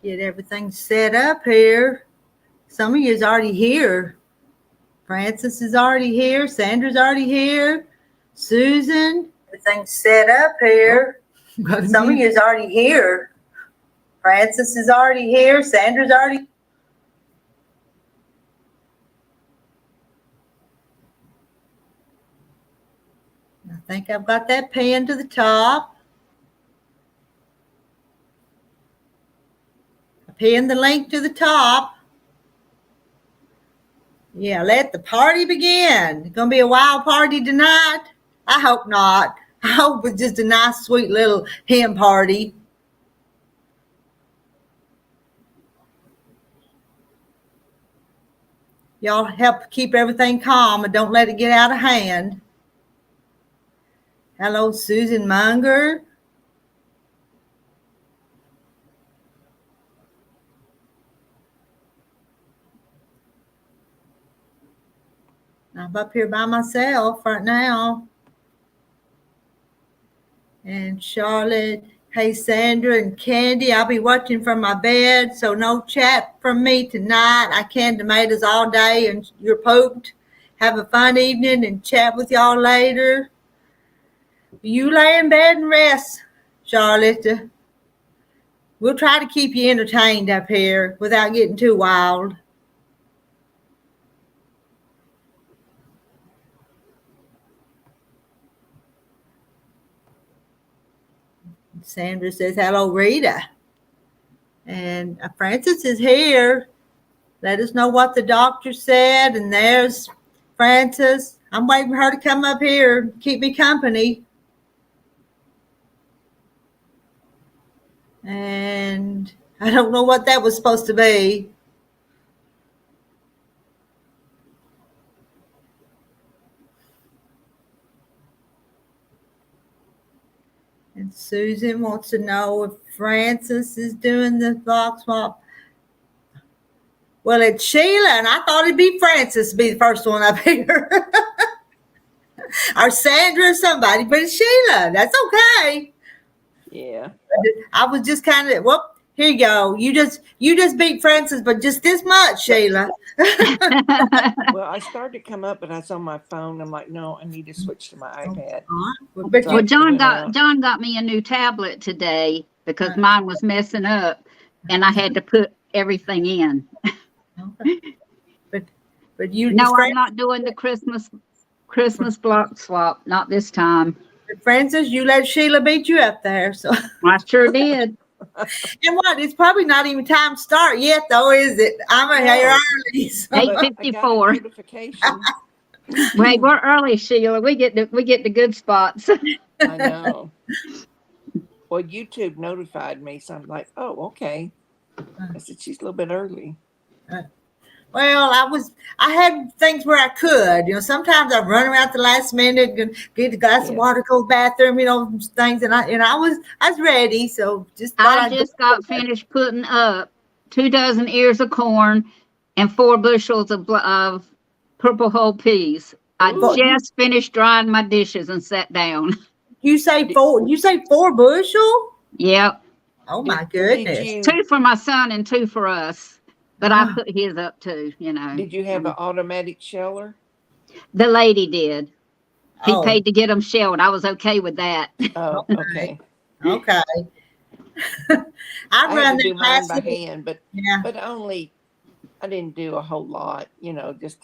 Get everything set up here. Some of you is already here. Francis is already here. Sandra's already here. Susan, everything's set up here. Some of you is already here. Francis is already here. Sandra's already. I think I've got that pinned to the top. I pinned the link to the top. Yeah, let the party begin. It's going to be a wild party tonight? I hope not. I hope it's just a nice, sweet little hen party. Y'all help keep everything calm and don't let it get out of hand. Hello, Susan Munger. I'm up here by myself right now. And Charlotte, hey, Sandra and Candy, I'll be watching from my bed, so no chat from me tonight. I canned tomatoes all day and you're pooped. Have a fun evening and chat with y'all later. You lay in bed and rest, Charlotte. We'll try to keep you entertained up here without getting too wild. Sandra says, hello, Rita. And Francis is here. Let us know what the doctor said. And there's Francis. I'm waiting for her to come up here and keep me company. And I don't know what that was supposed to be. And Susan wants to know if Francis is doing the block swap. Well, it's Sheila, and I thought it'd be Francis to be the first one up here. Or Sandra or somebody, but it's Sheila. That's okay. Yeah. I was just kind of, well, here you go. You just beat Francis, but just this much, Sheila. Well, I started to come up, but I was on my phone. I'm like, no, I need to switch to my iPad. But Well, John got me a new tablet today because mine was messing up, and I had to put everything in. But you no, I'm not doing the Christmas block swap. Not this time. Francis, you let Sheila beat you up there, so I sure did. And what? It's probably not even time to start yet, though, is it? I'm here early. So. 8:54. Wait, we're early, Sheila. We get the good spots. I know. Well, YouTube notified me, so I'm like, oh, okay. I said she's a little bit early. Well, I had things where I could, sometimes I run around at the last minute and get a glass of water, go to the bathroom, things, and I was ready. So I just got finished putting up 24 ears of corn and 4 bushels of purple whole peas. I just finished drying my dishes and sat down. You say 4? You say 4 bushel? Yep. Oh my goodness! 2 for my son and 2 for us. But I put his up too, Did you have an automatic sheller? The lady did. He paid to get them shelled. I was okay with that. Oh, okay. Okay. I had to do mine by hand, but only, I didn't do a whole lot, just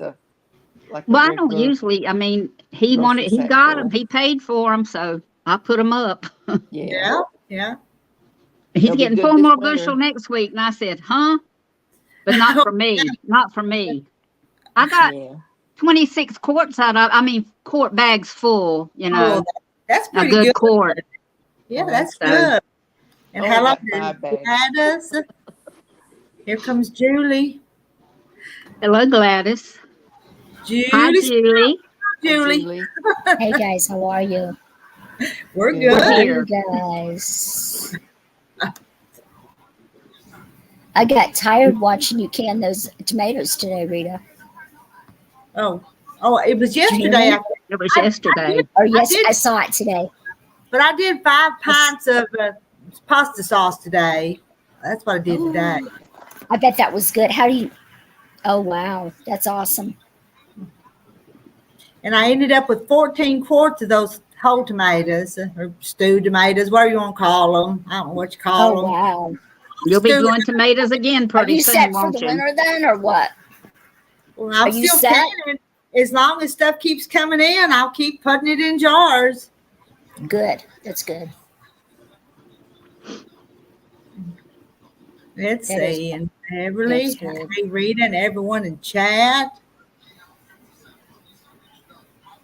like. Well, I don't usually. I mean, he got them. He paid for them, so I put them up. Yeah. He's getting 4 more bushel next week, and I said, huh? But not for me. Not for me. I got 26 quarts quart bags full, That's pretty a good quart. Yeah, that's good. And hello, Gladys. Here comes Julie. Hello, Gladys. Hi, Julie. Julie. Hey, guys. How are you? We're good. How are you guys? I got tired watching you can those tomatoes today, Rita. Oh, it was yesterday. It was yesterday. Yes, I saw it today. But I did 5 pints of pasta sauce today. That's what I did today. I bet that was good. How do you? Oh wow, that's awesome. And I ended up with 14 quarts of those whole tomatoes or stewed tomatoes, whatever you want to call them. I don't know what you call them. Wow. You'll be Stewed. doing tomatoes again Are pretty you soon, set for won't the you? winter then, or what? Well, I'm Are you still set? canning. As long as stuff keeps coming in, I'll keep putting it in jars. Good. That's good. Let's That is- see. And Beverly, that's good. hey, Rita, and everyone in chat.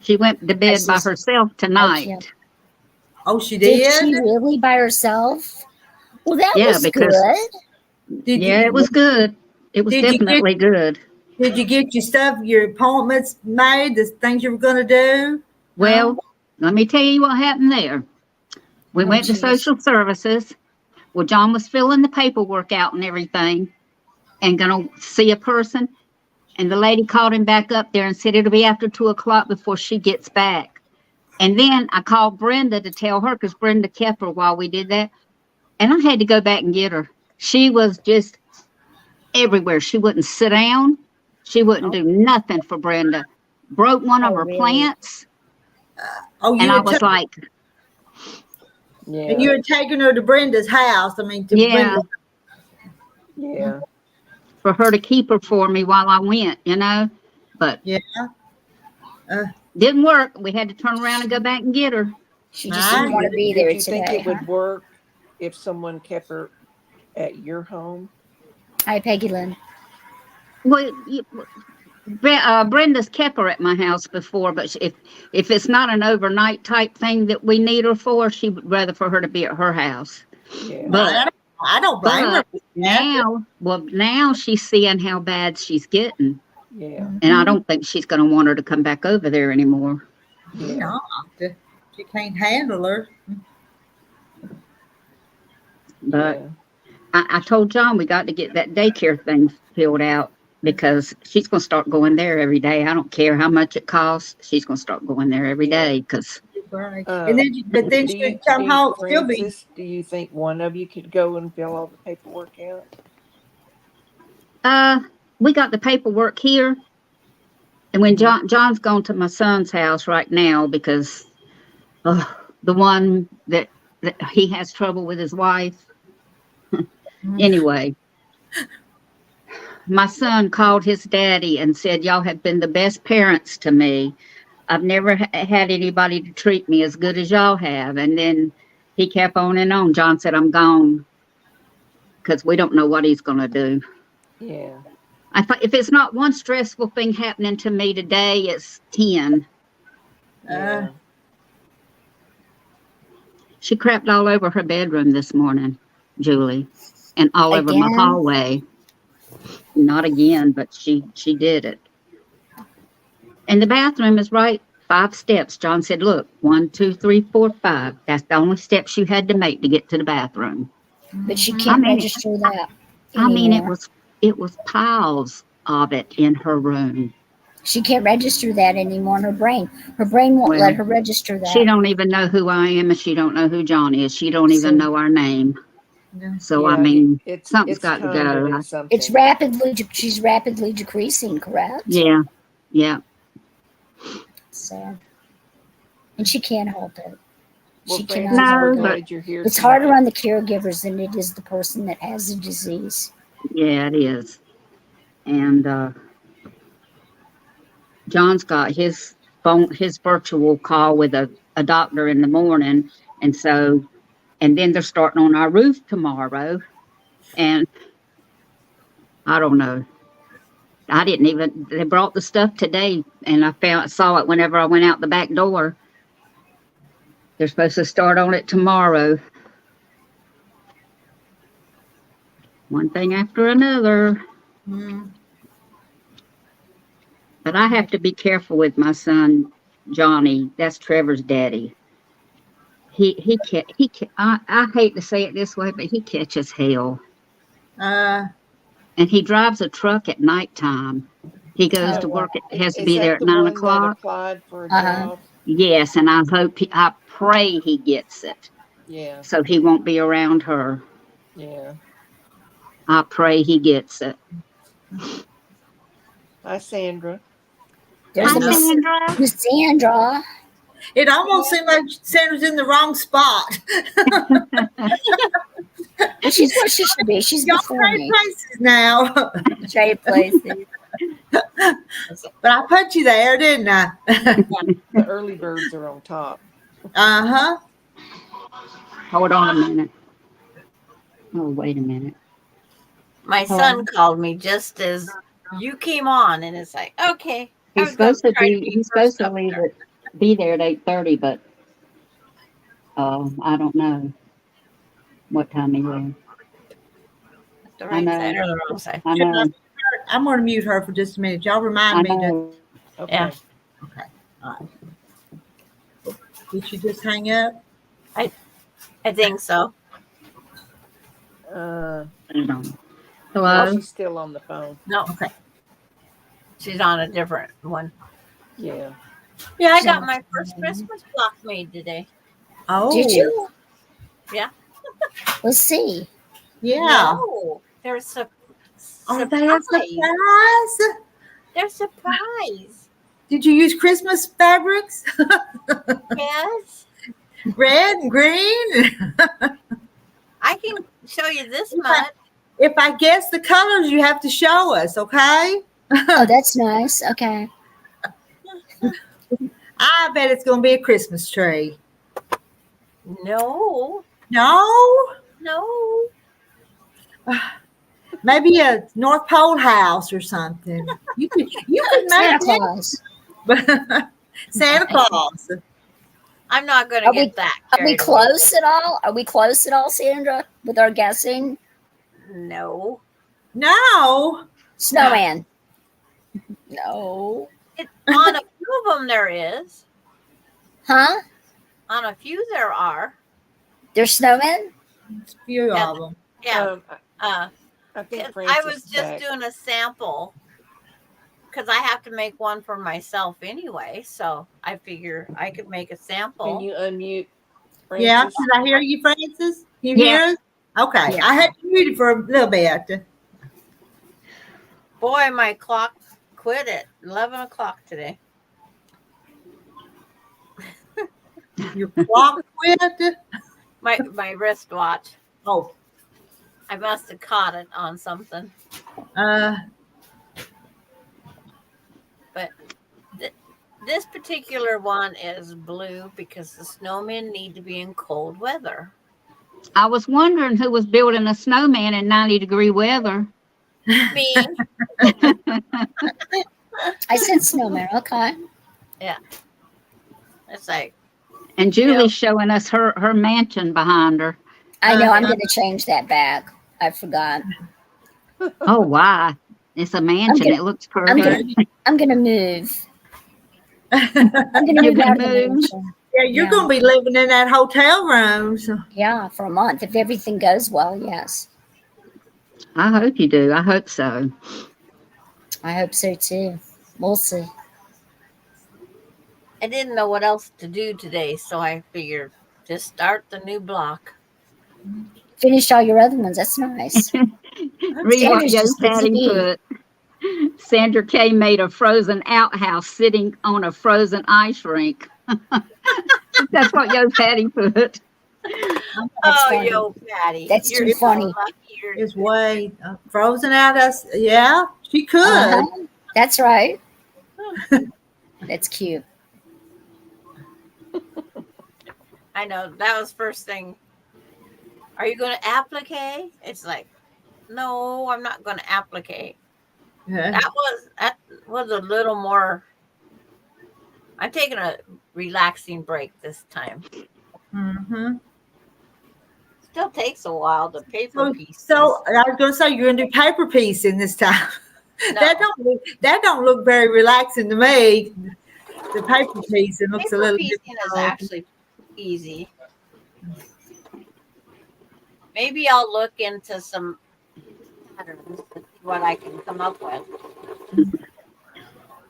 She went to bed by just- herself tonight. Oh, she Did did? she really by herself? Well, that Yeah, was because good. it was good. It was Did you definitely good. Did you get your stuff, your appointments made, the things you were going to do? Well, let me tell you what happened there. We Oh, went to geez. social services. Well, John was filling the paperwork out and everything and going to see a person. And the lady called him back up there and said it'll be after 2:00 before she gets back. And then I called Brenda to tell her because Brenda kept her while we did that. And I had to go back and get her. She was just everywhere. She wouldn't sit down. She wouldn't do nothing for Brenda. Broke one of Oh, her really? plants. Oh, And I was like, and you were taking her to Brenda's house. I mean, to yeah, Brenda's. Yeah. for her to keep her for me while I went, you know. But Yeah. didn't work. We had to turn around and go back and get her. She just didn't Did want to be there Did you today. think it would Huh? work if someone kept her at your home? Hi, Peggy Lynn. Well, Brenda's kept her at my house before, but if it's not an overnight type thing that we need her for, she would rather for her to be at her house. Yeah. But I don't blame her. now she's seeing how bad she's getting, Yeah. and I don't think she's going to want her to come back over there anymore. Yeah. No, she can't handle her. But Yeah. I told John we got to get that daycare thing filled out because she's going to start going there every day. I don't care how much it costs. She's going to start going there every day because Right. And then, but then do she'd you, come home. She'll be. Francis, do you think one of you could go and fill all the paperwork out? we got the paperwork here. And when John's gone to my son's house right now because the one that he has trouble with his wife. Anyway, my son called his daddy and said, y'all have been the best parents to me. I've never had anybody to treat me as good as y'all have. And then he kept on and on. John said, I'm gone because we don't know what he's going to do. Yeah. I thought if it's not one stressful thing happening to me today, it's 10. Yeah. She crapped all over her bedroom this morning, Julie, and all over my Again? hallway. Not again, but she did it. And the bathroom is right 5 steps. John said, look, 1, 2, 3, 4, 5. That's the only steps you had to make to get to the bathroom. But she can't register that I mean, anymore. it was piles of it in her room. She can't register that anymore in her brain. Her brain won't let her register that. She don't even know who I am, and she don't know who John is. She don't even know our name. So Yeah, I mean, something's it's got to time go. to do something. She's rapidly decreasing, correct? Yeah. Sad. And she can't help it. Well, She Francis, cannot we're help it. glad you're here. It's harder on the caregivers than it is the person that has the disease. Yeah, it is. And John's got his virtual call with a doctor in the morning, and then they're starting on our roof tomorrow, and I don't know. They brought the stuff today, and I saw it whenever I went out the back door. They're supposed to start on it tomorrow. One thing after another. But I have to be careful with my son, Johnny. That's Trevor's daddy. I hate to say it this way, but he catches hell. And he drives a truck at nighttime. He goes to work. It has to be there at 9 o'clock. Applied for a job? Yes, and I pray he gets it. Yeah. So he won't be around her. Yeah. I pray he gets it. Hi, Sandra. There's Hi, a Sandra. Miss Sandra. It almost seemed like Sandra's in the wrong spot. Well, she's where she should be. She's Y'all before trade me. places now. Trade places. But I put you there, didn't I? The early birds are on top. Uh-huh. Hold on a minute. Oh, wait a minute. My son called me just as you came on, and it's like, okay. He's supposed to be there at 8:30, but I don't know what time he will. The right side or the wrong side? I know. I'm going to mute her for just a minute. Y'all remind me to. Okay. Yeah. Okay. All right. Did she just hang up? I think so. No, Hello? she's still on the phone. No. Okay. She's on a different one. Yeah. Yeah, I got my first Christmas block made today. Oh. Did you? Yeah. Let's see. Yeah. No, there's a Are they a surprise? They're surprise. Did you use Christmas fabrics? Yes. Red and green? I can show you this much. If I guess the colors, you have to show us, okay? Oh, that's nice. Okay. I bet it's going to be a Christmas tree. No. No? No. Maybe a North Pole house or something. You could Santa make Claus. it. Santa Claus. I'm not going to get that. Are we carried away. close at all? Are we close at all, Sandra, with our guessing? No. No. Snowman. No. On a few of them there is. Huh? On a few there are. There's snowmen? It's a few Yeah. of them. Yeah. I think I Francis was is just back. doing a sample because I have to make one for myself anyway. So I figure I could make a sample. Can you unmute Francis? Yeah, can I hear you, Francis? Can you Yeah. hear us? Okay. Yeah. I had you muted for a little bit. Boy, my clock quit at 11 o'clock today. Your clock quit? My wristwatch. Oh. I must have caught it on something. But this particular one is blue because the snowmen need to be in cold weather. I was wondering who was building a snowman in 90-degree weather. Me. I said snowman. Okay. It's like, And Julie's showing us her mansion behind her. I know. I'm going to change that back. I forgot. Oh, why? It's a mansion. It looks perfect. I'm going to move. I'm going to You're move out gonna of the move? mansion. Yeah, you're going to be living in that hotel room. So. Yeah, for a month. If everything goes well, yes. I hope you do. I hope so. I hope so too. We'll see. I didn't know what else to do today, so I figured just start the new block. Finished all your other ones. That's nice. Read what Sandra's Joe just Patty busy. put. Sandra K made a frozen outhouse sitting on a frozen ice rink. That's what Yo Patty put. That's Oh, funny. yo, Patty. That's you're too funny. So lucky you're- It's way frozen out. Yeah, she could. Uh-huh. That's right. That's cute. I know that was first thing. Are you going to applicate? It's like, no, I'm not going to applicate. Yeah. That was a little more. I'm taking a relaxing break this time. Mm-hmm. Still takes a while to paper piece. So I was going to say you're going to do paper piecing this time. No. That don't look very relaxing to me. The paper piecing looks Paper a little piecing difficult. is actually easy. Maybe I'll look into some patterns to see what I can come up with.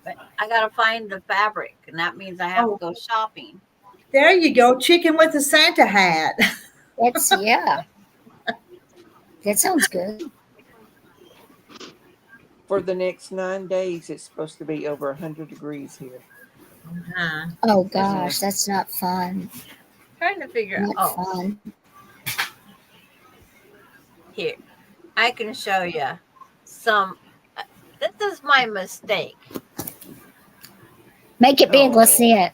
But I gotta find the fabric, and that means I have to go shopping. There you go, chicken with a Santa hat. That's yeah. That sounds good. For the next 9 days, it's supposed to be over 100 degrees here. Oh gosh, that's not fun. Trying to figure out. Not Oh, fun. here, I can show you some. This is my mistake. Make it big. Let's see it.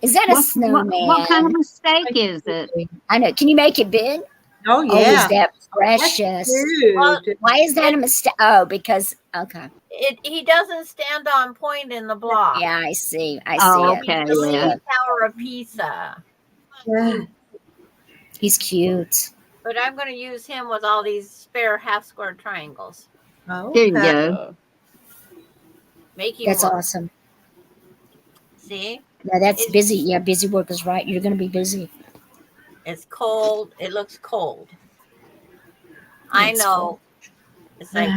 Is that a What snowman? kind of mistake is it? I know. Can you make it big? Oh, Oh, is yeah. that precious? Well, Cute. Why is that a mistake? Oh, because okay. he doesn't stand on point in the block. Yeah, I see. I Oh, see it. okay. The Yeah. Leaning Tower of Pisa. Yeah. He's cute. But I'm going to use him with all these spare half square triangles. There you Okay. go. Make him That's work. awesome. See? No, that's It's- busy. Yeah, busy work is right. You're going to be busy. It's cold. It looks cold. I It's know. cold. It's like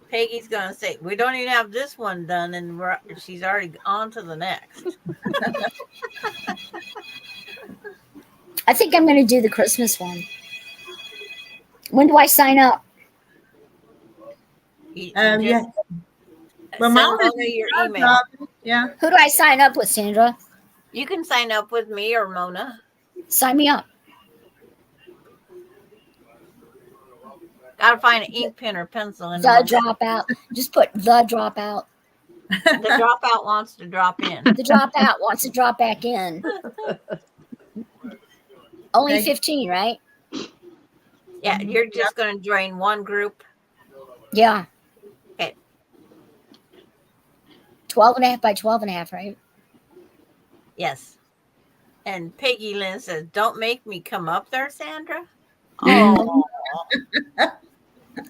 Peggy's going to say, we don't even have this one done, and she's already on to the next. I think I'm going to do the Christmas one. When do I sign up? You Yeah. just Well, send mine is Mona your email. Yeah. Who do I sign up with, Sandra? You can sign up with me or Mona. Sign me up. Gotta find an ink pen or pencil. In The dropout. Just put the dropout. The dropout wants to drop in. The dropout wants to drop back in. Only Okay. 15, right? Yeah, you're just going to join one group. Yeah. Okay. 12 and a half by 12 and a half, right? Yes. And Peggy Lynn says, don't make me come up there, Sandra. Oh.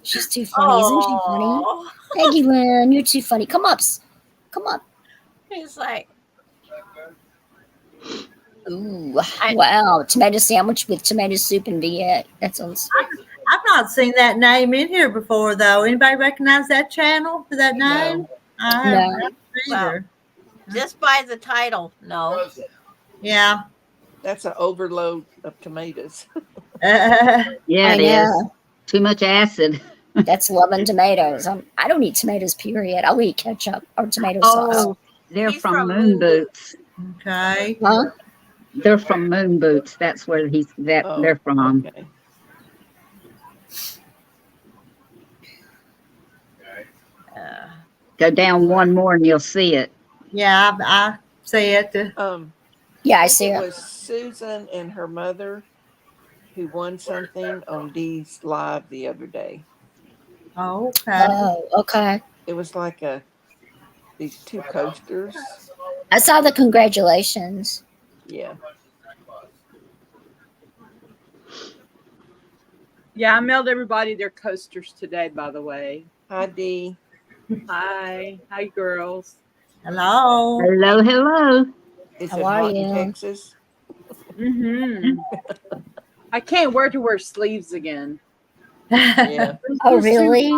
She's too funny. Isn't she funny? Peggy Lynn, you're too funny. Come up. Come up. He's like, Ooh, wow. Tomato sandwich with tomato soup and Viet. That sounds... I've not seen that name in here before, though. Anybody recognize that channel for that name? I No. haven't either. just by the title, no. Yeah. That's an overload of tomatoes. Yeah, I it is. know. Too much acid. That's loving tomatoes. I don't eat tomatoes, period. I'll eat ketchup or tomato sauce. Oh, they're He's from from Moon Moon Boots. Okay. Huh? They're from Moon Boots. That's where Oh, they're from. okay. Go down one more and you'll see it. Yeah, I see it. Yeah, I see It it. was Susan and her mother who won something on Dee's Live the other day. Okay. Oh, okay. It was like these two coasters. I saw the congratulations. Yeah. Yeah, I mailed everybody their coasters today, by the way. Hi, Dee. Hi. Hi, girls. Hello. Hello, hello. Is How it are hot in you? Texas? Mm-hmm. I can't wait to wear sleeves again. Yeah. Oh, really?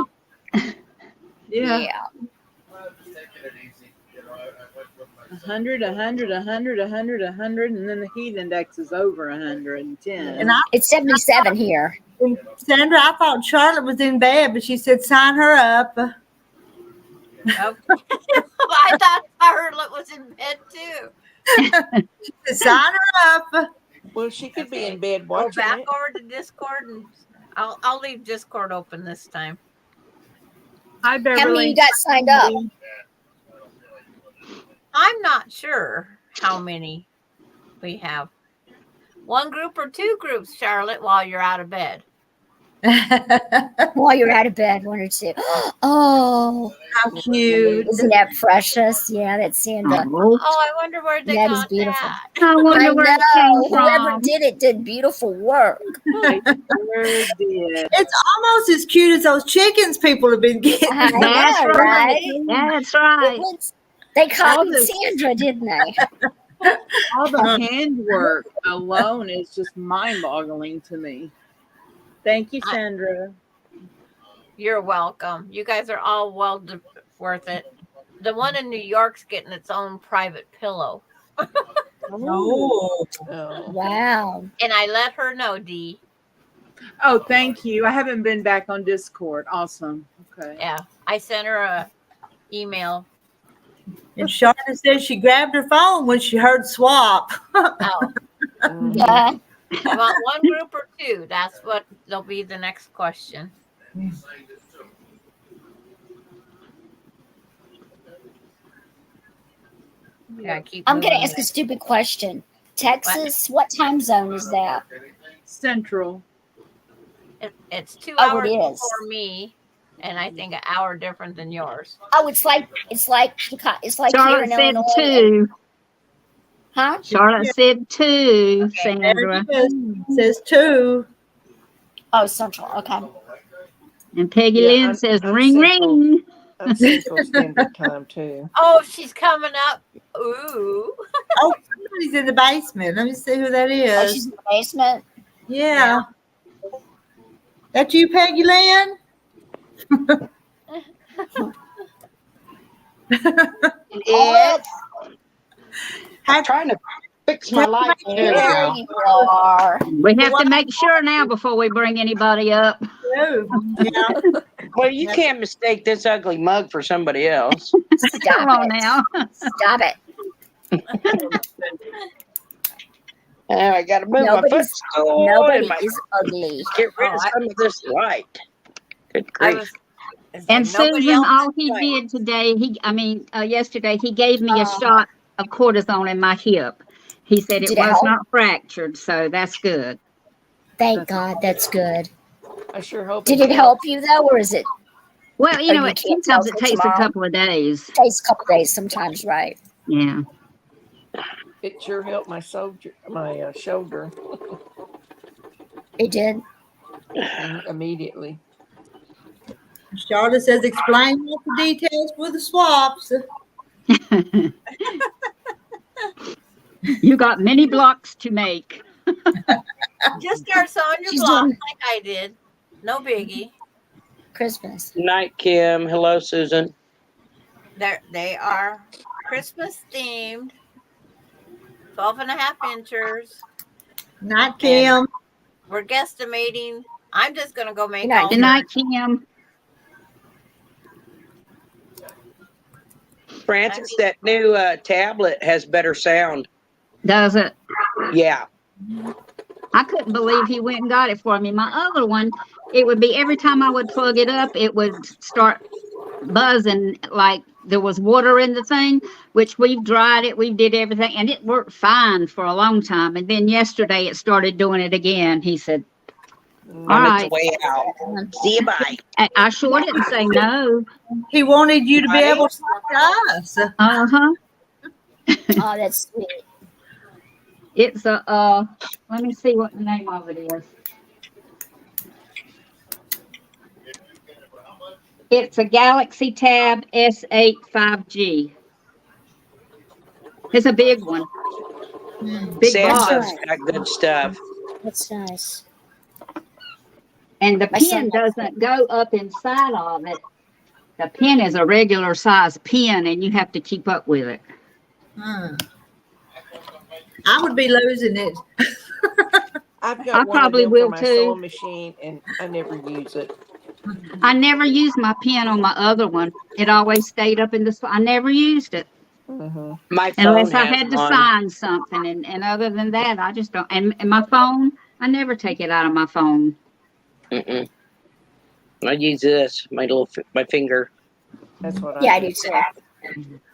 Yeah. 100, 100, 100, 100, 100, and then the heat index is over 110. And It's 77 here. Sandra, I thought Charlotte was in bed, but she said sign her up. Okay. I thought Charlotte was in bed too. She said, sign her up. Well, she could be Okay. in bed Go watching back it. over to Discord, and I'll leave Discord open this time. Hi, Beverly. How many you got signed up? I'm not sure how many we have. One group or two groups, Charlotte, while you're out of bed. While you're out of bed, one or two. Oh, How cute. isn't that precious? Yeah, that's Sandra. Oh, Oh, I wonder where they That is got beautiful. that. I wonder I where it know. came Whoever from. did it did beautiful work. I sure did. It's almost as cute as those chickens people have been getting. I That's know, right. That's right. It was, they copied this- Sandra, didn't they? All the handwork alone is just mind-boggling to me. Thank you, Sandra. You're welcome. You guys are all worth it. The one in New York's getting its own private pillow. Oh. Oh. Wow. And I let her know, Dee. Oh, thank you. I haven't been back on Discord. Awesome. Okay. Yeah, I sent her a email. And Charlotte said she grabbed her phone when she heard swap. Oh, Yeah. you want one group or two? That's what will be the next question. Yeah, I'm going to ask a stupid question. Texas, what time zone is that? Central. It's 2 Oh, hours it is. before me, and I think an hour different than yours. Oh, it's like here Charlotte in said Illinois. 2. Huh? Charlotte said 2, Sandra. There it is. It says 2. Oh, Central. Okay. And Peggy Lynn says, I'm ring, Central. ring. I'm Central Standard Time too. Oh, she's coming up. Ooh. Oh, somebody's in the basement. Let me see who that Oh, is. she's in the basement. Yeah. That you, Peggy Lynn? Yes. I'm trying to fix my life. There we There go. you are. We have to make sure now before we bring anybody up. Oh, yeah. Well, you can't mistake this ugly mug for somebody else. Come on now. Stop it. I got to move my footstool Nobody and my, is ugly. get rid of some of this light. Good I grief. was. It's And like nobody Susan, else all is he playing. did today, yesterday, he gave me a shot of cortisone in my hip. He said it Did it was help? not fractured, so that's good. Thank God. That's good. I sure hope Did it help you though, or is it Well, you Or know, you it, can't sometimes tell it till takes a tomorrow? couple of days. takes a couple days sometimes, right? Yeah. It sure helped my shoulder It did. immediately. Charlotte says, explain all the details for the swaps. You got many blocks to make. Just start sewing your She's blocks doing- like I did. No biggie. Christmas. Night, Kim. Hello, Susan. They are Christmas themed. 12.5 inches. Not Kim. We're guesstimating. I'm just gonna go make Good night. all Good night, Kim. Francis, that new tablet has better sound. Does it? Yeah. I couldn't believe he went and got it for me. My other one, it would be every time I would plug it up, it would start buzzing like there was water in the thing, which we've dried it, we did everything, and it worked fine for a long time. And then yesterday it started doing it again. He said, all On right. its way out. See you, bye. I sure didn't say no. He wanted you to be able to talk to us. Uh-huh. Oh, that's sweet. It's a, let me see what the name of it is. It's a Galaxy Tab S8 5G. It's a big one. Big box. Samsung's got good stuff. That's nice. And the My pen son- doesn't go up inside of it. The pen is a regular size pen, and you have to keep up with it. I would be losing it. I've got I one probably of them will, for my too. sewing machine, and I never use it. I never used my pen on my other one. It always stayed up in the. I never used it My phone unless I has had to one. sign something, and other than that, I just don't. And my phone, I never take it out of my phone. Mm-mm. I use this, my finger. That's what Yeah, I I do too.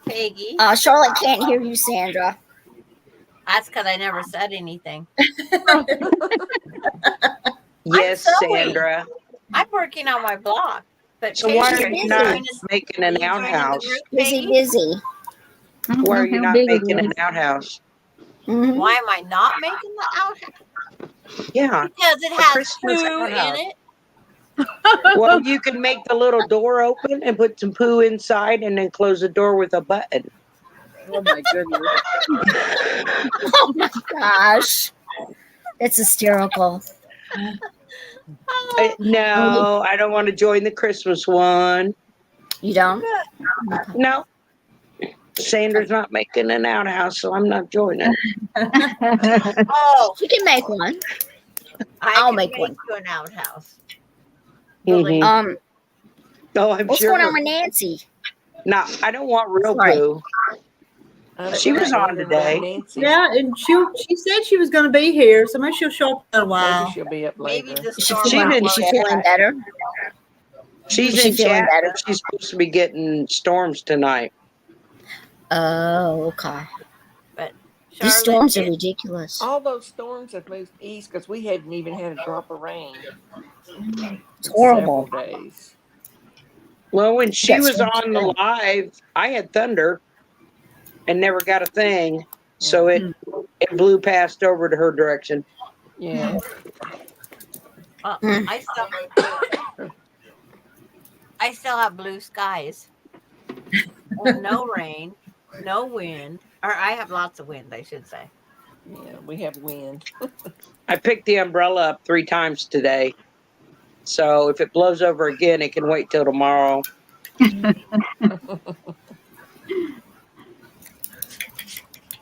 Peggy. Charlotte can't hear you, Sandra. That's because I never said anything. Yes, sewing. Sandra. I'm working on my blog. But So why Peggy, are you busy. not joining- making are an you joining the outhouse? group, Busy, Peggy? busy. I don't Why know are you how not big it making is. an outhouse? Mhm. Why am I not making the outhouse? Yeah. Because it A has Christmas poo outhouse. in it. Well, you can make the little door open and put some poo inside and then close the door with a button. Oh my goodness. Oh my gosh. That's hysterical. No, I don't want to join the Christmas one. You don't? No. Sandra's not making an outhouse, so I'm not joining. Oh, You can make one. I'll can make one. you an outhouse. Mhm. Oh, I'm What's sure. going on with Nancy? No, I don't want real Sorry. poo. She was on today. Nancy. Yeah, and she said she was going to be here, so maybe she'll show up in a while. Maybe she'll be up Maybe later. the Is she storm She's feeling, in is she chat. feeling better? She's Is she in feeling chat. better? She's supposed to be getting storms tonight. Oh, okay. But These Charlotte, storms are ridiculous. All those storms have moved east because we haven't even had a drop of rain It's in horrible. several days. Well, when she Got was storms on the today. live, I had thunder and never got a thing. So it blew past over to her direction. Yeah. Mm. I still have blue skies. And no rain, no wind. Or I have lots of wind, I should say. Yeah, we have wind. I picked the umbrella up 3 times today. So if it blows over again, it can wait till tomorrow.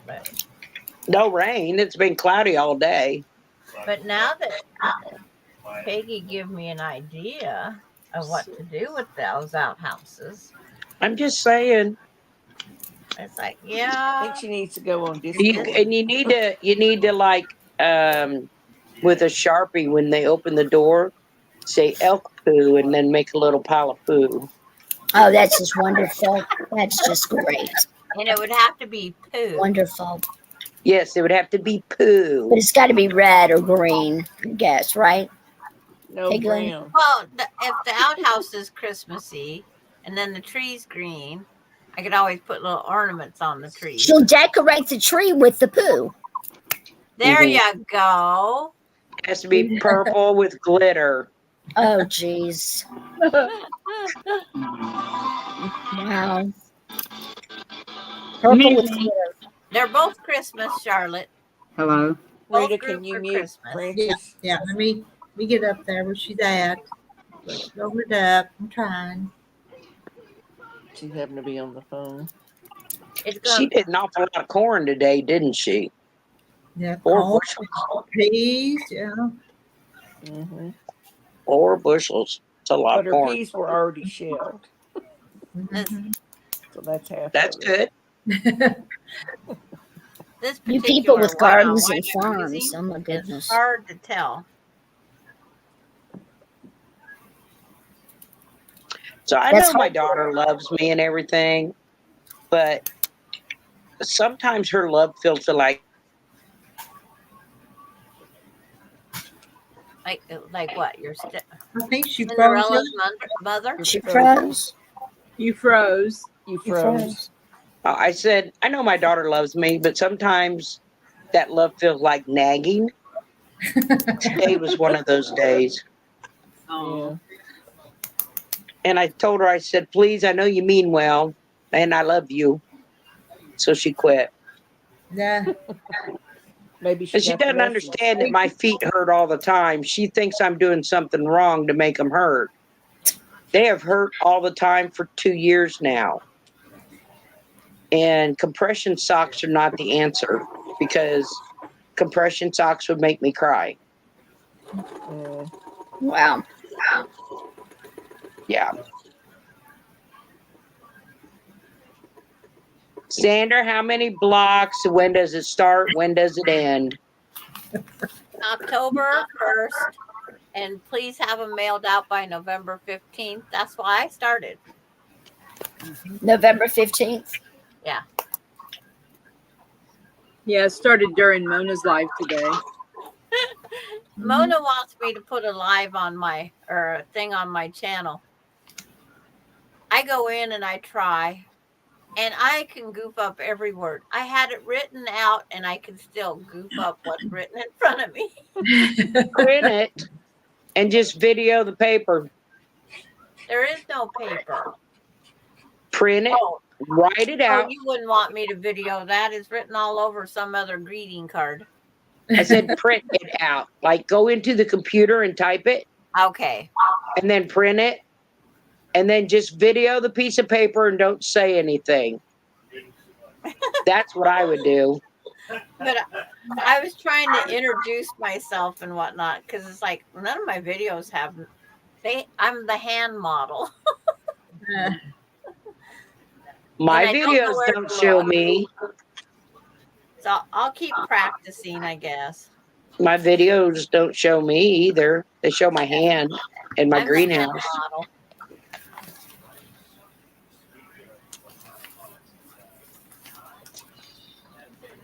But No rain. It's been cloudy all day. but now that Peggy gave me an idea of what to do with those outhouses, I'm just saying. it's like, I yeah, think she needs to go on You Discord. need to like with a Sharpie when they open the door, say elk poo and then make a little pile of poo. Oh, that's just wonderful. That's just great. and it would have to be poo. Wonderful. Yes, it would have to be poo. But it's got to be red or green, I guess, right? No Hey, Glenn. brown. Well, if the outhouse is Christmassy and then the tree's green, I could always put little ornaments on the tree. She'll decorate the tree with the poo. There Mhm. you go. It has to be purple with glitter. Oh, jeez. Wow. Purple with glitter. They're both Christmas, Charlotte. Hello. Both Rita, grew can you for mute Christmas. Francis? Yeah, let me get up there where she's at. Lower it up. I'm trying. She's having to be on the phone. It's She gonna, did an awful lot of corn today, didn't she? Yeah, Or corn, bushels. peas. Yeah. Mm-hmm. Or bushels. It's a lot But of her corn. peas were already shelled, Mhm. so that's half. That's of it. good. this You particular people with white on gardens white and I'm farms. using Oh, my is goodness. hard to tell. So I That's know my hard. daughter loves me and everything, but sometimes her love feels like Like what? Your I think she froze Cinderella's up. mother? She froze. You froze. You You froze. froze. I said, I know my daughter loves me, but sometimes that love feels like nagging. Today was one of those days. Oh. And I told her, I said, please, I know you mean well, and I love you. So she quit. Yeah. Maybe she And she got the doesn't message. understand that my feet hurt all the time. She thinks I'm doing something wrong to make them hurt. They have hurt all the time for 2 years now. And compression socks are not the answer because compression socks would make me cry. Wow. Yeah. Sandra, how many blocks? When does it start? When does it end? October 1st. And please have them mailed out by November 15th. That's why I started. November 15th. Yeah. Yeah, it started during Mona's live today. Mona wants me to put a live on my or a thing on my channel. I go in and I try, and I can goof up every word. I had it written out, and I can still goof up what's written in front of me. Print it and just video the paper. There is no paper. Print it, Oh, write it out. you wouldn't want me to video that. It's written all over some other greeting card. I said print it out. Like go into the computer and type it Okay. and then print it. And then just video the piece of paper and don't say anything. That's what I would do. But I was trying to introduce myself and whatnot because it's like none of my videos have I'm the hand model. Uh, My And I don't know videos where don't to show look. me. So I'll keep practicing, I guess. My videos don't show me either. They show my hand in my I'm the hand greenhouse. model.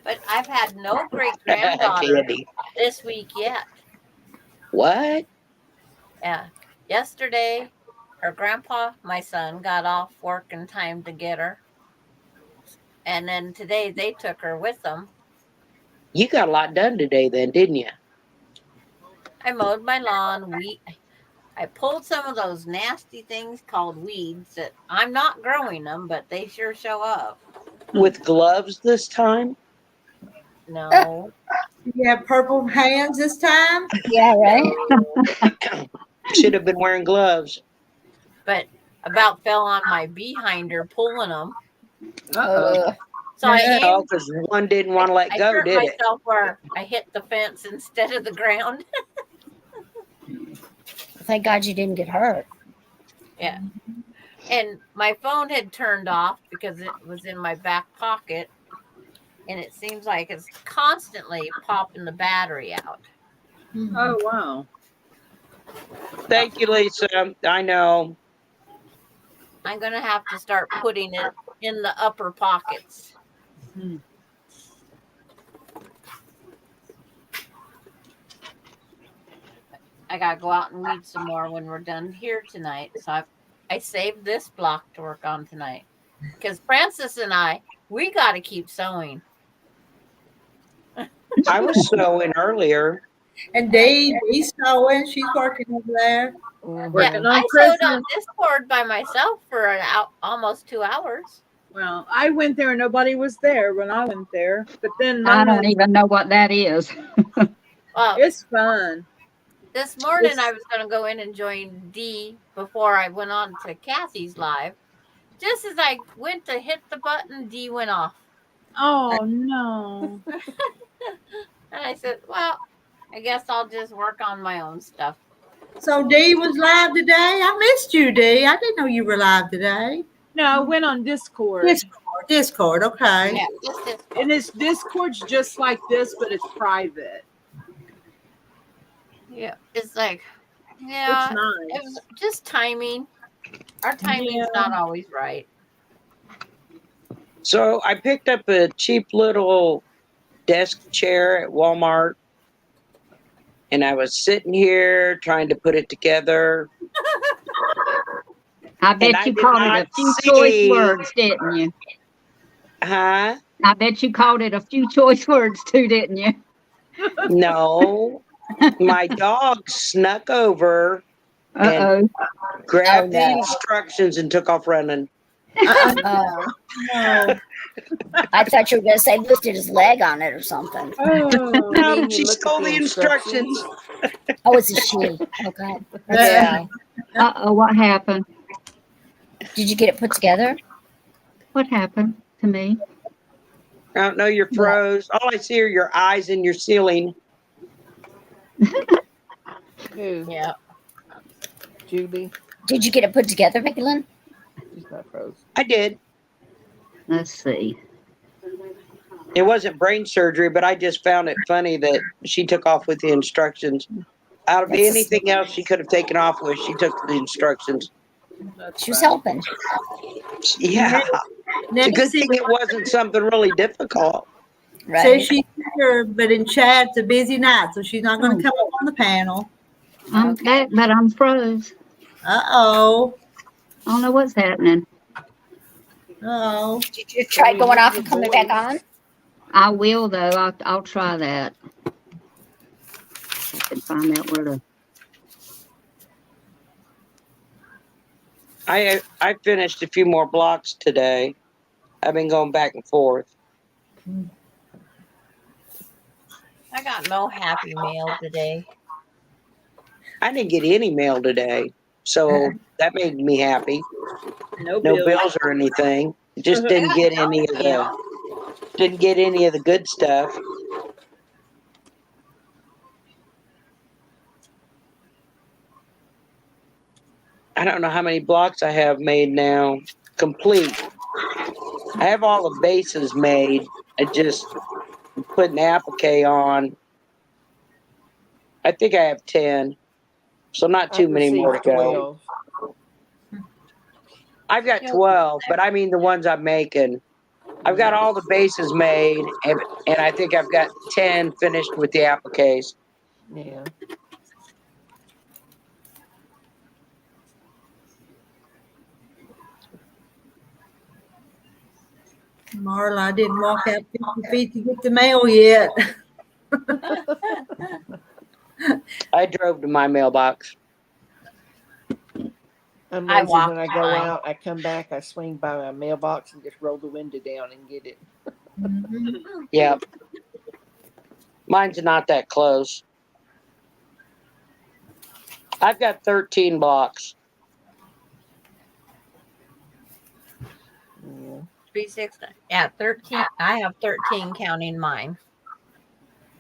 But I've had no great granddaughter Candy. this week yet. What? Yeah. Yesterday, her grandpa, my son, got off work in time to get her. And then today they took her with them. You got a lot done today then, didn't you? I mowed my lawn. I pulled some of those nasty things called weeds that I'm not growing them, but they sure show up. With gloves this time? No. you have purple hands this time? Yeah, right. Should have been wearing gloves. But about fell on my behinder pulling them. Uh-oh. So I Yeah. Oh, aimed. because one didn't want to let I go, hurt did it? myself where I hit the fence instead of the ground. Thank God you didn't get hurt. Yeah. And my phone had turned off because it was in my back pocket. And it seems like it's constantly popping the battery out. Oh, wow. Thank you, Lisa. I know. I'm going to have to start putting it in the upper pockets. Hmm. I got to go out and weed some more when we're done here tonight. So I saved this block to work on tonight. Because Francis and we got to keep sewing. I was sewing earlier. And Dee, Dee's sewing. She's working over there. Working on I Christmas. sewed on Discord by myself for almost 2 hours. Well, I went there and nobody was there when I went there. But then I don't even know what that is. Well, it's fun. this morning I was going to go in and join Dee before I went on to Kathy's live. Just as I went to hit the button, Dee went off. Oh, no. And I said, well, I guess I'll just work on my own stuff. So Dee was live today. I missed you, Dee. I didn't know you were live today. No, I went on Discord. Discord, okay. Yeah, just Discord. And it's Discord's just like this, but it's private. Yeah, it's like, yeah, It's nice. it was just timing. Our timing's not always right. So I picked up a cheap little desk chair at Walmart. And I was sitting here trying to put it together. I bet you called it a few choice words, didn't you? Huh? I bet you called it a few choice words too, didn't you? No. My dog snuck over and grabbed the instructions and took off running. Oh, no. I thought you were going to say lifted his leg on it or something. No, she stole the instructions. Oh, it's a she. Oh, God. Yeah. What happened? Did you get it put together? What happened to me? I don't know, you're froze. All I see are your eyes and your ceiling. Who? Yeah. Julie? Did you get it put together, Vicky-Lynn? She's not froze. I did. Let's see. It wasn't brain surgery, but I just found it funny that she took off with the instructions. Out of anything else she could have taken off with, she took the instructions. She was helping. Yeah. It's a good thing it wasn't something really difficult. So Right. she's here, but in chat, it's a busy night, so she's not going to come up on the panel. I'm back, but I'm froze. Uh-oh. I don't know what's happening. Uh-oh. Did you try going off and coming back on? I will, though. I'll try that. I can find out where to. I finished a few more blocks today. I've been going back and forth. I got no happy mail today. I didn't get any mail today, so that made me happy. No bills or anything. Just didn't get any of the good stuff. I don't know how many blocks I have made now. Complete. I have all the bases made. I just putting applique on. I think I have 10. So not too I've many more to received go. 12. I've got 12, but I mean the ones I'm making. I've got all the bases made, and I think I've got 10 finished with the appliques. Yeah. Marla, I didn't walk out 50 feet to get the mail yet. I drove to my mailbox. I'm I lazy walk when I go mine. out. I come back, I swing by my mailbox and just roll the window down and get it. Mhm. Yeah. Mine's not that close. I've got 13 blocks. Yeah. 360. Yeah, 13. I have 13 counting mine.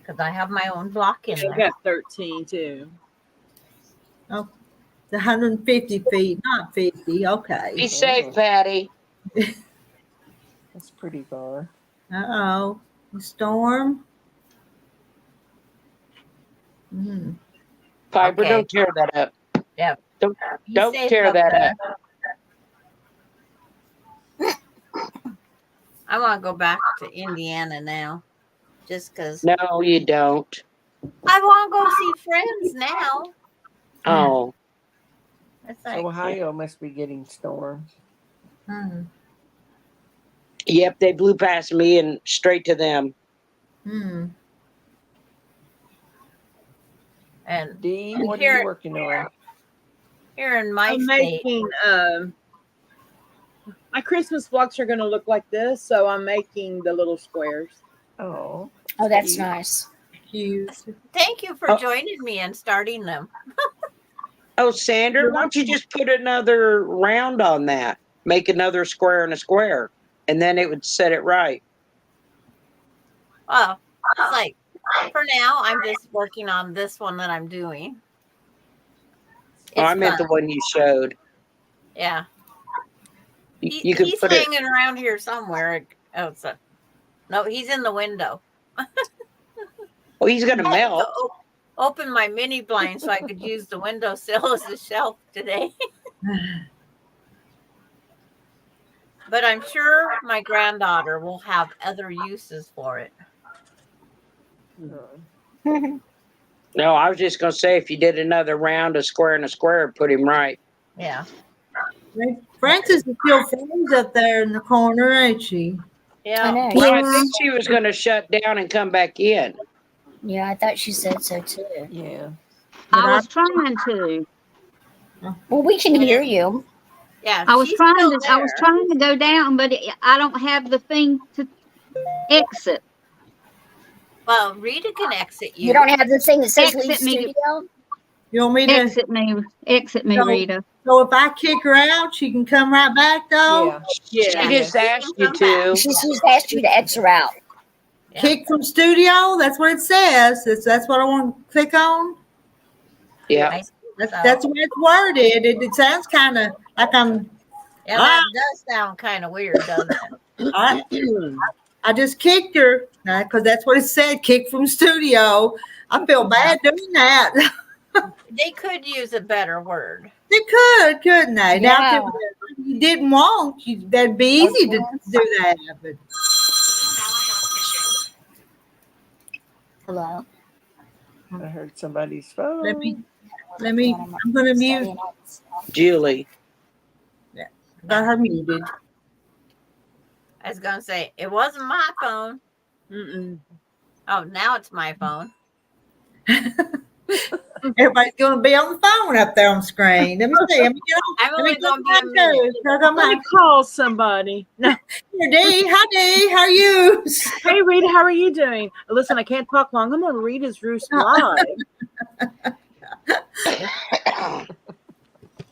Because I have my own block in I there. got 13 too. Oh, the 150 feet, not 50. Okay. Be safe, Patty. That's pretty far. Uh-oh. The storm. Piper, Okay. don't tear that up. Yep. Don't Be don't safe tear up that there. up. I want to go back to Indiana now. Just because No, you don't. I want to go see friends now. Oh, It's So like, Ohio must be getting storms. Hmm. yep. They blew past me and straight to them. Hmm. and Dee, what are here, you working on? here in my I'm state, making my Christmas blocks are going to look like this, so I'm making the little squares. Oh. Oh, that's cute. nice. Cute. thank you for Oh. joining me and starting them. Oh, Sandra, why don't you just put another round on that? Make another square and a square, and then it would set it right. Well, it's like, for now, I'm just working on this one that I'm doing. Oh, It's I meant fun. the one you showed. Yeah. You could He's put it. hanging around here somewhere. Oh, no, he's in the window. Oh, he's gonna I had to melt. open my mini blind so I could use the windowsill as a shelf today. But I'm sure my granddaughter will have other uses for it. No, I was just gonna say if you did another round, a square and a square, put him right. Yeah. Frances is still froze up there in the corner, ain't she? Yeah. I know. Well, I Yeah. think she was gonna shut down and come back in. Yeah, I thought she said so too. Yeah. I was trying to. Well, we can hear you. Yeah. I was She's trying still to. there. I was trying to go down, but I don't have the thing to exit. Well, Rita can exit you. You don't have the thing that says Exit leave me. studio? You want me to? Exit me, So- Rita. So if I kick her out, she can come right back, though? Yeah. Yeah. She just asked you Come back. to. She's asked you to exit her out. Yeah. Kick from studio? That's what it says. That's what I want to click on? Yeah. I see. That's the way it's worded. It sounds kind of like I'm. Yeah, that does sound kind of weird, doesn't it? I just kicked her because that's what it said. Kick from studio. I feel bad doing that. They could use a better word. They could, couldn't they? Now, Yeah. if you didn't want, that'd be easy to do that. But Hello. I heard somebody's phone. let me. I'm going to mute. Julie. Got her muted. I was going to say, it wasn't my phone. Mm-mm. Oh, now it's my phone. Everybody's going to be on the phone up there on the screen. Let me see. Let me get on. I'm Let me only go going to be a minute. Let me call somebody. No. Here, Dee. Hi, Dee. How are you? Hey, Rita, how are you doing? Listen, I can't talk long. I'm on Rita's Roost Live.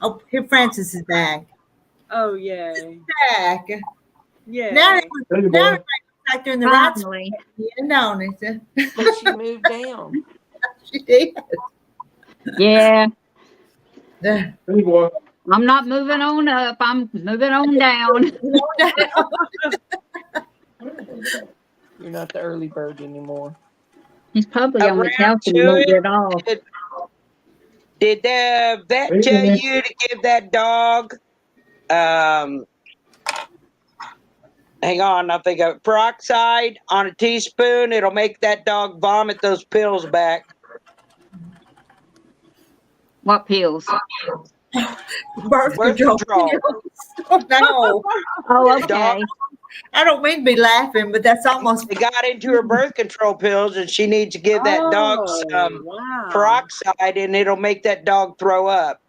Oh, here Francis is back. Oh, yay. Back. Yeah. Now everybody's back there in the right spot. Finally. Don't it? But she moved down. She did. Yeah. Yeah. I'm not moving on up. I'm moving on down. You're not the early bird anymore. He's probably on the Around couch and he to won't it. get off. Did the vet tell you to give that dog, hang on, I'll think of peroxide on a teaspoon? It'll make that dog vomit those pills back. What pills? Birth control. Oh, no. Oh, okay. Dog, I don't mean to be laughing, but that's almost. they got into her birth control pills, and she needs to give that dog some wow. peroxide, and it'll make that dog throw up.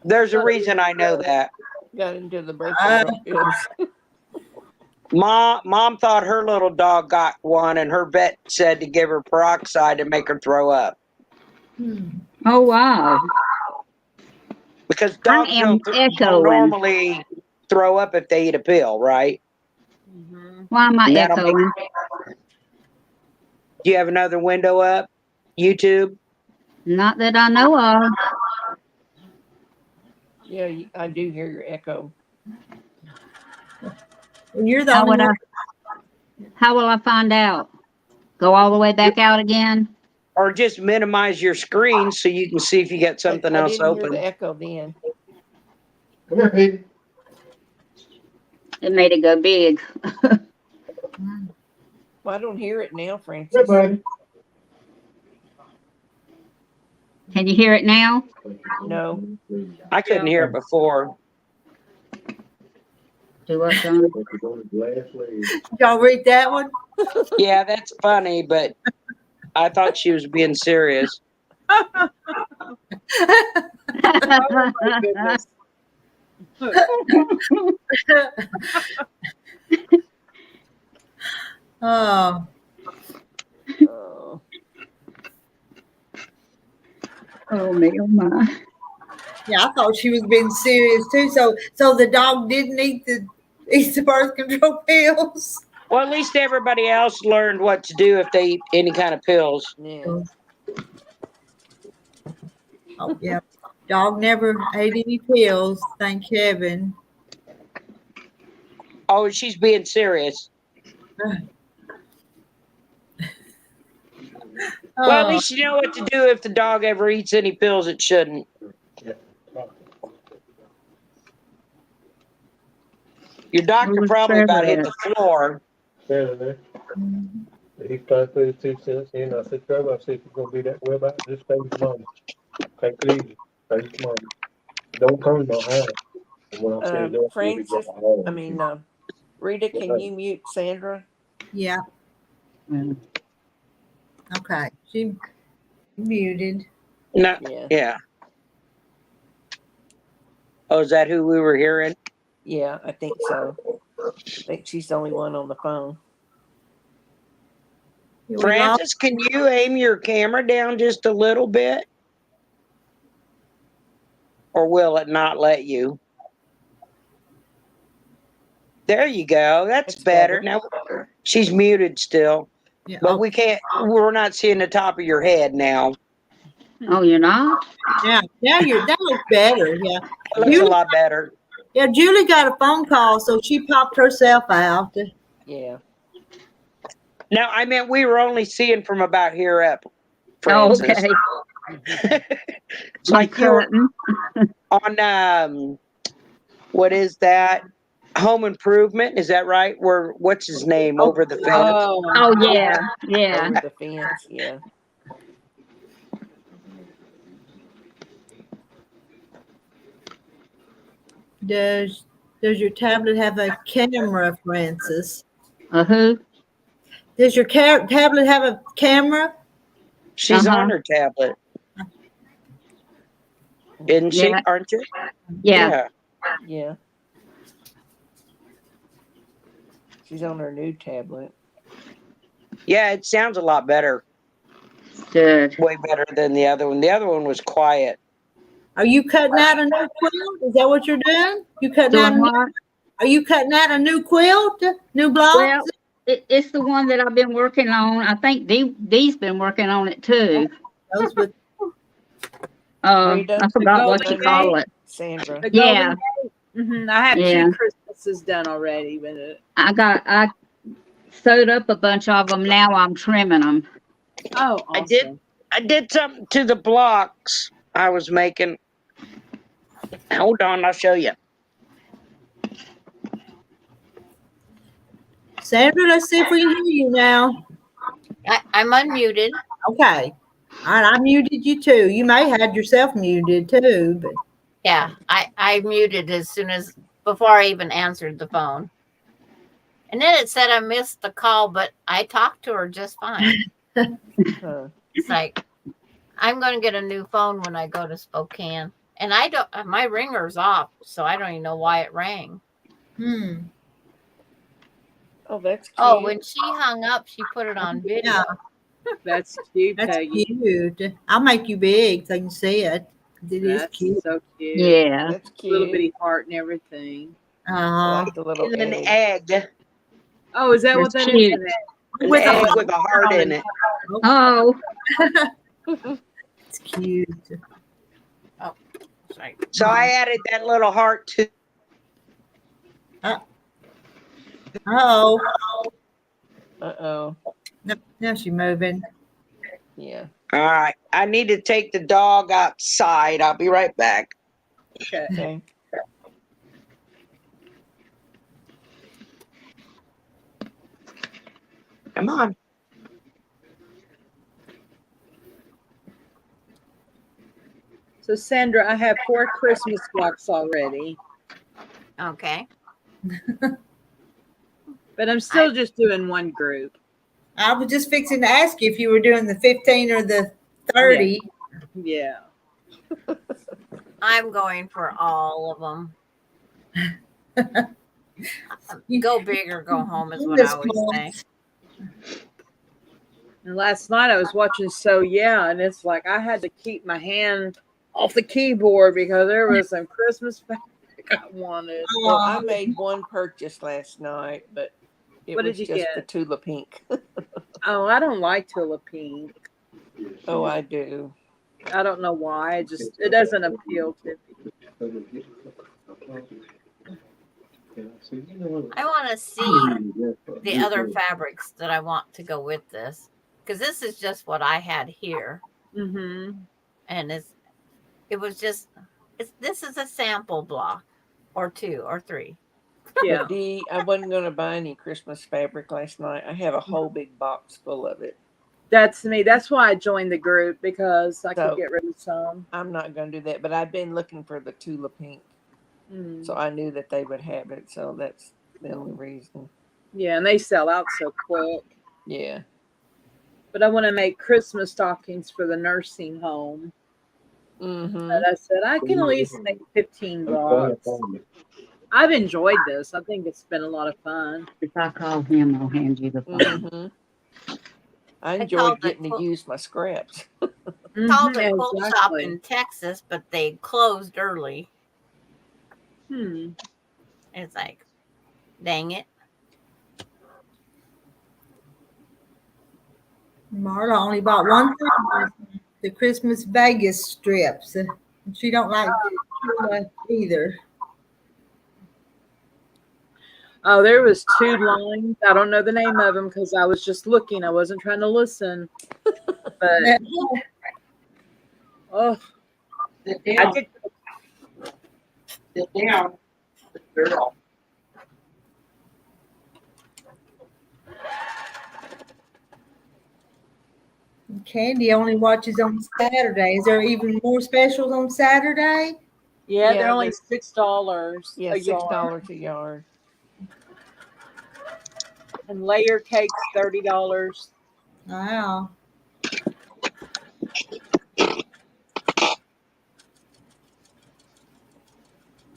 There's a reason I know that. Got into the birth control pills. Mom thought her little dog got one, and her vet said to give her peroxide and make her throw up. Oh, wow. Because dogs don't normally throw up if they eat a pill, right? Why am I echoing? Do you have another window up? YouTube? Not that I know of. Yeah, I do hear your echo. You're the How only would one. How will I find out? Go all the way back out again? Or just minimize your screen so you can see if you got something I else didn't open. hear the echo then. Come here, Pete. It made it go big. Well, I don't hear it now, Francis. Here, buddy. Can you hear it now? No. I couldn't hear it before. Do what, John? Y'all read that one? Yeah, that's funny, but I thought she was being serious. Oh my goodness. Oh, Oh. Oh, me, oh, my. yeah, I thought she was being serious too. So the dog didn't eat the birth control pills. Well, at least everybody else learned what to do if they eat any kind of pills. Yeah. Oh, yeah. Dog never ate any pills, thank heaven. Oh, she's being serious. Well, at Oh, least you know what to do if the dog ever eats any pills it shouldn't. Your doctor probably about hit the floor. Saturday. He tried to put his 2 cents in. I said, Trevor, I said, if you're going to be that way about it, just pay your money. Take it easy. Pay your money. Don't come no higher. And when I said that, Francis, Rita, can you mute Sandra? yeah. Okay. She muted. No, Yeah. yeah. Oh, is that who we were hearing? Yeah, I think so. I think she's the only one on the phone. Francis, can you aim your camera down just a little bit? Or will it not let you? There you go. That's better. Now she's muted still. Yeah. But we're not seeing the top of your head now. Oh, you're not? Yeah. That looks better. Yeah. It looks a lot better. Yeah, Julie got a phone call, so she popped herself out. Yeah. No, I meant we were only seeing from about here up. Oh, Francis. okay. It's like you were Curtain. on what is that? Home Improvement, is that right? What's his name? Over the fence. Oh, yeah. Yeah. Over the fence, yeah. Does your tablet have a camera, Francis? Who? Does your tablet have a camera? She's on her tablet. Isn't she? Yeah. Aren't you? Yeah. Yeah. She's on her new tablet. Yeah, it sounds a lot better. Good. Way better than the other one. The other one was quiet. Are you cutting out a new quilt? Is that what you're doing? You cutting out? Doing what? Are you cutting out a new quilt? New blocks? Well, it's the one that I've been working on. I think Dee's been working on it too. Those with I forgot what you Golden call Gate? it. Sandra. The Yeah. Golden Gate? I have Yeah. 2 Christmases done already with it. I sewed up a bunch of them. Now I'm trimming them. Oh, awesome. I did something to the blocks I was making. Hold on, I'll show you. Sandra, let's see if we can hear you now. I'm unmuted. Okay. All right, I muted you too. You may have had yourself muted too, but Yeah, I muted as soon as before I even answered the phone. And then it said I missed the call, but I talked to her just fine. It's like I'm going to get a new phone when I go to Spokane, and I don't. My ringer's off, so I don't even know why it rang. Oh, that's cute. Oh, when she hung up, she put it on video. Yeah. That's cute, That's Peggy. cute. I'll make you big so you can see it. It is That's cute. so cute. Yeah. That's cute. Little bitty heart and everything. I like the little And an egg. egg. Oh, is that what That's that cute. is? An With a egg heart. with a heart in it. Oh, It's cute. Sorry. So I added that little heart to. Oh, Uh-oh. now she's moving. Yeah. All right. I need to take the dog outside. I'll be right back. Okay. Come on. So, Sandra, I have 4 Christmas blocks already, Okay. but I'm still just doing one group. I was just fixing to ask you if you were doing the 15 or the 30. Yeah. I'm going for all of them. Go big or go home is what I always say. And last night I was watching So Yeah, and it's like I had to keep my hand off the keyboard because there was some Christmas fabric I wanted. Well, I made one purchase last night, but it What was did you just get? the Tula Pink. Oh, I don't like Tula Pink. Oh, I do. I don't know why. It doesn't appeal to me. I want to see the other fabrics that I want to go with this, because this is just what I had here, Mm-hmm. and this is a sample block, or 2 or 3. Yeah. But Dee, I wasn't going to buy any Christmas fabric last night. I have a whole big box full of it. That's me. That's why I joined the group, because I could So, get rid of some. I'm not going to do that, but I've been looking for the Tula Pink. So I knew that they would have it, so that's the only reason. Yeah, and they sell out so quick. Yeah. But I want to make Christmas stockings for the nursing home. Mm-hmm. But I said I can at least make 15 blocks. I've enjoyed this. I think it's been a lot of fun. if I call him, I'll hand you the phone. Mm-hmm. I enjoyed getting to use my scraps. Called a quilt shop in Texas, but they closed early. It's like, dang it. Marla only bought one thing, the Christmas Vegas strips. She don't like Tula either. Oh, there was 2 lines. I don't know the name of them because I was just looking. I wasn't trying to listen. But Sit down. Sit down, girl. Candy only watches on Saturday. Is there even more specials on Saturday? yeah, they're only $6 Yeah, a yard. $6 a yard. And layer cakes, $30. Wow.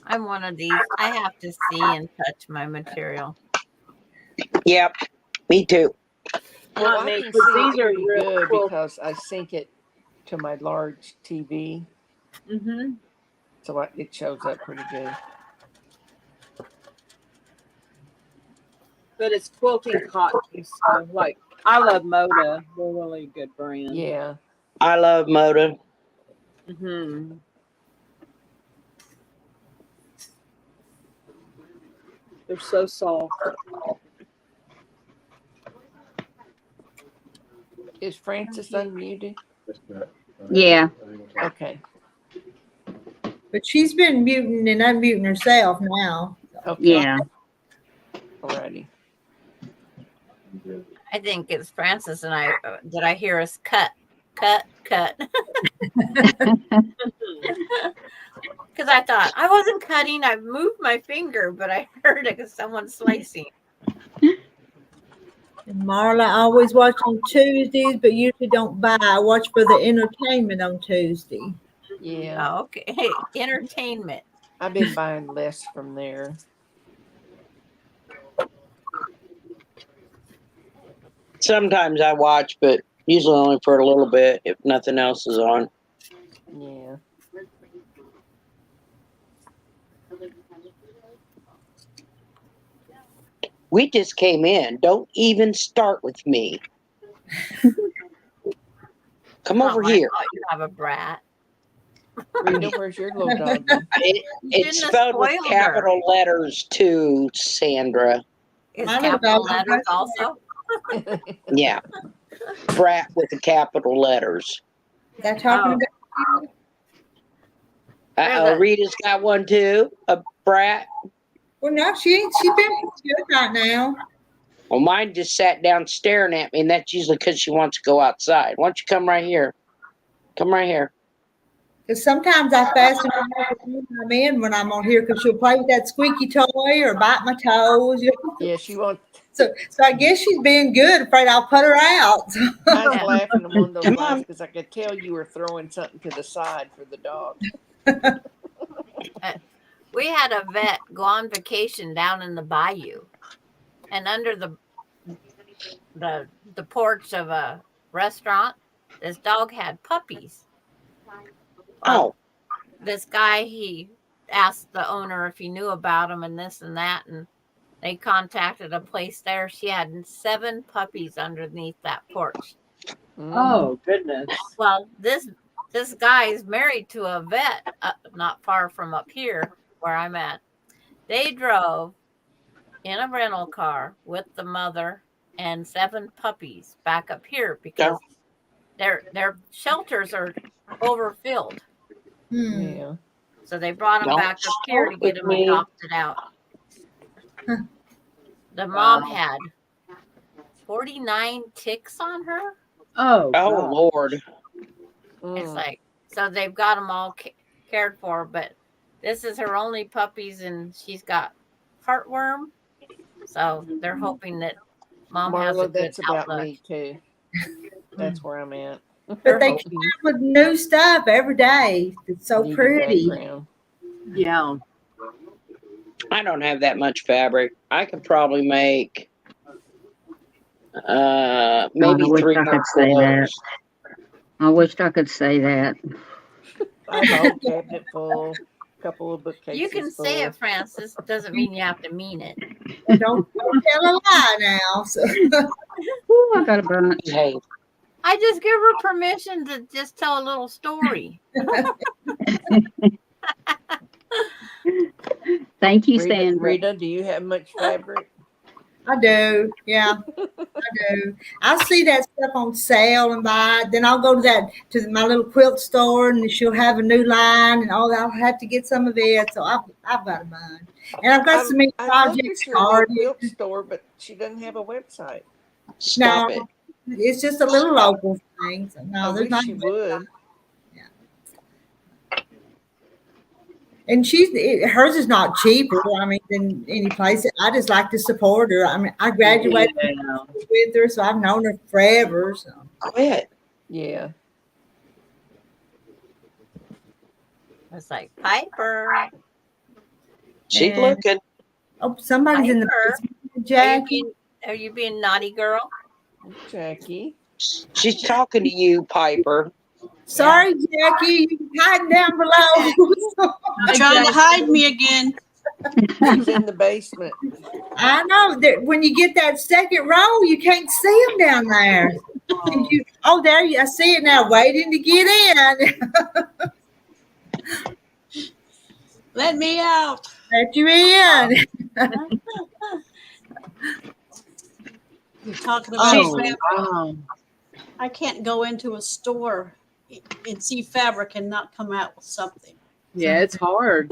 I'm one of these. I have to see and touch my material. Yep, me too. Well, Not I me, can 'cause see these it are pretty real good cool. because I sync it to my large TV, Mm-hmm. so it shows up pretty good. But it's quilting cotton, so like I love Moda. They're really a good brand. Yeah. I love Moda. Mm-hmm. They're so soft. Is Francis unmuted? Yeah. Okay. But she's been muting and unmuting herself now. Okay. Yeah. Alrighty. I think it's Francis and I. Did I hear us cut? Because I thought I wasn't cutting. I moved my finger, but I heard it because someone's slicing. And Marla, I always watch on Tuesdays, but usually don't buy. I watch for the entertainment on Tuesday. Yeah. Oh, okay. Hey, entertainment. I've been buying less from there. Sometimes I watch, but usually only for a little bit if nothing else is on. Yeah. We just came in. Don't even start with me. Come over here. You have a brat. Rita, where's your little doggy? It's spelled with capital letters too, Sandra. Is capital letters also? Yeah. Brat with the capital letters. That talking about Rita's got one too. A brat. Well, no, she's been good right now. Well, mine just sat down staring at me, and that's usually because she wants to go outside. Why don't you come right here? Come right here. Because sometimes I fasten I'm in when I'm on here because she'll play with that squeaky toy or bite my toes. Yeah, she wants. So I guess she's being good. Afraid I'll put her out. I was laughing at one of those lines because I could tell you were throwing something to the side for the dog. We had a vet go on vacation down in the bayou, and under the porch of a restaurant, this dog had puppies. Oh. This guy, he asked the owner if he knew about them and this and that, and they contacted a place there. She had 7 puppies underneath that porch. Oh, goodness. Well, this guy is married to a vet not far from up here where I'm at. They drove in a rental car with the mother and 7 puppies back up here because their shelters are overfilled. Yeah. So they brought them back up here to get them adopted out. The mom had 49 ticks on her. Oh, Lord. It's like, so they've got them all cared for, but this is her only puppies, and she's got heartworm. So they're hoping that mom has a good about outlook. me too. That's where I'm at. But they come out with new stuff every day. It's so pretty. Yeah. I don't have that much fabric. I could probably make maybe 3 more clothes. I wish I could say that. I have a whole cabinet full, a couple of bookcases. You can say it, Francis. Doesn't mean you have to mean it. Don't tell a lie now. So. Ooh, I got a bunch. Hey. I just give her permission to just tell a little story. Thank you, Sandra. Rita, do you have much fabric? I do. Yeah, I do. I see that stuff on sale and buy it. Then I'll go to my little quilt store, and she'll have a new line, and I'll have to get some of it. So I've got a mine, and I've got some projects started. Quilt store, but she doesn't have a website. Stop it. It's just a little local thing. So no, there's not. She would. And hers is not cheaper. I mean, than any place. I just like to support her. I mean, I graduated with her, so I've known her forever. So. Quit. Yeah. It's like Piper. She's looking. Oh, somebody's in the basement. Jackie. Are you being naughty, girl? Jackie. She's talking to you, Piper. Sorry, Jackie, you hiding down below. You're trying to hide me again. She's in the basement. I know that when you get that second row, you can't see them down there. Oh, there you. I see it now. Waiting to get in. Let me out. Let you in. You're talking about fabric. Wow. I can't go into a store and see fabric and not come out with something. Yeah, it's hard.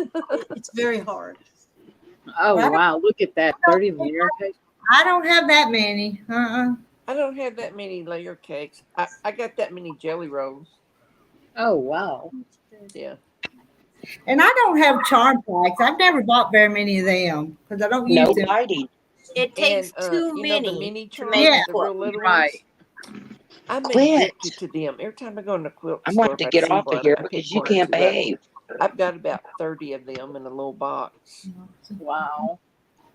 It's very hard. Oh, wow. Look at that. 30 layer cake. I don't have that many. I don't have that many layer cakes. I got that many jelly rolls. Oh, wow. Yeah. And I don't have charm packs. I've never bought very many of them because I don't use No them. biting. It takes too you many know the mini to charms, make Yeah. the quilt. real little Right. ones. I'm Quit. addicted to them. Every time I go in the quilt I'm store, going to if I get see off of one, here I pick because you one or can't two up. behave. I've got about 30 of them in a little box. Wow.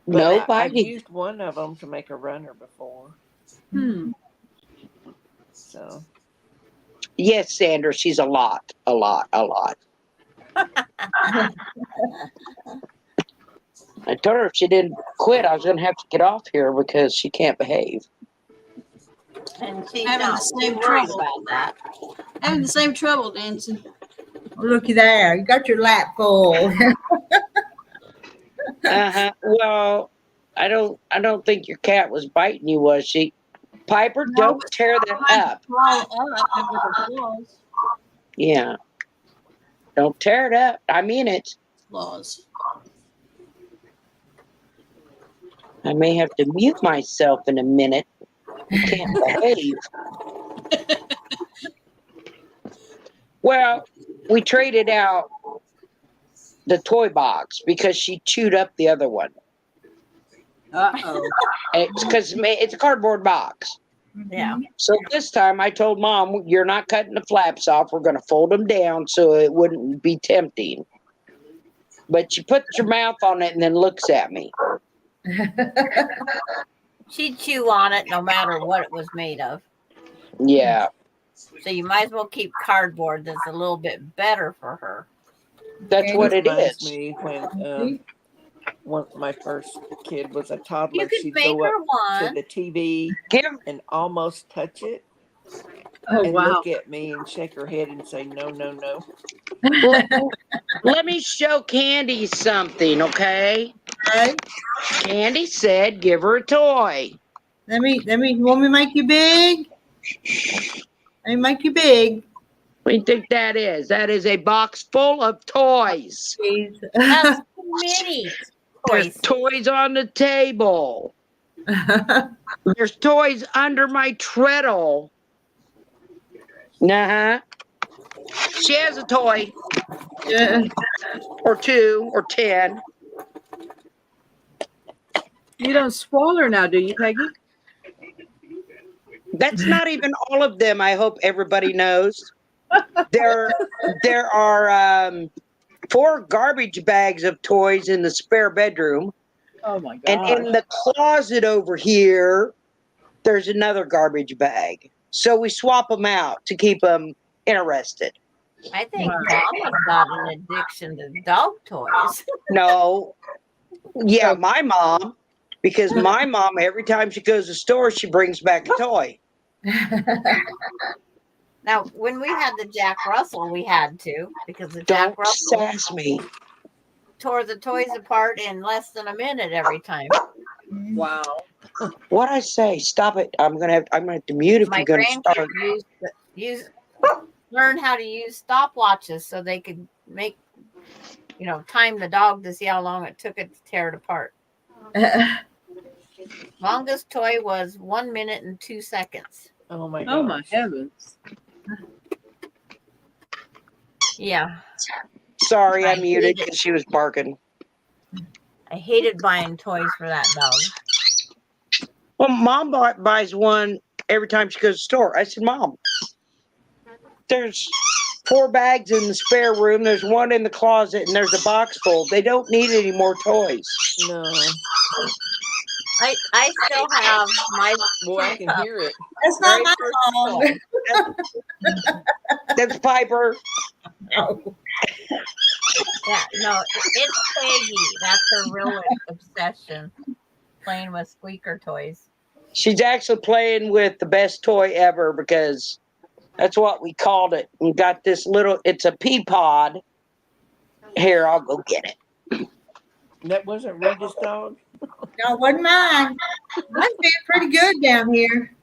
But No I've biting. used one of them to make a runner before. So. Yes, Sandra, she's a lot. I told her if she didn't quit, I was going to have to get off here because she can't behave. And she's Having not the too same worried trouble. about that. Having the same trouble, Nancy. Looky there. You got your lap full. Well, I don't think your cat was biting you, was she? Piper, No, don't but tear that trying to up. crawl up and with her claws. Yeah. Don't tear it up. I mean it. Claws. I may have to mute myself in a minute. I can't behave. Well, we traded out the toy box because she chewed up the other one. Uh-oh. It's because it's a cardboard box. Yeah. So this time I told Mom, you're not cutting the flaps off. We're going to fold them down so it wouldn't be tempting. But she puts her mouth on it and then looks at me. She'd chew on it no matter what it was made of. Yeah. So you might as well keep cardboard that's a little bit better for her. That's what it reminds is. me when my first kid was a toddler, You could she'd make go her up to one. the TV and almost touch it. Oh, and wow. look at me and shake her head and say, no, no, no. Well, let me show Candy something, okay? Okay. Candy said give her a toy. Let me, you want me to make you big? Let me make you big. What do you think that is? That is a box full of toys. That's many There's toys. toys on the table. There's toys under my treadle. Uh-huh. She has a toy. Yeah. Or 2 or 10. You don't spoil her now, do you, Peggy? That's not even all of them, I hope everybody knows. There are 4 garbage bags of toys in the spare bedroom. Oh, my God. And in the closet over here, there's another garbage bag. So we swap them out to keep them interested. I think Mama's got an addiction to dog toys. No. Yeah, my mom. Because my mom, every time she goes to the store, she brings back a toy. Now, when we had the Jack Russell, we had to because the Don't Jack Russell sass me. tore the toys apart in less than a minute every time. Wow. What I say? Stop it! I'm gonna have to mute if My you're gonna start. grandkids learn how to use stopwatches so they could make, time the dog to see how long it took it to tear it apart. Longest toy was 1 minute and 2 seconds. Oh my God. Oh, my heavens. Yeah. Sorry, I I muted hate it. because she was barking. I hated buying toys for that dog. Well, Mom buys one every time she goes to the store. I said, Mom, there's 4 bags in the spare room. There's 1 in the closet, and there's a box full. They don't need any more toys. No. I still have my Boy, I can hear it. That's not my song. That's Piper. Oh. Yeah, no, it's Peggy. That's her real obsession. Playing with squeaker toys. She's actually playing with the best toy ever because that's what we called it. We got this little, it's a pea pod. Here, I'll go get it. That wasn't Rita's dog? No, it wasn't mine. Mine's been pretty good down here.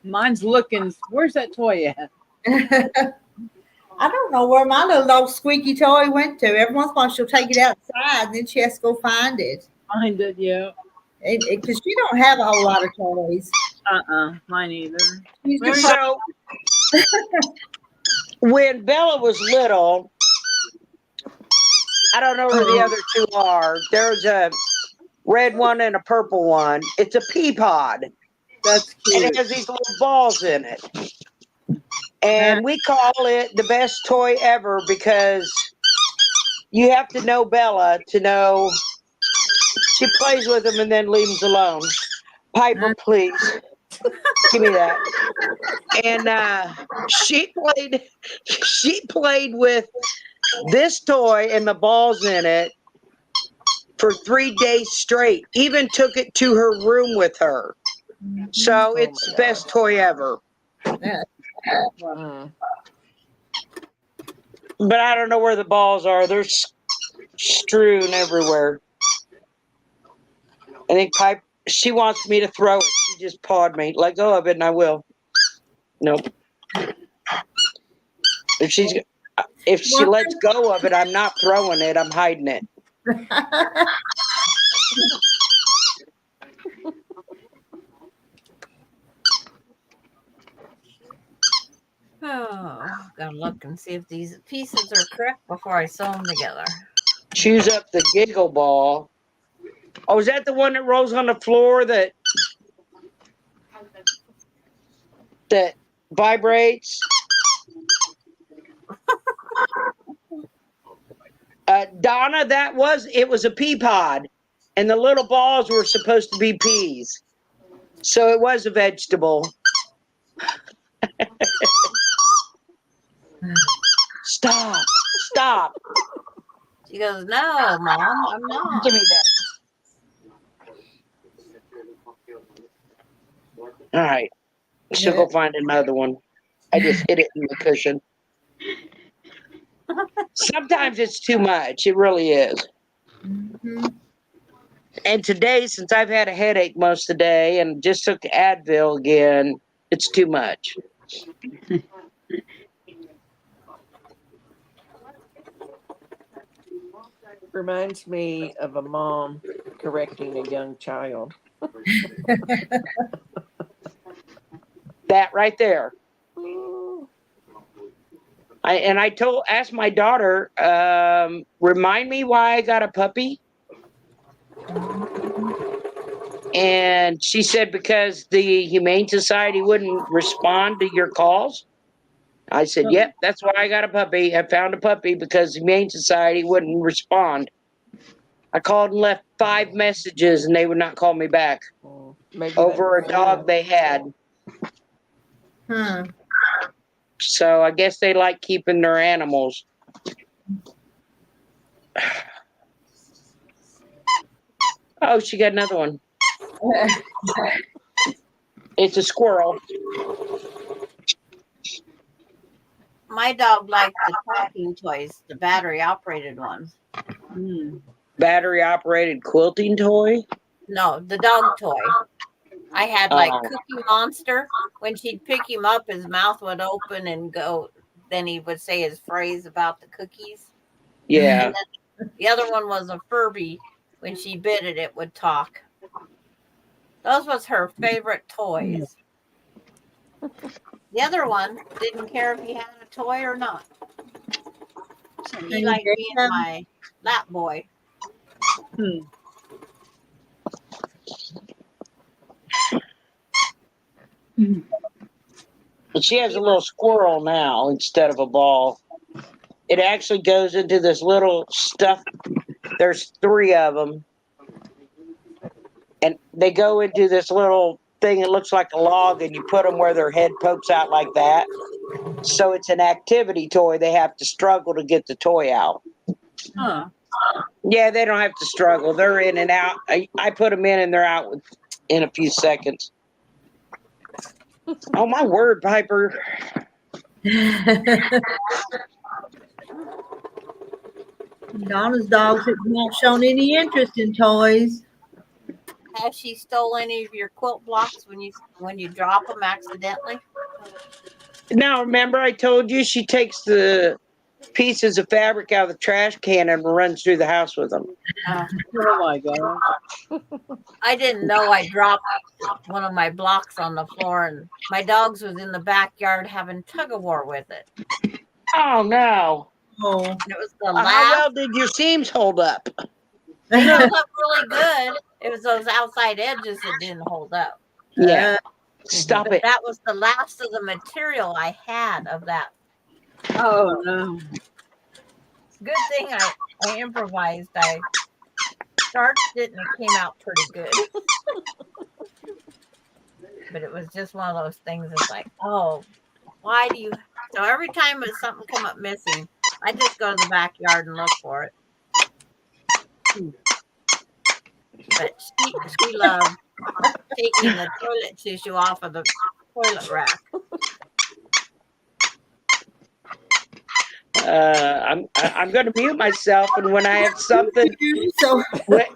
Mine's looking. Where's that toy at? I don't know where my little dog Squeaky toy went to. Every once in a while she'll take it outside and then she has to go find it. Find it, yeah. Because she don't have a whole lot of toys. Mine either. So, when Bella was little, I don't know where the other two are. There's a red one and a purple one. It's a pea pod. That's cute. And it has these little balls in it. And we call it the best toy ever because you have to know Bella to know she plays with them and then leaves them alone. Piper, please. Give me that. And she played with this toy and the balls in it for 3 days straight. Even took it to her room with her. So it's the best toy ever. But I don't know where the balls are. They're strewn everywhere. I think Pipe, she wants me to throw it. She just pawed me. Let go of it and I will. Nope. If she lets go of it, I'm not throwing it. I'm hiding it. Oh, gotta look and see if these pieces are correct before I sew them together. Choose up the giggle ball. Oh, is that the one that rolls on the floor that vibrates? Donna, it was a pea pod, and the little balls were supposed to be peas. So it was a vegetable. Stop. She goes, "No, Mom, I'm not." Give me that. All right. She'll go find another one. I just hit it in the cushion. Sometimes it's too much. It really is. Mm-hmm. And today, since I've had a headache most of the day and just took Advil again, it's too much. Reminds me of a mom correcting a young child. That right there. I asked my daughter, remind me why I got a puppy. And she said, because the Humane Society wouldn't respond to your calls. I said, yep, that's why I got a puppy. I found a puppy because the Humane Society wouldn't respond. I called and left 5 messages and they would not call me back over a dog they had. So I guess they like keeping their animals. Oh, she got another one. It's a squirrel. My dog liked the talking toys, the battery operated ones. Battery operated quilting toy? No, the dog toy. I had like Cookie Monster. When she'd pick him up, his mouth would open and go. Then he would say his phrase about the cookies. Yeah. And then the other one was a Furby. When she bit it, it would talk. Those was her favorite toys. The other one didn't care if he had a toy or not. He liked being my lap boy. But she has a little squirrel now instead of a ball. It actually goes into this little stuff. There's 3 of them. And they go into this little thing that looks like a log, and you put them where their head pokes out like that. So it's an activity toy. They have to struggle to get the toy out. Yeah, they don't have to struggle. They're in and out. I put them in and they're out in a few seconds. Oh, my word, Piper. Donna's dogs have not shown any interest in toys. Has she stole any of your quilt blocks when you drop them accidentally? Now, remember I told you she takes the pieces of fabric out of the trash can and runs through the house with them. Oh my god. I didn't know I dropped one of my blocks on the floor, and my dogs was in the backyard having tug of war with it. Oh no. Oh. And it was the How last. well did your seams hold up? They held up really good. It was those outside edges that didn't hold up. Yeah. Stop But it. that was the last of the material I had of that. Oh no. Good thing I improvised. I starched it and it came out pretty good. But it was just one of those things that's like, oh, why do you? So every time something come up missing, I just go to the backyard and look for it. But she loved taking the toilet tissue off of the toilet rack. I'm going to mute myself, and when I have something,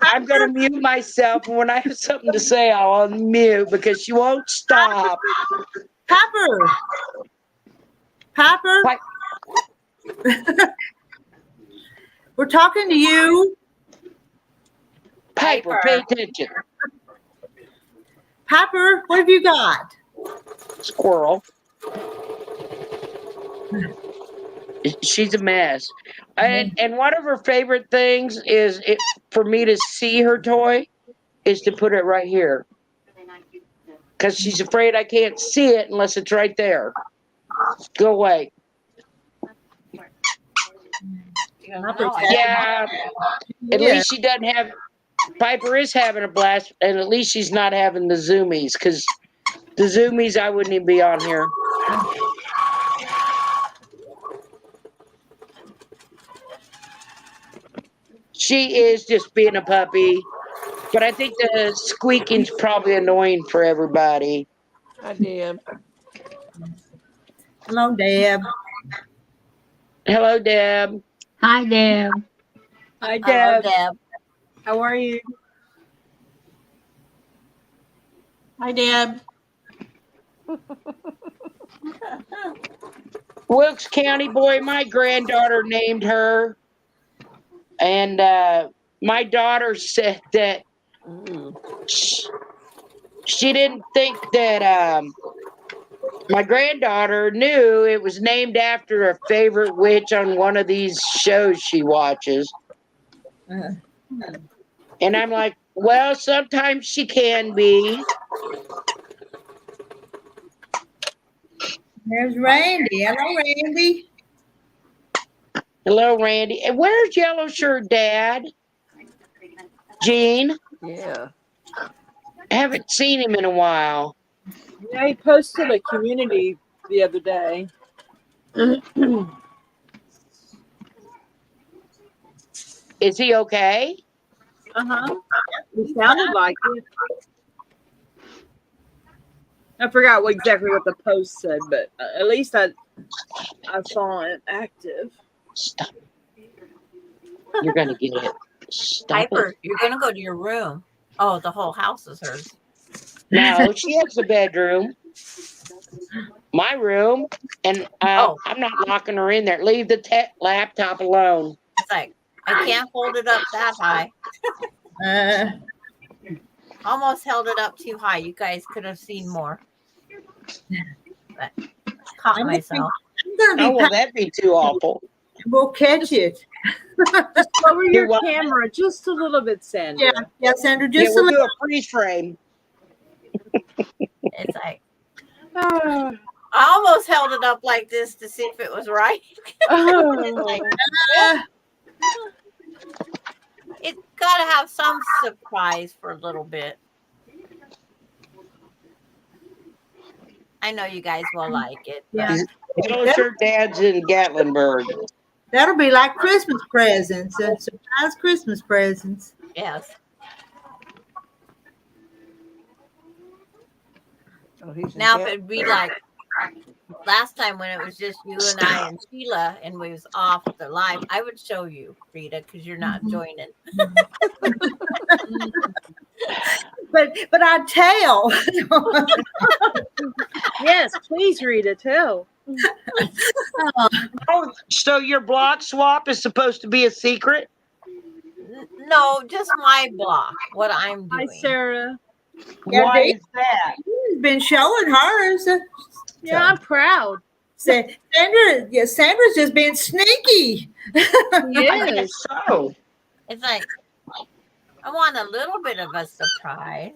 I'm going to mute myself, and when I have something to say, I'll unmute because she won't stop. Piper. We're talking to you. Piper, pay attention. Piper, what have you got? Squirrel. She's a mess. And one of her favorite things is for me to see her toy is to put it right here. Because she's afraid I can't see it unless it's right there. Go away. Yeah. At least she doesn't have. Piper is having a blast, and at least she's not having the zoomies. Because the zoomies, I wouldn't even be on here. She is just being a puppy. But I think the squeaking's probably annoying for everybody. Hi, Deb. Hello, Deb. Hello, Deb. Hi, Deb. Hi, Deb. Hello, Deb. How are you? Hi, Deb. Wilkes County boy, my granddaughter named her. And my daughter said that she didn't think that my granddaughter knew it was named after a favorite witch on one of these shows she watches. And I'm like, well, sometimes she can be. There's Randy. Hello, Randy. Hello, Randy. And where's Yellow Shirt Dad? Gene? Yeah. I haven't seen him in a while. Yeah, he posted a community the other day. Is he okay? He sounded like it. I forgot exactly what the post said, but at least I saw it active. Stop. You're going to get it. Stop Piper, it. you're going to go to your room. Oh, the whole house is hers. No, she has a bedroom. My room. And I'm not locking her in there. Leave the laptop alone. It's like, I can't hold it up that high. Almost held it up too high. You guys could have seen more. But caught myself. Oh, well, that'd be too awful. We'll catch it. Just lower your camera just a little bit, Sandra. Yeah, Sandra, just we'll a do little. a freeze frame. It's like, I almost held it up like this to see if it was right. It's like, it's got to have some surprise for a little bit. I know you guys will like it. Yeah. Yellow Shirt Dad's in Gatlinburg. That'll be like Christmas presents, surprise Christmas presents. Yes. Oh, he's in Now, if cat it'd be prep. like last time when it was just you and I and Sheila and we was off the live, I would show you, Rita, because you're not joining. But I tell. Yes, please, Rita, tell. Oh, so your block swap is supposed to be a secret? No, just my block, what I'm Hi, doing. Sarah. Yeah, Why is that? She's been showing hers. Yeah, I'm proud. Sandra's just being sneaky. Yes. So, It's like, I want a little bit of a surprise.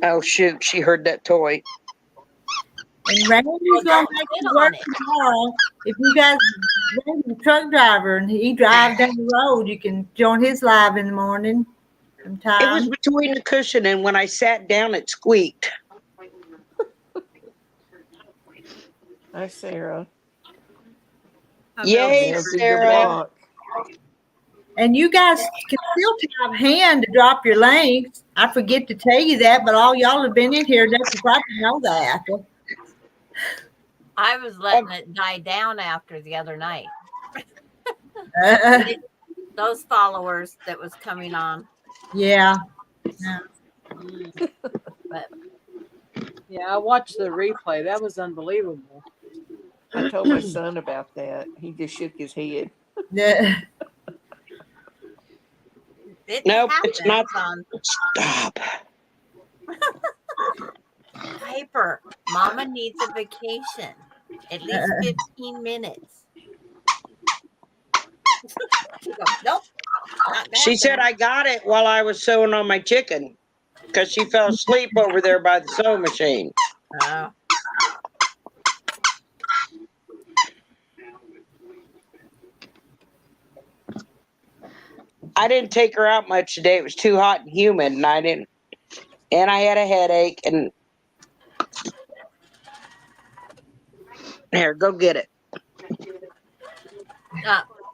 oh shoot, she heard that toy. And Randy's Well, gonna don't make sit it on work it. tomorrow. If you guys, Randy's a truck driver and he drives down the road, you can join his live in the morning It sometime. was between the cushion, and when I sat down, it squeaked. Hi, Sarah. Yay, There'll be your Sarah. block. And you guys can still have hand to drop your links. I forget to tell you that, but all y'all have been in here, they can probably know that. I was letting it die down after the other night. Those followers that was coming on. Yeah. But Yeah, I watched the replay. That was unbelievable. I told my son about that. He just shook his head. Yeah. it Nope, happens it's not. on Stop. Piper. Mama needs a vacation. At least 15 minutes. She goes, nope. Not She said happening. I got it while I was sewing on my chicken because she fell asleep over there by the sewing machine. Oh. I didn't take her out much today. It was too hot and humid, and I had a headache. And here, go get it.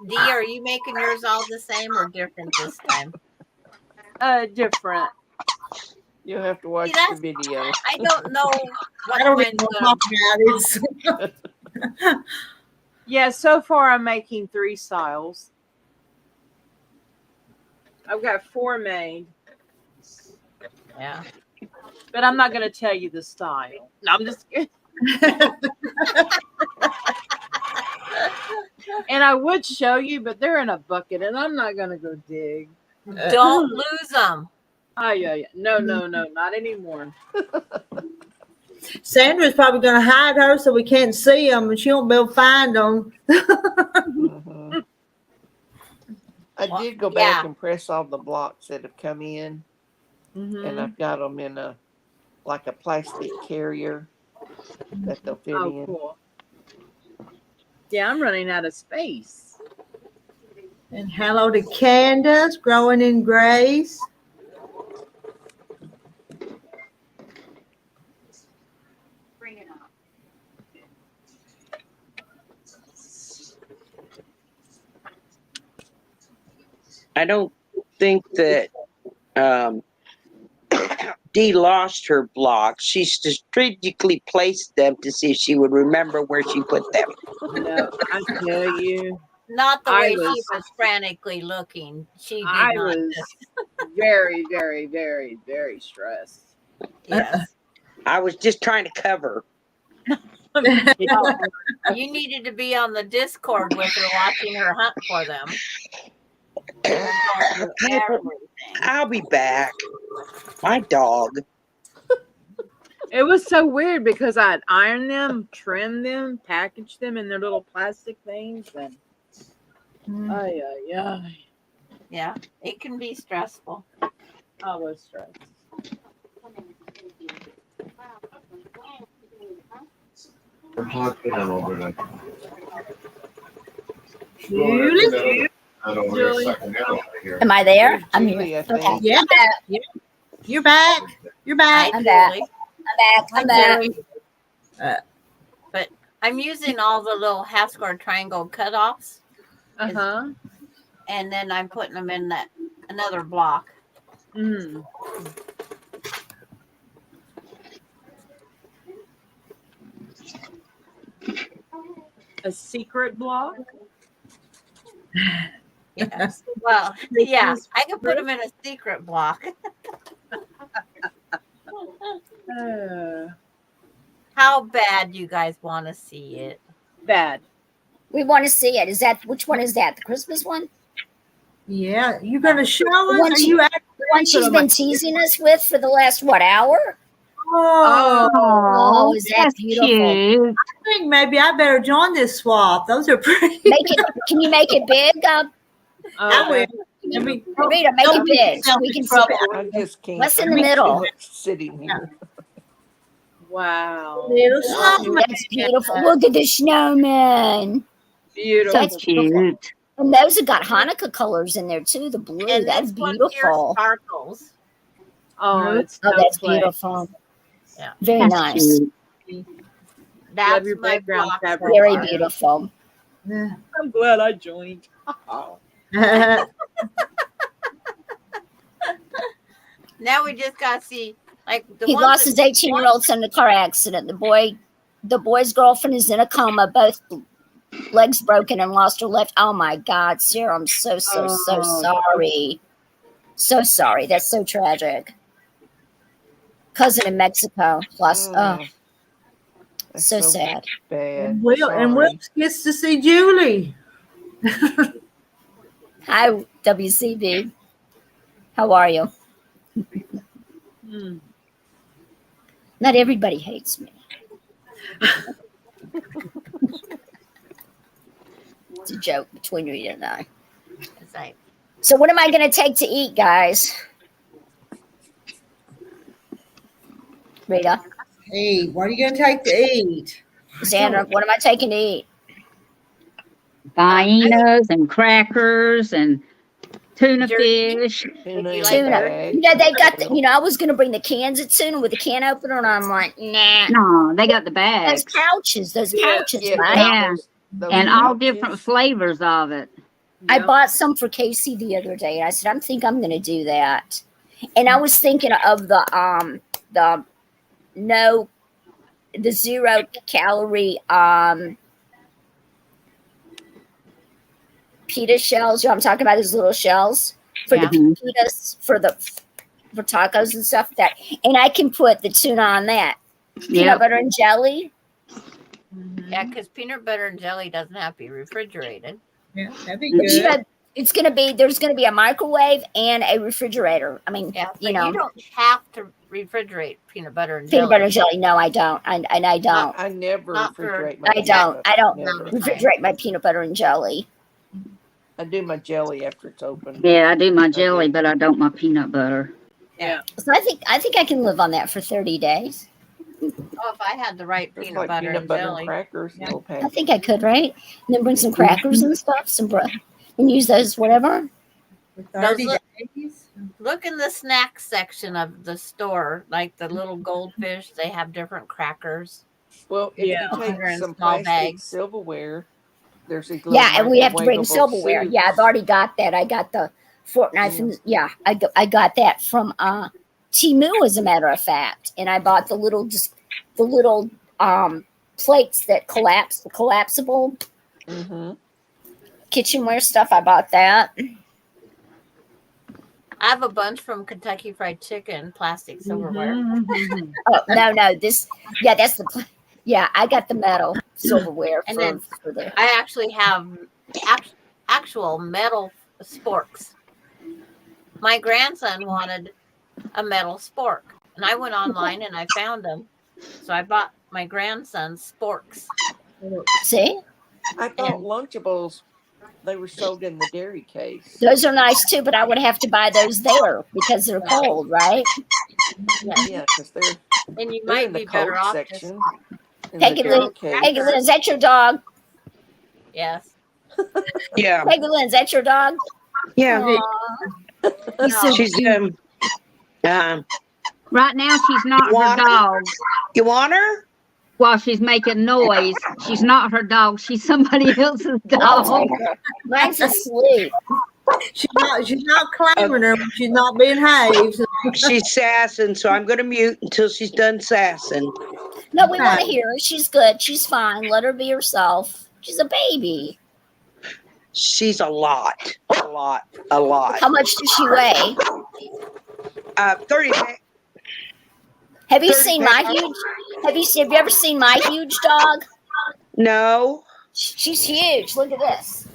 Dee, are you making yours all the same or different this time? Different. You'll have to watch See, the video. I don't know what I don't mine's even know gonna what about it. Yeah, so far I'm making 3 styles. I've got 4 made, Yeah. but I'm not going to tell you the style. No, I'm just kidding. And I would show you, but they're in a bucket, and I'm not going to go dig. Don't lose them. Oh, yeah. No, not anymore. Sandra's probably going to hide her so we can't see them, and she won't be able to find them. Mhm. I did go back Yeah. and press all the blocks that have come in, and I've got them in a plastic carrier that they'll fit in. Cool. Yeah, I'm running out of space. And hello to Candace, growing in grace. Bring it up. I don't think that Dee lost her blocks. She strategically placed them to see if she would remember where she put them. No, I tell you, Not the I way she was- was frantically looking. She did I not. was very, very, very, very stressed. Yes. I was just trying to cover. You needed to be on the Discord with her, watching her hunt for them. I'll be back. My dog. It was so weird because I'd iron them, trim them, package them in their little plastic things, and Yeah, it can be stressful. I was stressed. Julie? Am I there? I'm Julie, here. I think. Okay. Yeah. I'm back. You're back. You're back. I'm back. Julie. I'm back. But I'm using all the little half square triangle cutoffs, Uh-huh. and then I'm putting them in that another block. Mm. A secret block? Yeah. Well, yeah, Christmas I can put them in a secret block. How bad you guys want to see it? Bad. We want to see it. Is that which one is that? The Christmas one? Yeah, you gonna show The one, us? Are you the one she's been teasing us with for the last hour? Oh, Oh, is that that's beautiful? cute. I think maybe I better join this swap. Those are pretty. Make it. Can you make it big? I will. Rita, I mean, make don't it get big so yourself we in can see trouble. it. I just can't. What's in the I'm too middle? much sitting here. Wow. Little Oh, snowman. that's beautiful. Look at the snowman. Beautiful. That's cute. And those have got Hanukkah colors in there too. The blue. And That's this one here beautiful. sparkles. Oh, it's Oh, that's snowflake. beautiful. Yeah. Very That's nice. cute. That's your my background block. fabric. Very beautiful. Yeah. I'm glad I joined. Now we just got to see, like, the He ones lost that- his 18-year-old son in a car accident. The boy's girlfriend is in a coma, both legs broken and lost her left. Oh my God, Sarah, I'm so sorry. So sorry. That's so tragic. Cousin in Mexico lost. Oh, That's so sad. Bad. And Will gets to see Julie. Hi, WCB. How are you? Not everybody hates me. It's a joke between Rita and I. It's like, So what am I going to take to eat, guys? Rita, Hey, what are you gonna take to eat? Sandra, what am I taking to eat? Hyenas and crackers and tuna Jerky. fish. Tuna. you like Tuna. bag. You know, they got I was going to bring the cans of tuna with the can opener, and I'm like, nah. No, they got the Those bags. pouches, Yeah, right? Yeah. those And all pouches. different flavors of it. I bought some for Casey the other day, and I said, I think I'm going to do that. And I was thinking of the 0 calorie pita shells. You know what I'm talking about? Those little shells for Yeah. the pitas for tacos and stuff like that. And I can put the tuna on that. Peanut Yep. butter and jelly. yeah, because peanut butter and jelly doesn't have to be refrigerated. Yeah, that'd be But, good. you know, there's gonna be a microwave and a refrigerator. I mean, Yeah, but you know, you don't have to refrigerate peanut butter and peanut jelly. butter and jelly. No, I don't. I don't. I never Not for- refrigerate my I don't. peanut. I don't Never. refrigerate my peanut butter and jelly. I do my jelly after it's open. Yeah, I do my jelly, but I don't my peanut butter. Yeah. So I think I can live on that for 30 days. Oh, if I had the right It's peanut like butter peanut and butter jelly. and crackers. Yeah. No I pack. think I could, right? And then bring some crackers and stuff, some bread, and use those whatever. For 30 Those days. Look in the snack section of the store, like the little goldfish. They have different crackers. Well, if Yeah. you take They're in some small plastic bags. silverware, there's these little Yeah, and we have to bring microwavable silverware. soups. Yeah, I've already got that. I got the fork knife, and I got that from Temu, as a matter of fact. And I bought the little plates that collapse, the collapsible Mhm. kitchenware stuff. I bought that. I have a bunch from Kentucky Fried Chicken, plastic silverware. Mhm. Oh no, that's the. Yeah, I got the metal silverware And then for the. I actually have actual metal sporks. My grandson wanted a metal spork, and I went online and I found them. So I bought my grandson's sporks. See, I thought Lunchables, they were sold in the dairy case. those are nice too, but I would have to buy those there because they're cold, right? Yeah, because they're And you in might the be cold better off just section. In Peggy the dairy Lynn, case. Peggy Lynn, is that your dog? yes. Yeah. Peggy Lynn, is that your dog? Yeah. Aw. He's so She's cute. Right now, she's not her Water? dog. You want her? While she's making noise, she's not her dog. She's somebody else's I'll dog. take her. Mine's asleep. She's not claiming her when she's not being hazed. She's sassing, so I'm going to mute until she's done sassing. No, we want to hear her. She's good. She's fine. Let her be herself. She's a baby. She's a lot. How much does she weigh? 30. Have you 30 seen my pounds. huge? Have you ever seen my huge dog? No. She's huge. Look at this.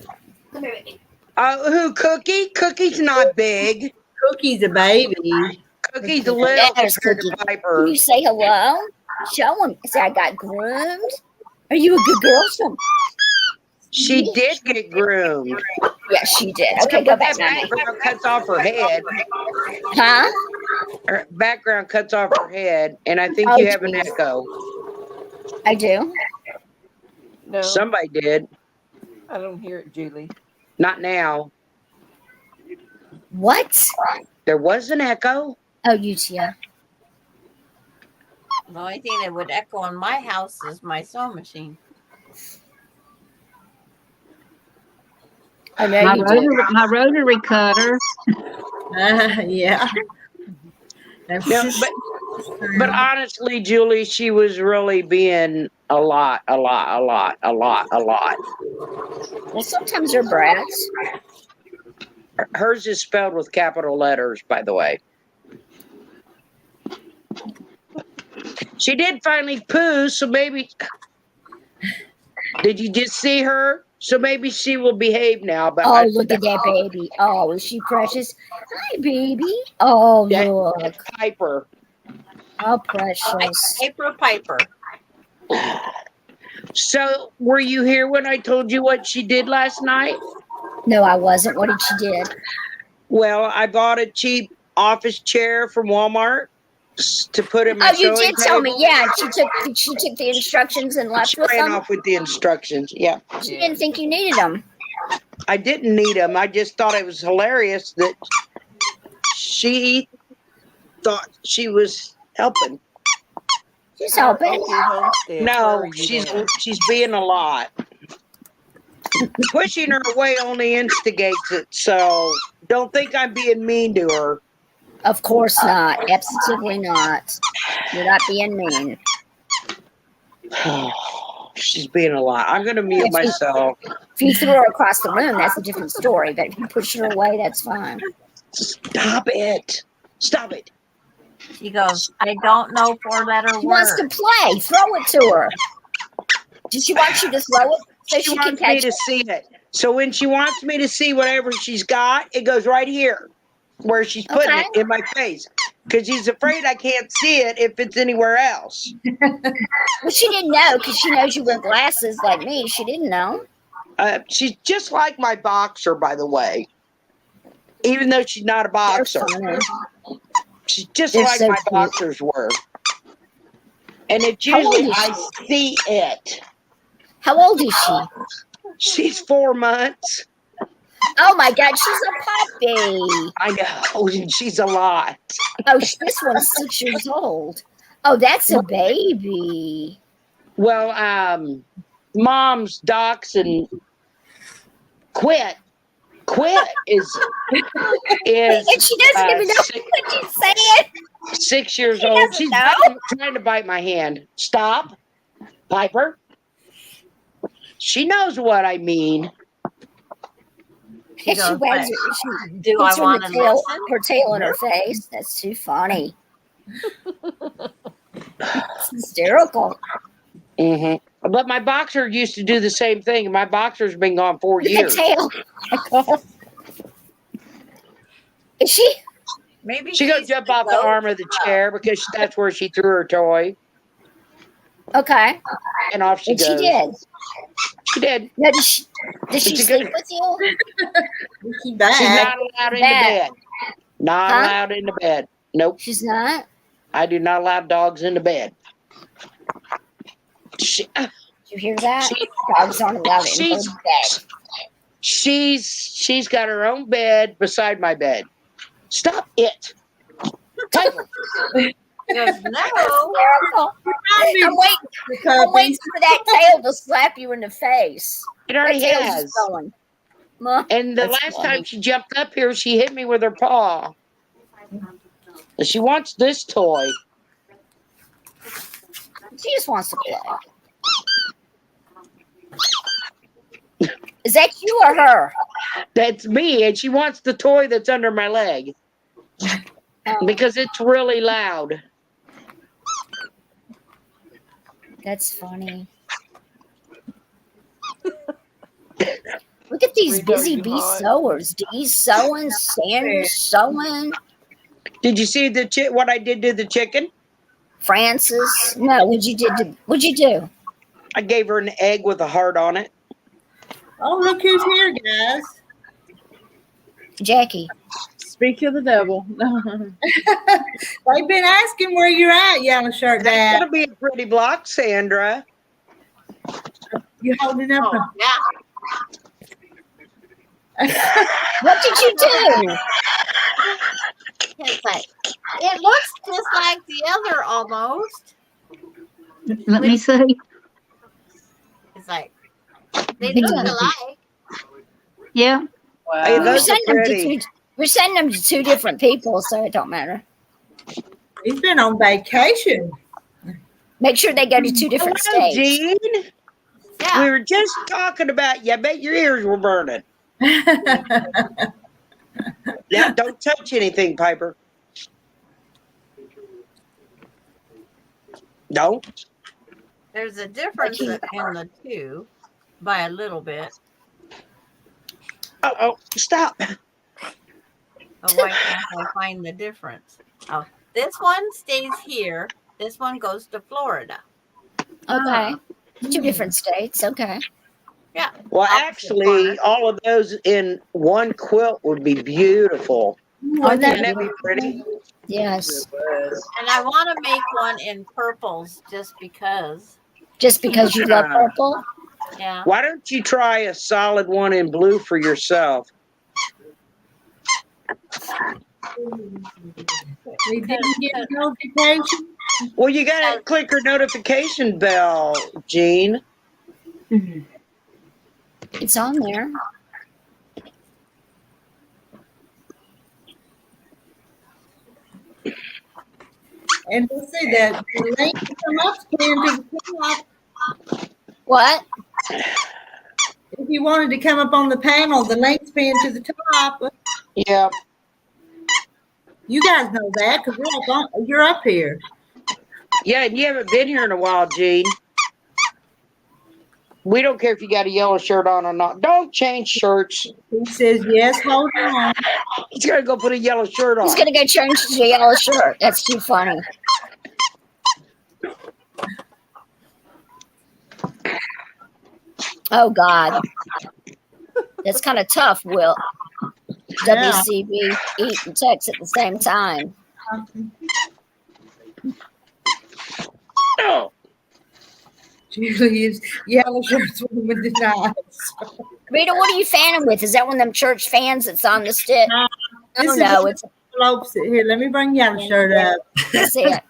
Come here, baby. Who, Cookie? Cookie's not big. Cookie's a baby. Cookie's little There's compared Cookie. to Can Piper. you say hello? Show him. Say I got groomed. Are you a good girl? Show 'em. She did get groomed. Yeah, she did. Okay, go back now. Background cuts off her head. Huh? Her background cuts off her head, and I think Oh, you have an geez. echo. I do. No, Somebody did. I don't hear it, Julie. Not now. What? There was an echo. Oh, you Tia. The only thing that would echo in my house is my sewing machine. I know My you do. rotary cutter. Yeah. No, but honestly, Julie, she was really being a lot. Well, sometimes they're brats. Hers is spelled with capital letters, by the way. She did finally poo, so maybe. Did you just see her? So maybe she will behave now. But Oh, look at that baby. Oh, is she precious? Hi, baby. Oh, That- look. that's Piper. How precious. Piper. So, were you here when I told you what she did last night? No, I wasn't. What did she did? Well, I bought a cheap office chair from Walmart to put in my Oh, you sewing did tell me. table. Yeah, she took the instructions and left She with ran them. off with the instructions. Yeah. She didn't think you needed them. I didn't need them. I just thought it was hilarious that she thought she was helping. She's helping. No, she's being a lot. Pushing her away only instigates it, so don't think I'm being mean to her. Of course not. Absolutely not. You're not being mean. She's being a lot. I'm going to mute myself. If you threw her across the room, that's a different story. But if you push her away, that's fine. Stop it. Stop it. She goes, I don't know 4-letter She word. wants to play. Throw it to her. Does she want you to throw it so She she can wants me catch to it? see it. So when she wants me to see whatever she's got, it goes right here where she's putting Okay. it in my face. Because she's afraid I can't see it if it's anywhere else. Well, she didn't know because she knows you wear glasses like me. She didn't know. She's just like my boxer, by the way. Even though she's not a boxer. They're funny. She's just They're like so my cute. boxers were. And it's How old usually is she? I see it. How old is she? She's 4 months. Oh my God, she's a puppy. I know, and she's a lot. Oh, this one's 6 years old. Oh, that's a baby. Well, Mom's dachshund Quit is And she doesn't even know what she's saying. 6 years She old. doesn't She's know. trying to bite my hand. Stop, Piper. She knows what I mean. And she goes, wags "But her, she do puts I want to listen? her tail in her face. That's too funny. It's hysterical. Mm-hmm. But my boxer used to do the same thing. My boxer's been gone 4 That years. tail. Is she? Maybe She goes she's jump off the arm of the chair because that's where she threw her toy, Okay. and off she And goes. she did. She did. No, does she It's a sleep good- with you? She's back. She's not allowed into Bad. bed. Not Huh? allowed into bed. Nope. She's not. I do not allow dogs into bed. Did you hear that? Dogs aren't allowed in her bed. She's got her own bed beside my bed. Stop it. Piper. Goes, no. Hysterical. I'm waiting for that tail to slap you in the face. It already That tail's has. just going. Ma, And the that's last funny. time she jumped up here, she hit me with her paw. And she wants this toy. She just wants to play. Is that you or her? That's me, and she wants the toy that's under my leg because it's really loud. That's funny. Look at these busy bee sewers. Dee's sewing, Sandra's sewing. Did you see what I did to the chicken? Francis, no. What'd you do? I gave her an egg with a heart on it. Oh, look who's here, guys. Jackie. Speak of the devil. They've been asking where you're at, Yellow Shirt That's Dad. gonna be a pretty block, Sandra. You holding up? Oh, yeah. What did you do? It's like, it looks just like the other almost. Let me see. It's like they look alike. Yeah. Hey, Wow. those are pretty. We're sending them to two different people, so it don't matter. He's been on vacation. Make sure they go to two different Hello, states. Jean. Yeah. We were just talking about you. I bet your ears were burning. Yeah, don't touch anything, Piper. Don't. There's a difference in the two by a little bit. Oh, stop. But why can't I find the difference? Oh, this one stays here. This one goes to Florida. Okay. Two different states. Okay. Yeah. Well, actually, all of those in one quilt would be beautiful. Aren't Wouldn't they that be pretty? Yes. And I want to make one in purples just because. Just because you love purple? Yeah. Why don't you try a solid one in blue for yourself? We didn't get a notification. Well, you got to click her notification bell, Jean. It's on there. And let's see that the link to come up to the top. What? If you wanted to come up on the panel, the link's pinned to the top. Yeah. You guys know that because you're up here. Yeah, and you haven't been here in a while, Jean. We don't care if you got a yellow shirt on or not. Don't change shirts. He says, yes, hold on. He's got to go put a yellow shirt on. He's going to go change to the yellow shirt. That's too funny. Oh, God. That's kind of tough, Will. Yeah. WCB, eat and text at the same time. No. Julie's yellow shirts with the knives. Rita, what are you fanning with? Is that one of them church fans that's on the stick? No, Oh, no. It's envelopes. Here, let me bring yellow shirt up. That's it.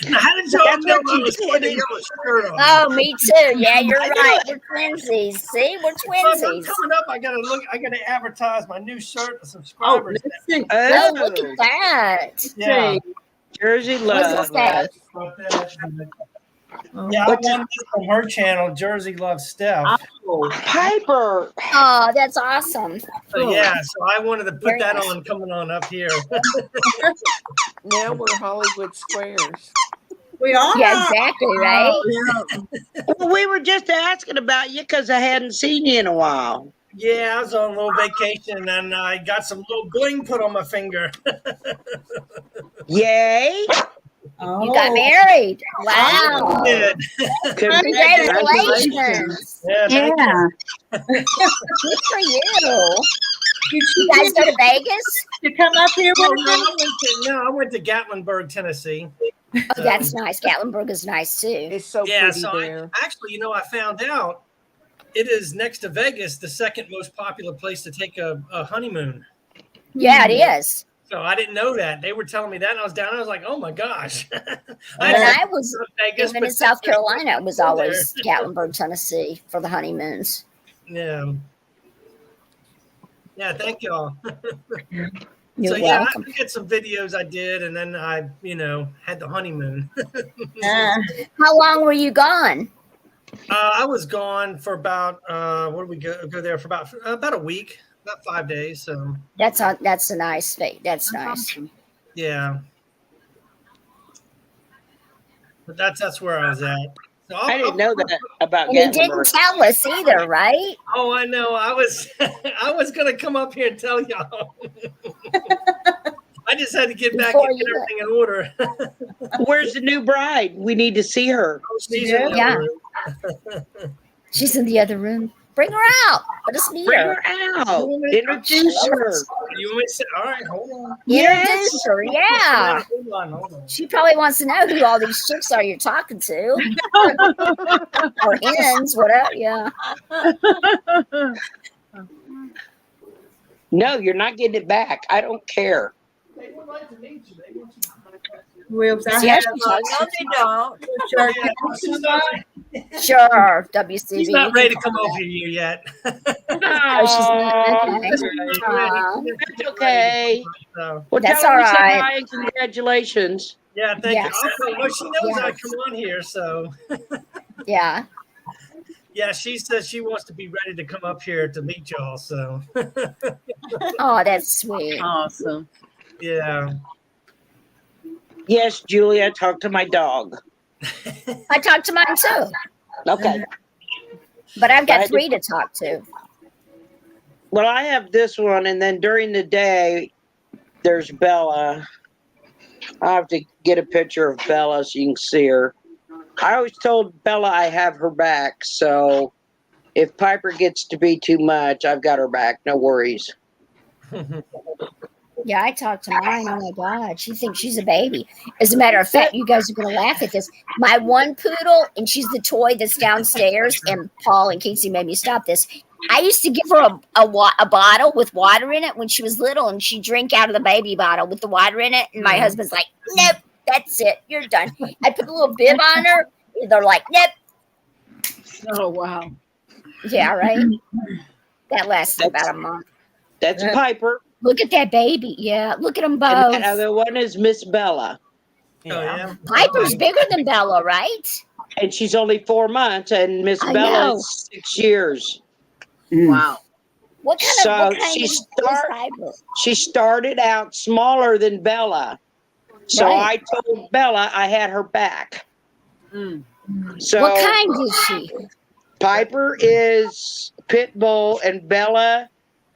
Now, how did y'all know I was putting a yellow shirt on? Oh, me too. Yeah, you're right. We're twinsies. See, we're Well, I'm twinsies. coming up, I gotta advertise my new shirt to Oh, subscribers. let's see. Oh, look at that. Yeah. Jersey What's love. it say? Yeah, I won this from her channel, Jersey Love Steph. Oh, Piper. Oh, that's awesome. So, yeah, so I wanted to put Very that nice. on coming on up here. Now we're Hollywood Squares. we are. Yeah, exactly, right? Well, we were just asking about you because I hadn't seen you in a while. Yeah, I was on a little vacation and I got some little bling put on my finger. Yay. Oh. You got married. Wow. Did. Congratulations. Yeah, thank Yeah. Good for you. Did You guys go to Vegas? you come up here you. with us? I went to Gatlinburg, Tennessee. Oh, that's nice. Gatlinburg is nice too. It's so Yeah, pretty so there. actually, I found out it is next to Vegas, the second most popular place to take a honeymoon. Yeah, it is. So I didn't know that. They were telling me that, and I was down. I was like, "Oh my gosh!" When I was Vegas, living but in South Carolina, it was always Gatlinburg, Tennessee for the honeymoons. yeah, yeah. Thank y'all. You're So yeah, welcome. I did some videos I did, and then I, had the honeymoon. Uh, How long were you gone? I was gone for about what did we go there for about a week, about 5 days. So That's a nice thing. That's nice. awesome. yeah, but that's where I was at. So I didn't know that about And he Gatlinburg. didn't tell us either, right? Oh, I know. I was I was gonna come up here and tell y'all. I just had to get back Before and get you everything in order. Where's the new bride? We need to see her. She's in the Yeah. other room. She's in the other room. Bring her out. Let us meet Bring her. her out. Introduce her. You want me to say, all right, hold on. Introduce her. Yeah. Hold on. She probably wants to know who all these chicks are you're talking to. Or hens, whatever. Yeah. No, you're not getting it back. I don't care. They would like to meet you. They want you to Wills, I See how have she talks? No, they don't. church. she's not, Sure, WCB. she's not ready to come over here yet. Oh, she's not. Okay. That's okay. So, Well, That's tell her we all said right. hi and congratulations. yeah, thank Yes. you. Well, she knows I Yes. come on here, so Yeah. yeah, she says she wants to be ready to come up here to meet y'all. So Oh, that's sweet. Awesome. yeah. Yes, Julie, I talked to my dog. I talked to mine too, Okay. but I've I got had 3 to talk to. Well, I have this one, and then during the day, there's Bella. I have to get a picture of Bella so you can see her. I always told Bella I have her back, so if Piper gets to be too much, I've got her back. No worries. Yeah, I talked to mine. Oh my God, she thinks she's a baby. As a matter of fact, you guys are going to laugh at this. My one poodle, and she's the toy that's downstairs, and Paul and Casey made me stop this. I used to give her a bottle with water in it when she was little, and she'd drink out of the baby bottle with the water in it. And my husband's like, nope, that's it. You're done. I put a little bib on her. They're like, nope. Oh, wow. Yeah, right? That lasted about a month. That's Piper. Look at that baby. Yeah, look at them And both. that other one is Miss Bella. Oh yeah. Piper's bigger than Bella, right? And she's only 4 months, and Miss I Bella know. is 6 years. Wow. What kind So of she is Piper? She started out smaller than Bella. So Right. I told Bella I had her back. Mm. So What kind is she? Piper is pit bull and Bella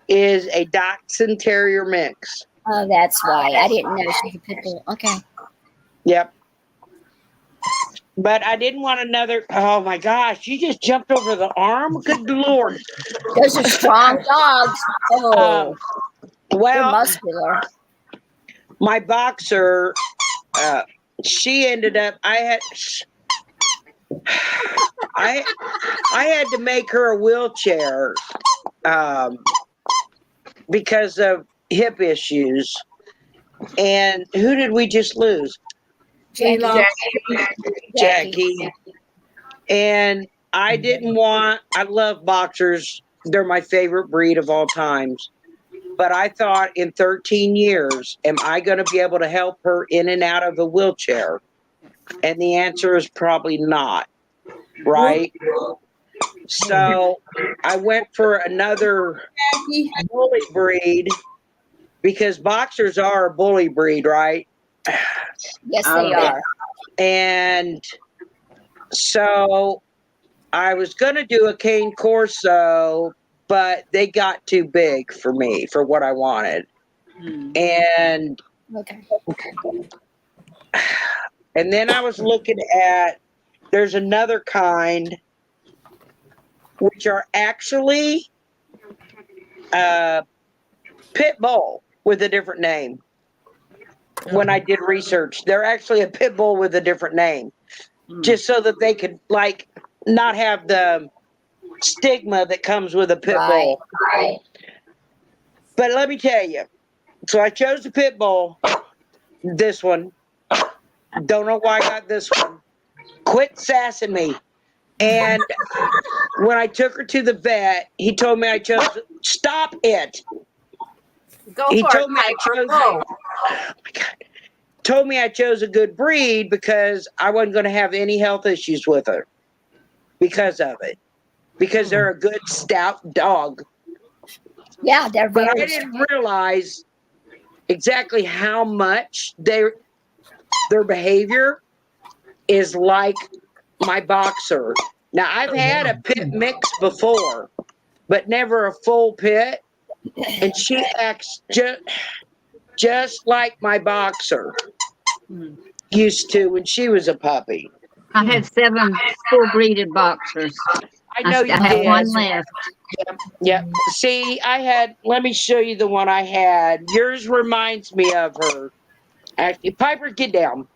is a Dachshund Terrier mix. Oh, that's why. I didn't know she could pit bull. Okay. Yep. But I didn't want another. Oh my gosh! You just jumped over the arm. Good Lord! Those are strong dogs. Oh, they're Well, muscular. my boxer, she ended up. I had to make her a wheelchair because of hip issues. And who did we just lose? Jackie. And I didn't want. I love boxers. They're my favorite breed of all times. But I thought in 13 years, am I going to be able to help her in and out of a wheelchair? And the answer is probably not. Right? So I went for another bully breed because boxers are a bully breed, right? Yes, they are. And so I was going to do a cane corso, but they got too big for me for what I wanted. And Okay. and then I was looking at there's another kind which are actually pit bull with a different name. When I did research, they're actually a pit bull with a different name, just so that they could like not have the stigma that comes with a pit bull. Right. But let me tell you, so I chose the pit bull, this one. Don't know why I got this one. Quit sassing me. And when I took her to the vet, he told me I chose. Stop it. Go He for told it, me I Piper. chose. Go. Oh my God. Told me I chose a good breed because I wasn't going to have any health issues with her. because of it. Because they're a good stout dog. Yeah, they're But I very. didn't realize exactly how much their behavior is like my boxer. Now I've had a pit mix before, but never a full pit, and she acts just like my boxer used to when she was a puppy. I had 7 full breeded boxers. I know you I have did. 1 left. Yep. See, let me show you the one I had. Yours reminds me of her. Actually, Piper, get down.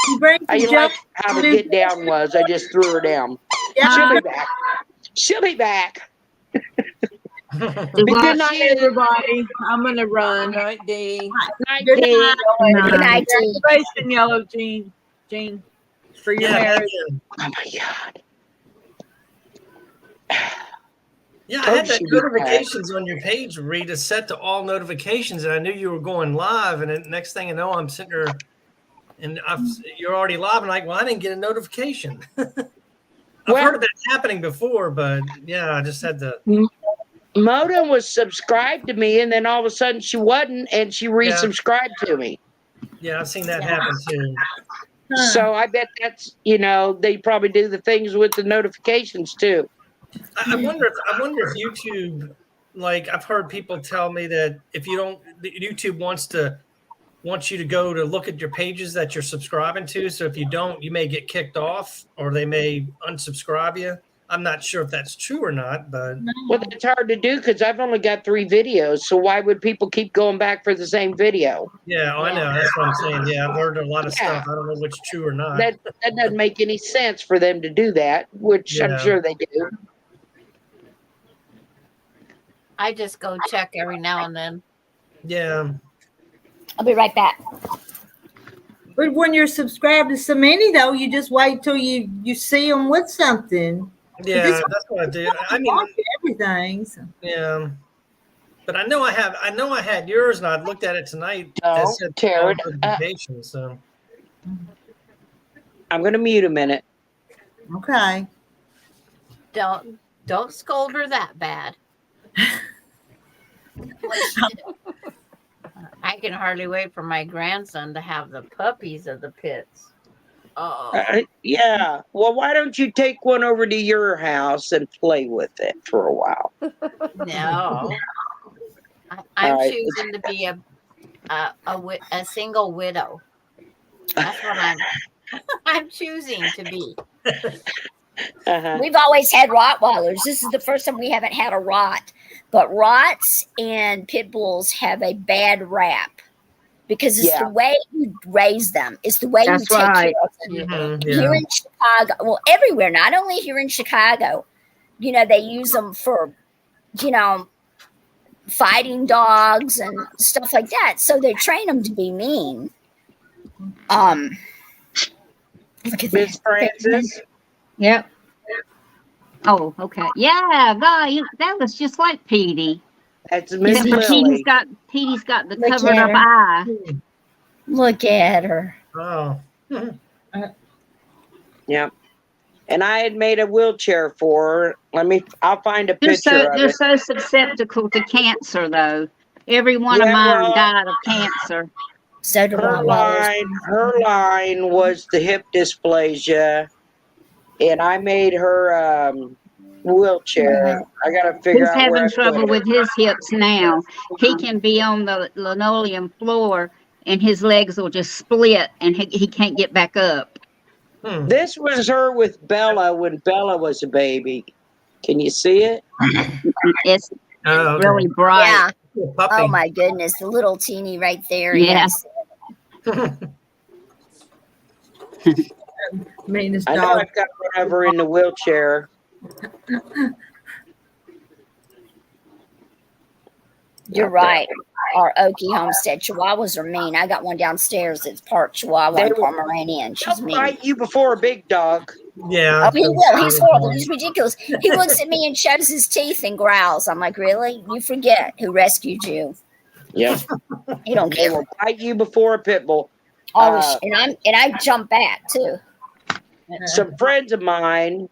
You bring I some like junk. how the get down was. I just threw her down. She'll be back. She'll be back. Do Good what? night, everybody. I'm gonna run. Night, Dee. Night, Good Dee. Good night, Dee. Congratulations, Yellow Jean, for your Yeah, thank marriage. you. Oh my God. Yeah, I Told had that you she'd be notifications on your page, Rita, set to all notifications, and I knew you were going live. And then next thing you know, I'm sitting there, and you're already live. And I'm like, well, I didn't get a notification. I've heard of that happening before, but yeah, I just had to. Moda was subscribed to me, and then all of a sudden she wasn't, and she resubscribed to me. Yeah, I've seen that happen too. So I bet that's, they probably do the things with the notifications too. I wonder if YouTube, like I've heard people tell me that if you don't, YouTube wants you to go to look at your pages that you're subscribing to. So if you don't, you may get kicked off, or they may unsubscribe you. I'm not sure if that's true or not, but well, it's hard to do because I've only got 3 videos. So why would people keep going back for the same video? yeah, I know. That's what I'm saying. Yeah, I've heard a lot of stuff. I don't know what's true or not. That doesn't make any sense for them to do that, which I'm sure they do. I just go check every now and then. Yeah. I'll be right back. But when you're subscribed to so many, though, you just wait till you see them with something. Yeah, that's what I do. I mean, everything. So. Yeah, but I know I had yours, and I looked at it tonight. Oh, Taryn, so I'm going to mute a minute. Okay. Don't scold her that bad. I can hardly wait for my grandson to have the puppies of the pits. Oh. Yeah. Well, why don't you take one over to your house and play with it for a while? No. I'm choosing to be a single widow. That's what I'm choosing to be. We've always had Rottweilers. This is the first time we haven't had a Rott. But Rotts and Pit Bulls have a bad rap because it's the way you raise them. It's the way you take care of them. Here in Chicago, well, everywhere, not only here in Chicago, they use them for, fighting dogs and stuff like that. So they train them to be mean. Look at Miss Francis. Yep. Oh, okay. Yeah, God, that was just like Petey. That's Miss Lily. Petey's got the covered up eye. Look at her. Oh. Yeah. And I had made a wheelchair for her. I'll find a picture of it. They're so susceptible to cancer, though. Every one of mine died of cancer. So do her line was the hip dysplasia, and I made her wheelchair. I got to figure out He's where having trouble with his hips now. He can be on the linoleum floor, and his legs will just split, and he can't get back up. This was her with Bella when Bella was a baby. Can you see it? It's really bright. Yeah. Oh my goodness, the little teeny right there. Yeah. Yes. Meanest I know dog. I've got one of her in the wheelchair. You're right. Our Okie Homestead Chihuahuas are mean. I got one downstairs that's part Chihuahua and Pomeranian. She's mean. Bite you before a big dog. Yeah. Oh, he will. He's horrible. He's ridiculous. He looks at me and shows his teeth and growls. I'm like, really? You forget who rescued you. Yeah. He don't care. They will bite you before a pit bull. And I jump back too. Some friends of mine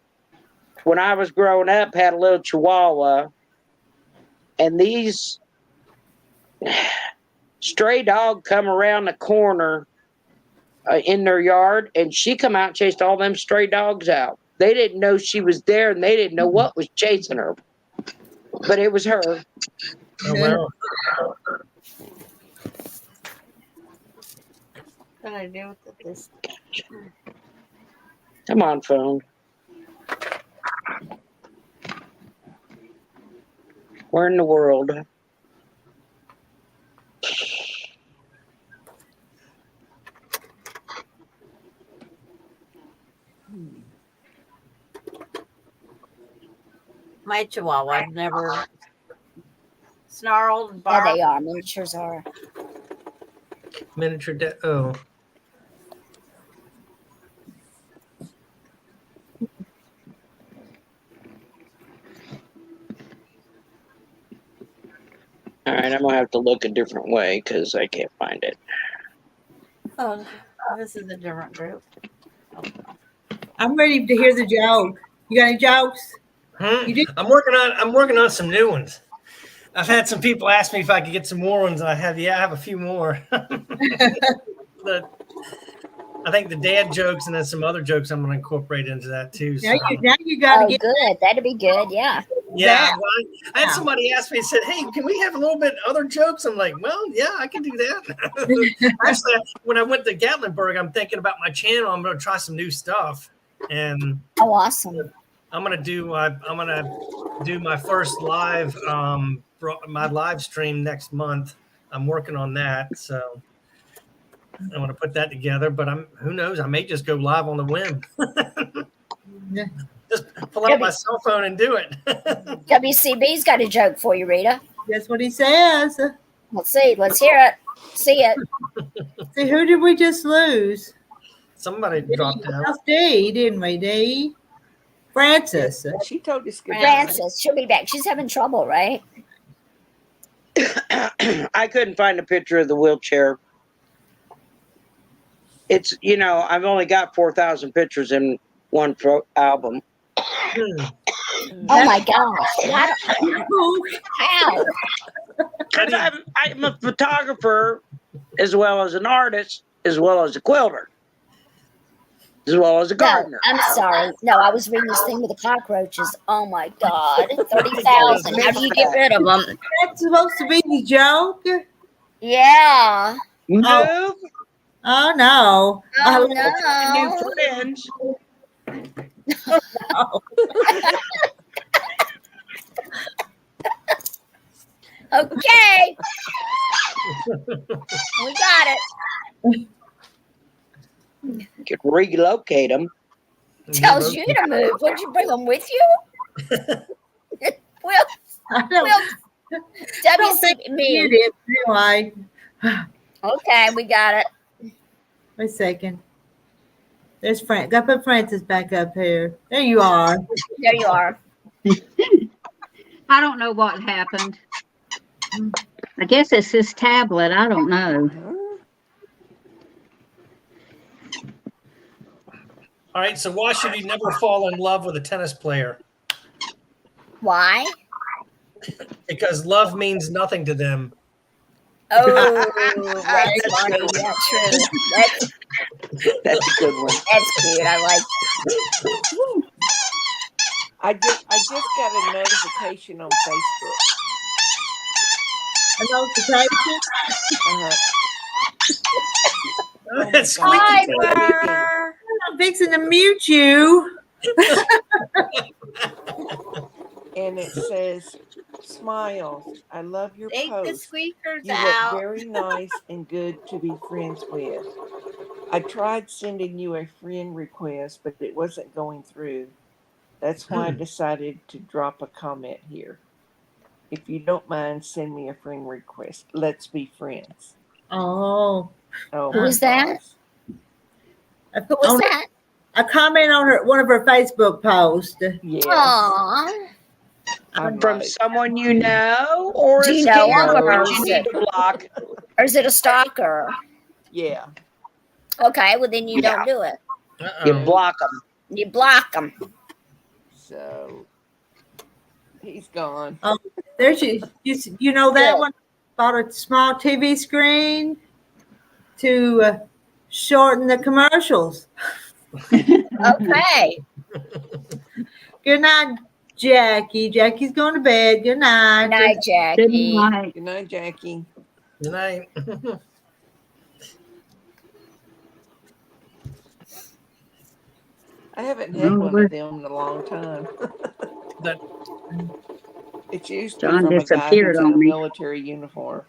when I was growing up, had a little Chihuahua, and these stray dog come around the corner in their yard, and she come out and chased all them stray dogs out. They didn't know she was there, and they didn't know what was chasing her, but it was her. Oh, wow. What can I do with this? Come on, phone. Where in the world? My Chihuahua never snarled and Yeah, barked. they are. Miniatures are. Miniature. Oh. All right, I'm gonna have to look a different way because I can't find it. Oh, this is a different group. Oh. I'm ready to hear the joke. You got any jokes? I'm working on some new ones. I've had some people ask me if I could get some more ones. I have a few more. I think the dad jokes and then some other jokes I'm going to incorporate into that too. So. Now you got to get good. That'd be good. Yeah. Yeah. Well, I had somebody ask me and said, "Hey, can we have a little bit other jokes?" I'm like, "Well, yeah, I can do that." Actually, when I went to Gatlinburg, I'm thinking about my channel. I'm going to try some new stuff. And awesome! I'm gonna do my first live my live stream next month. I'm working on that, so I want to put that together. But who knows? I may just go live on the whim. Just pull out my cell phone and do it. WCB's got a joke for you, Rita. That's what he says. Let's see. Let's hear it. See it. See, who did we just lose? Somebody dropped out. D, didn't we, D? Frances. She told us good. Frances, she'll be back. She's having trouble, right? I couldn't find a picture of the wheelchair. It's, I've only got 4,000 pictures in one album. Oh my gosh. How? Because I'm a photographer as well as an artist, as well as a quilter, as well as a gardener. No, I'm sorry. No, I was reading this thing with the cockroaches. Oh my God. 30,000. How do you get rid of them? That's supposed to be the joke? Yeah. Move. Oh no. Oh no. New friends. Oh, Okay. We got it. Could relocate them. Tells you to move. Would you bring them with you? Well, I don't think you did. Anyway. Okay, we got it. Wait a second. There's Frank. Got to put Francis back up here. There you are. There you are. I don't know what happened. I guess it's this tablet. I don't know. All right. So why should you never fall in love with a tennis player? Why? Because love means nothing to them. Oh, that's funny. Yeah, true. That's a good one. That's cute. I like it. I just got a notification on Facebook. A notification? Oh That's my squeaky. God. I'm fixing to mute you. And it says, "Smiles, I love your Take the post. squeakers You out. look very nice and good to be friends with. I tried sending you a friend request, but it wasn't going through. That's why I decided to drop a comment here. If you don't mind, send me a friend request. Let's be friends." Oh. Oh, Who is that? I put What's that? a comment on one of her Facebook posts. Yes. Aww. From someone you know, or Do a you know scammer them, or which you is need it- to block. Or is it a stalker? Yeah. Okay, well then you don't do it. You block them. You block them. So he's gone. Oh, there's you know that one bought a small TV screen to shorten the commercials. Okay. Good night, Jackie. Jackie's going to bed. Good night. Night, Good Jackie. night. Good night, Jackie. Good night. I haven't had one of them in a long time. That It's usually John from a guy disappeared who's in a on me. military uniform.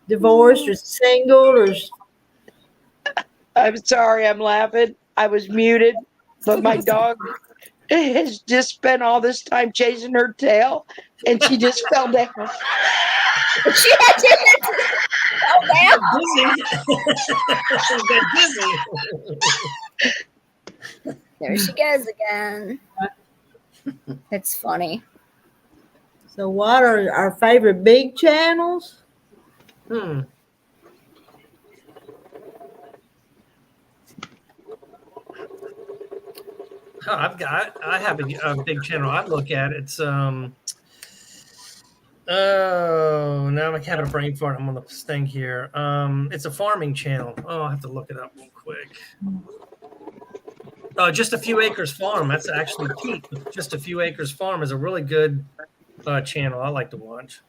Divorced or single or I'm sorry, I'm laughing. I was muted, but my dog has just spent all this time chasing her tail, and she just fell down. She had to fall down. got dizzy. There she goes again. That's funny. so. What are our favorite big channels? Hmm. Oh, I have a big channel I look at. It's oh, now I'm having a brain fart. I'm on the thing here. It's a farming channel. Oh, I'll have to look it up real quick. Just a Few Acres Farm. That's actually Pete. Just a Few Acres Farm is a really good channel I like to watch.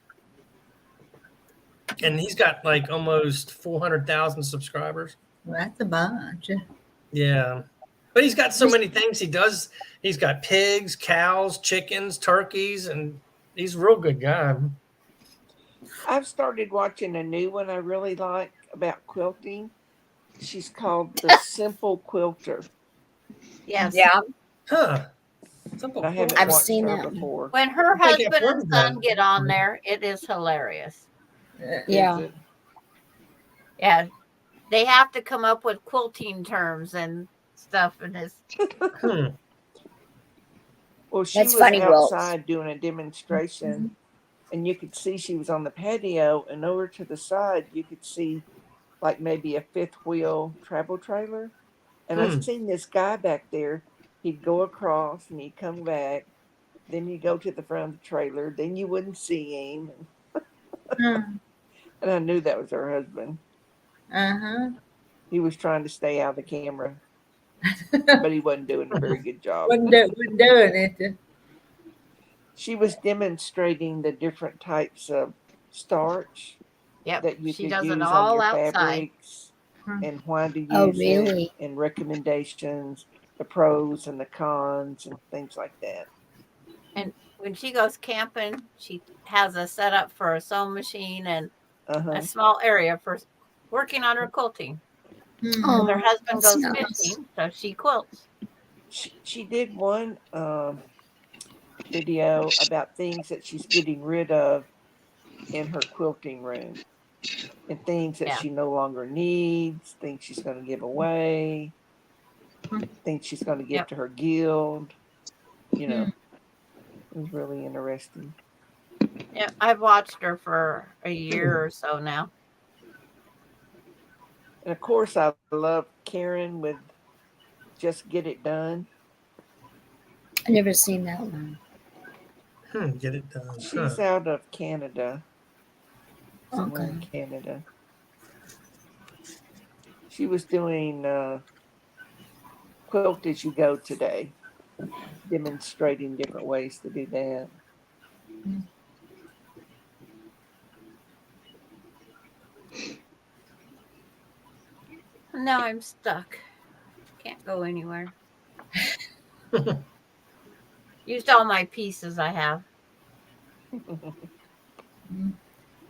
And he's got like almost 400,000 subscribers. Well, that's a bunch. Yeah. But he's got so many things he does. He's got pigs, cows, chickens, turkeys, and he's a real good guy. I've started watching a new one I really like about quilting. She's called The Simple Quilter. Yes. Yeah. Huh. Simple. I haven't I've watched seen her that. before. When her I think I've husband heard and of son that. get on there, it is hilarious. Yeah. Is it? Yeah. They have to come up with quilting terms and stuff, and it's Hmm. Well, she That's was funny, Will. outside doing a demonstration, and you could see she was on the patio, and over to the side, you could see like maybe a fifth wheel travel trailer. And I Hmm. seen this guy back there. He'd go across and he'd come back. Then you go to the front of the trailer. Then you wouldn't see him. And I knew that was her husband. Uh-huh. He was trying to stay out of the camera, but he wasn't doing a very good job. Wasn't doing it. She was demonstrating the different types of starch yep. that you She could does use it on all your outside. fabrics and why to use Oh, it really? and recommendations, the pros and the cons and things like that. And when she goes camping, she has a setup for a sewing machine and a small area for working on her quilting. Oh, Her husband that's goes nice. fishing, so she quilts. She did one video about things that she's getting rid of in her quilting room and things that she no longer needs, things she's going to give away, things she's going to give to her guild. You know, it was really interesting. Yeah, I've watched her for a year or so now. And of course, I love Karen with Just Get It Done. I've never seen that one. Get it done. She's out of Canada. Somewhere Okay. in Canada. She was doing Quilt As You Go today, demonstrating different ways to do that. Now I'm stuck. Can't go anywhere. Used all my pieces I have.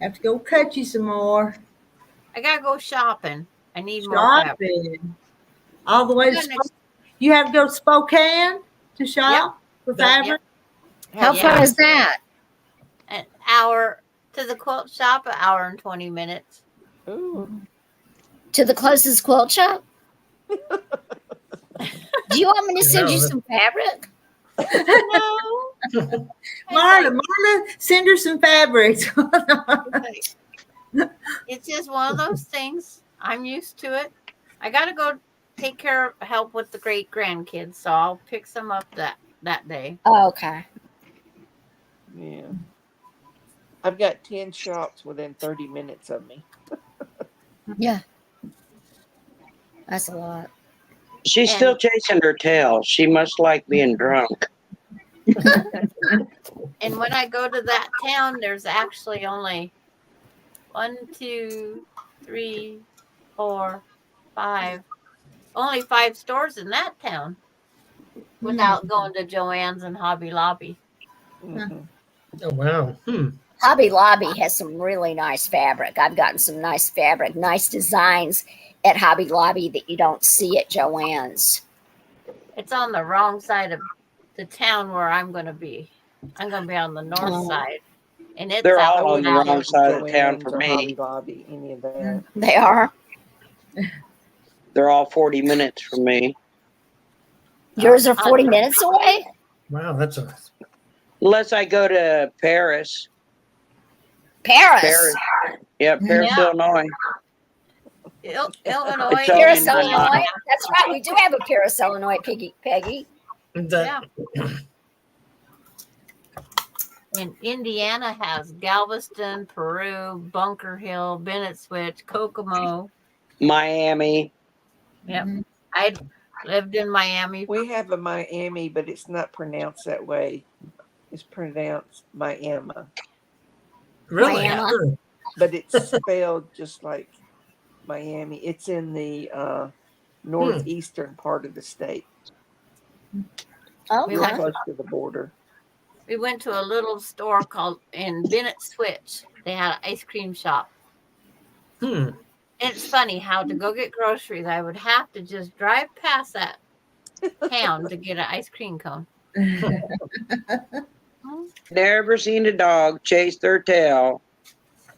Have to go cut you some more. I gotta go shopping. I need more fabric. Shopping. All the way to you have to go to Spokane to shop for fabric? How far is that? An hour to the quilt shop, an hour and 20 minutes. Ooh. To the closest quilt shop? Do you want me to send you some fabric? No. Marla, send her some fabrics. It's just one of those things. I'm used to it. I gotta go take care of help with the great grandkids, so I'll pick some up that day. Oh, okay. Yeah. I've got 10 shops within 30 minutes of me. Yeah, that's a lot. She's still chasing her tail. She must like being drunk. And when I go to that town, there's actually only 1, 2, 3, 4, 5. Only 5 stores in that town without going to Joann's and Hobby Lobby. Mm-hmm. Oh wow. Hobby Lobby has some really nice fabric. I've gotten some nice fabric, nice designs at Hobby Lobby that you don't see at Joann's. It's on the wrong side of the town where I'm going to be. I'm going to be on the north side, and it's They're out all on the valley. wrong side of town for Or Hobby me. Lobby, any of that. They are. They're all 40 minutes from me. Yours are 40 minutes away? Wow, that's a. Unless I go to Paris. Paris. Yeah, Paris, Yeah. Illinois. Illinois. Paris, Illinois. That's right. We do have a Paris, Illinois, Peggy. Yeah. And Indiana has Galveston, Peru, Bunker Hill, Bennett Switch, Kokomo. Miami. Yep. I lived in Miami. We have a Miami, but it's not pronounced that way. It's pronounced Miami. Really? Miami. But it's spelled just like Miami. It's in the northeastern part of the state. Okay. Real close to the border. We went to a little store called in Bennett Switch. They had an ice cream shop. And it's funny how to go get groceries, I would have to just drive past that town to get an ice cream cone. Never seen a dog chase their tail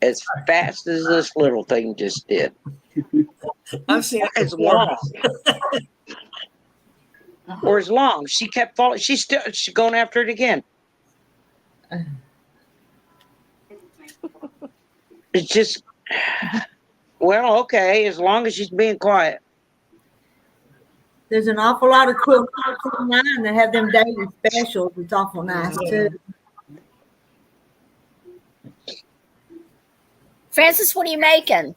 as fast as this little thing just did. I've seen it as before. long. Or as long. She kept following. She's going after it again. It's just, well, okay, as long as she's being quiet. There's an awful lot of quilt shops online that have them daily specials. It's awful nice too. Francis, what are you making?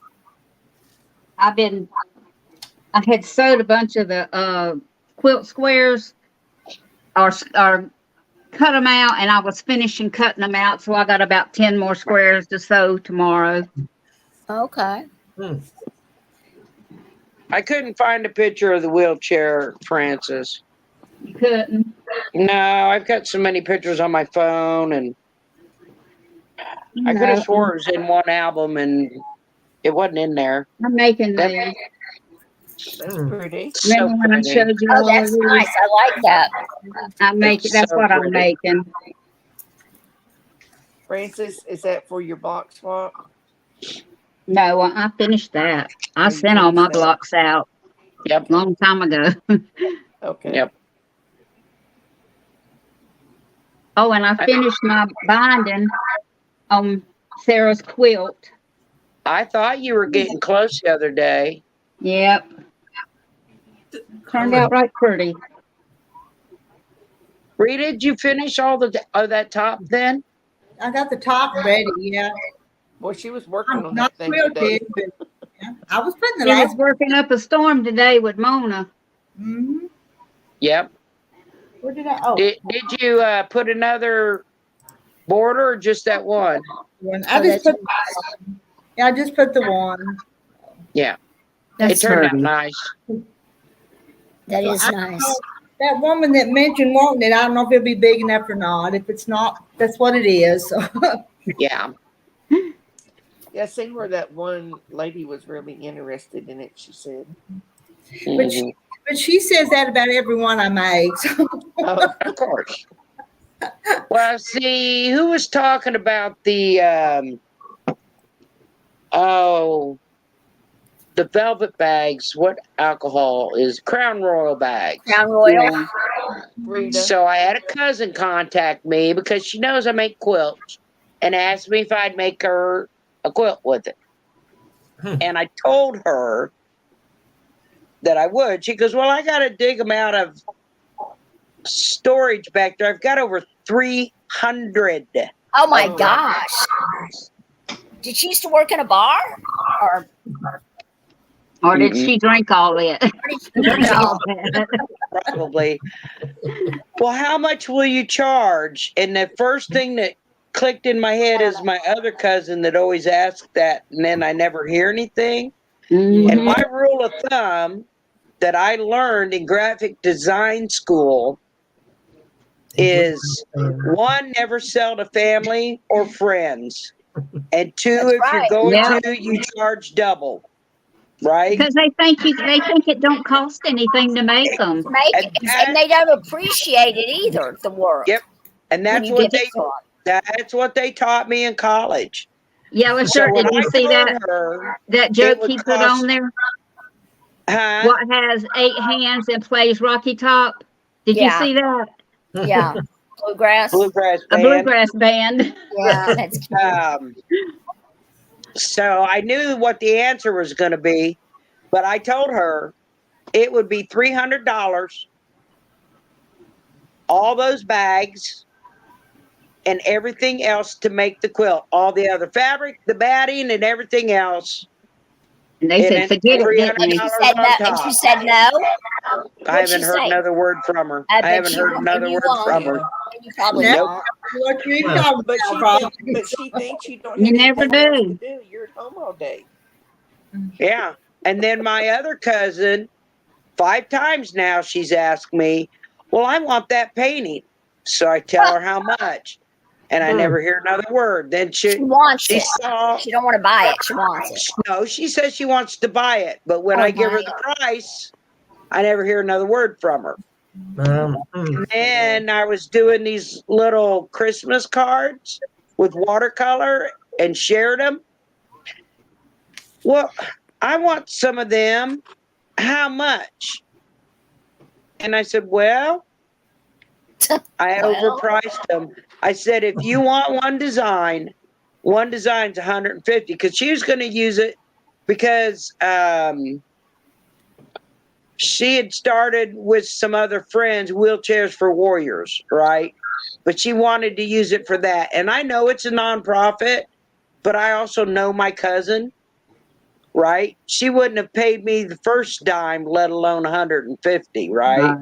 I had sewed a bunch of the quilt squares or cut them out, and I was finishing cutting them out, so I got about 10 more squares to sew tomorrow. Okay. I couldn't find a picture of the wheelchair, Francis. You couldn't? No, I've got so many pictures on my phone, and I could have swore it was in one album, and it wasn't in there. I'm making these. That's pretty. Remember when I showed you? Oh, that's nice. I like that. I'm making. That's so what I'm pretty. making. Francis, is that for your block swap? No, I finished that. I you sent all my finished that? blocks out. Yep. Long time ago. Okay. Yep. Oh, and I finished my binding on Sarah's quilt. I thought you were getting close the other day. Yep. Turned out right pretty. Rita, did you finish all that top then? I got the top ready, yeah. Well, she was working on that Not thing today. quilted, but yeah. I was putting the She was last. working up a storm today with Mona. Mm-hmm. Yep. Where did I? Oh, Did you put another border or just that one? I just put. Yeah, I just put the one. Yeah. That's it turned out pretty. nice. That is I nice. know that woman that mentioned wanting it, I don't know if it'll be big enough or not. If it's not, that's what it is. So. Yeah. Yeah, I seen where that one lady was really interested in it, she said. But she says that about every one I make. So. Oh, of course. Well, see, who was talking about the the velvet bags? What alcohol is Crown Royal bags? Crown Royal. Rita. So I had a cousin contact me because she knows I make quilts and asked me if I'd make her a quilt with it. And I told her that I would. She goes, well, I got to dig them out of storage back there. I've got over 300. Oh my gosh. Did she used to work in a bar? Or did she drink all that? Probably. Well, how much will you charge? And the first thing that clicked in my head is my other cousin that always asked that, and then I never hear anything. And my rule of thumb that I learned in graphic design school is 1, never sell to family or friends. And 2, That's if right. you're going Yeah. to, you charge double. Right? Because they think it don't cost anything to make them. And they don't appreciate it either, the work. Yep. And that's what they taught me in college. Yeah, well, sure. Did you see that joke he put on there? What has 8 hands and plays Rocky Top? Did you see that? Yeah. Bluegrass band. A bluegrass band. Yeah, that's cute. So I knew what the answer was going to be, but I told her it would be $300, all those bags, and everything else to make the quilt. All the other fabric, the batting, and everything else. And they said, forget it, didn't they? And she said no? I haven't heard another word from her. I haven't heard another word from her. You probably Nope. What you talking But she thinks you don't have You never anything else do. to do. You're at home all day. Yeah. And then my other cousin, 5 times now, she's asked me, well, I want that painting. So I tell her how much. And I never hear another word. Then she wants it. Saw, she don't want to buy it. She wants it. No, she says she wants to buy it. But when I give her the price, I never hear another word from her. And I was doing these little Christmas cards with watercolor and shared them. Well, I want some of them. How much? And I said, well, I overpriced them. I said, if you want one design's $150, because she was going to use it because she had started with some other friends, Wheelchairs for Warriors, right? But she wanted to use it for that. And I know it's a nonprofit, but I also know my cousin, right? She wouldn't have paid me the first dime, let alone 150, right?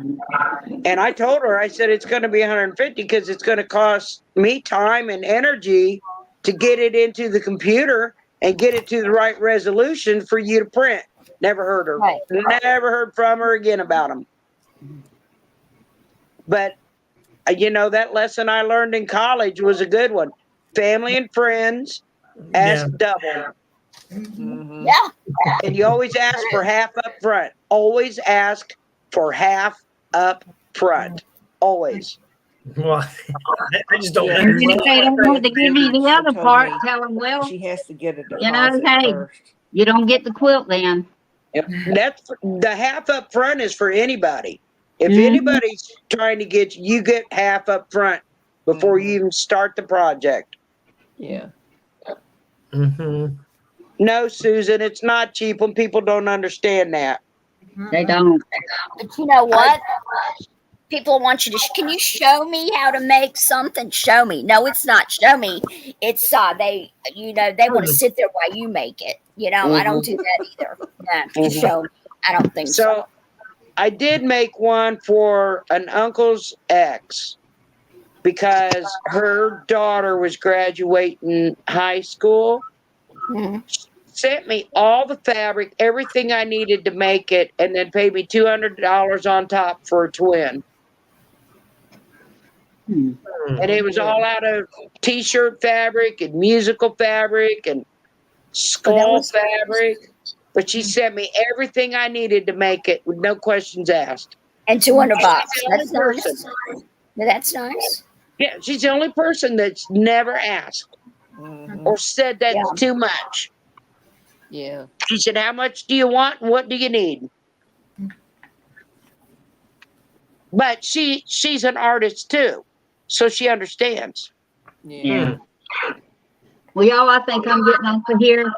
And I told her, I said, it's going to be 150 because it's going to cost me time and energy to get it into the computer and get it to the right resolution for you to print. Never heard her. Right. Never heard from her again about them. But, that lesson I learned in college was a good one. Family and friends, ask double. Mm-hmm. Yeah. And you always ask for half up front. Always ask for half up front. Always. Well, I just don't. And if they don't want to give you the other part, tell them, well, She has to get a hey, deposit first. you don't get the quilt then. Yep. That's the half up front is for anybody. If anybody's trying to get you get half up front before you even start the project. Yeah. No, Susan, it's not cheap when people don't understand that. They don't. But you know what? People want you to. Can you show me how to make something? Show me. No, it's not. Show me. It's they. They want to sit there while you make it. I don't do that either. No, show me. I don't think so. So, I did make one for an uncle's ex because her daughter was graduating high school. She sent me all the fabric, everything I needed to make it, and then paid me $200 on top for a twin. And it was all out of t-shirt fabric and musical fabric and skull fabric. But she sent me everything I needed to make it with no questions asked. And $200. That's nice. That's nice. Yeah, she's the only person that's never asked or said that's too much. Yeah. She said, how much do you want? What do you need? But she's an artist too. So she understands. Yeah. Well, y'all, I think I'm getting off of here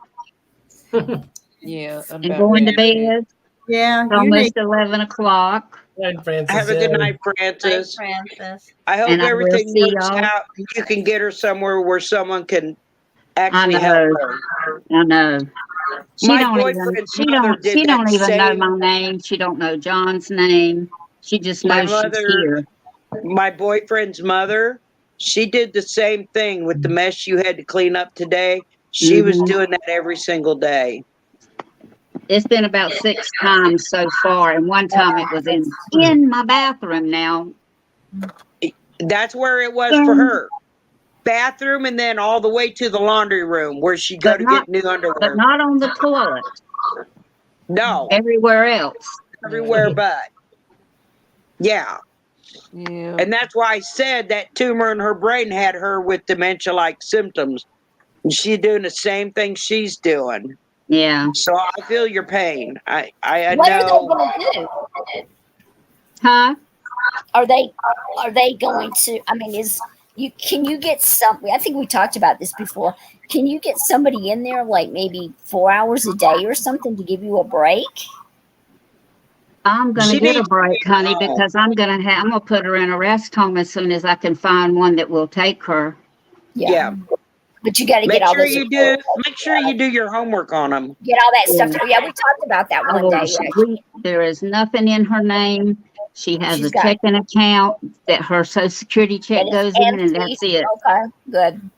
Yeah. and going to bed. Yeah, It's you need. almost 11 o'clock. And Francis, Have a good night, Hi, Francis. Francis. I hope And I will everything see works y'all. out. You can get her somewhere where someone can I actually help know. her. I know. My boyfriend's mother did She that don't even know same. my name. She don't know John's name. She just My knows she's mother, here. my boyfriend's mother, she did the same thing with the mess you had to clean up today. She was Hmm. doing that every single day. It's been about 6 times so far, and one time it was in my bathroom. Now, That's where it was for but her. Bathroom and then all the way to the laundry room where she'd go to not get new underwear. not on the toilet. No, Everywhere else. everywhere but. Yeah. Yeah. And that's why I said that tumor in her brain had her with dementia-like symptoms. And she's doing the same thing she's doing. Yeah. So I feel your pain. I What are they know. going to do? Huh? Are they going to? I mean, can you get some? I think we talked about this before. Can you get somebody in there like maybe 4 hours a day or something to give you a break? I'm gonna She get a needs break, to honey, be home. because I'm gonna put her in a rest home as soon as I can find one that will take her. Yeah. But you got to get Make all sure those. you do. Make sure you do your homework on them. Get all that stuff. Yeah. Yeah, we talked about that one day. Yeah. There is nothing in her name. She has She's a got checking account that her Social Security check and it's goes in, and empty. that's it. Okay, good.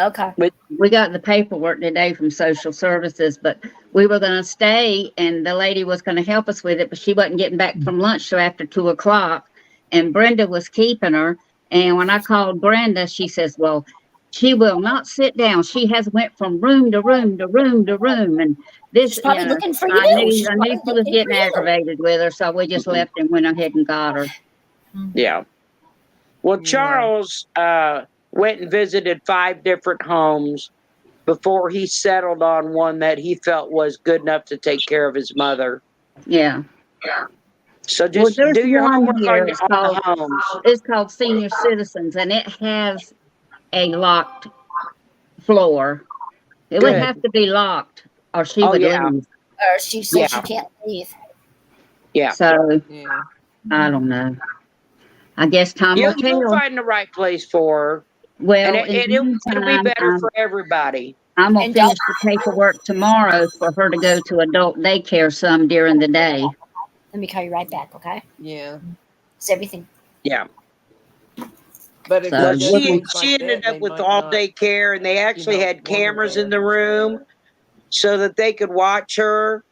Okay. We got the paperwork today from Social Services, but we were going to stay, and the lady was going to help us with it, but she wasn't getting back from lunch till after 2 o'clock, and Brenda was keeping her. And when I called Brenda, she says, "Well, she will not sit down. She has went from room to room to room to room, and this, She's probably looking for you. I knew she was getting aggravated with her, so we just left and went ahead and got her." Yeah. Well, Charles went and visited 5 different homes before he settled on one that he felt was good enough to take care of his mother. Yeah. So just there's do your one homework here. on the homes. It's called Senior Citizens, and it has a locked floor. It would Good. have to be locked, or she Oh, would yeah. leave. Or she says she can't leave. Yeah. So Yeah. I don't know. I guess time will You'll tell. find the right place for her. Well, And in the it'll be meantime, better for everybody. I'm gonna And finish the paperwork tomorrow for her to go to adult daycare some during the day. Let me call you right back, okay? Yeah. Is everything? Yeah. But if So she does She things like ended that, up they with might all not, daycare, and they actually had want her cameras in there. the room so that they could watch her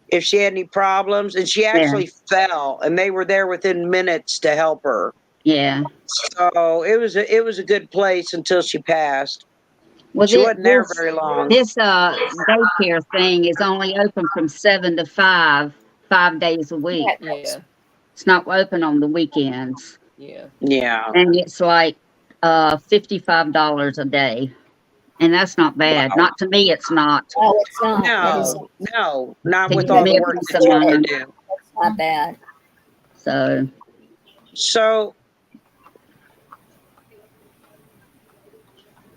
if she had any problems. And she actually fell, and they were there within minutes to help her. Yeah. So it was a good place until she passed. Well, She wasn't there very long. This daycare thing is only open from 7 to 5, 5 days a week. Yeah. It's not open on the weekends. Yeah. Yeah. And it's like $55 a day. And that's not bad. Wow. Not to me, it's not. Oh, it's not. No, not To with give all me the a work piece that of you have to mind. do. It's not bad. So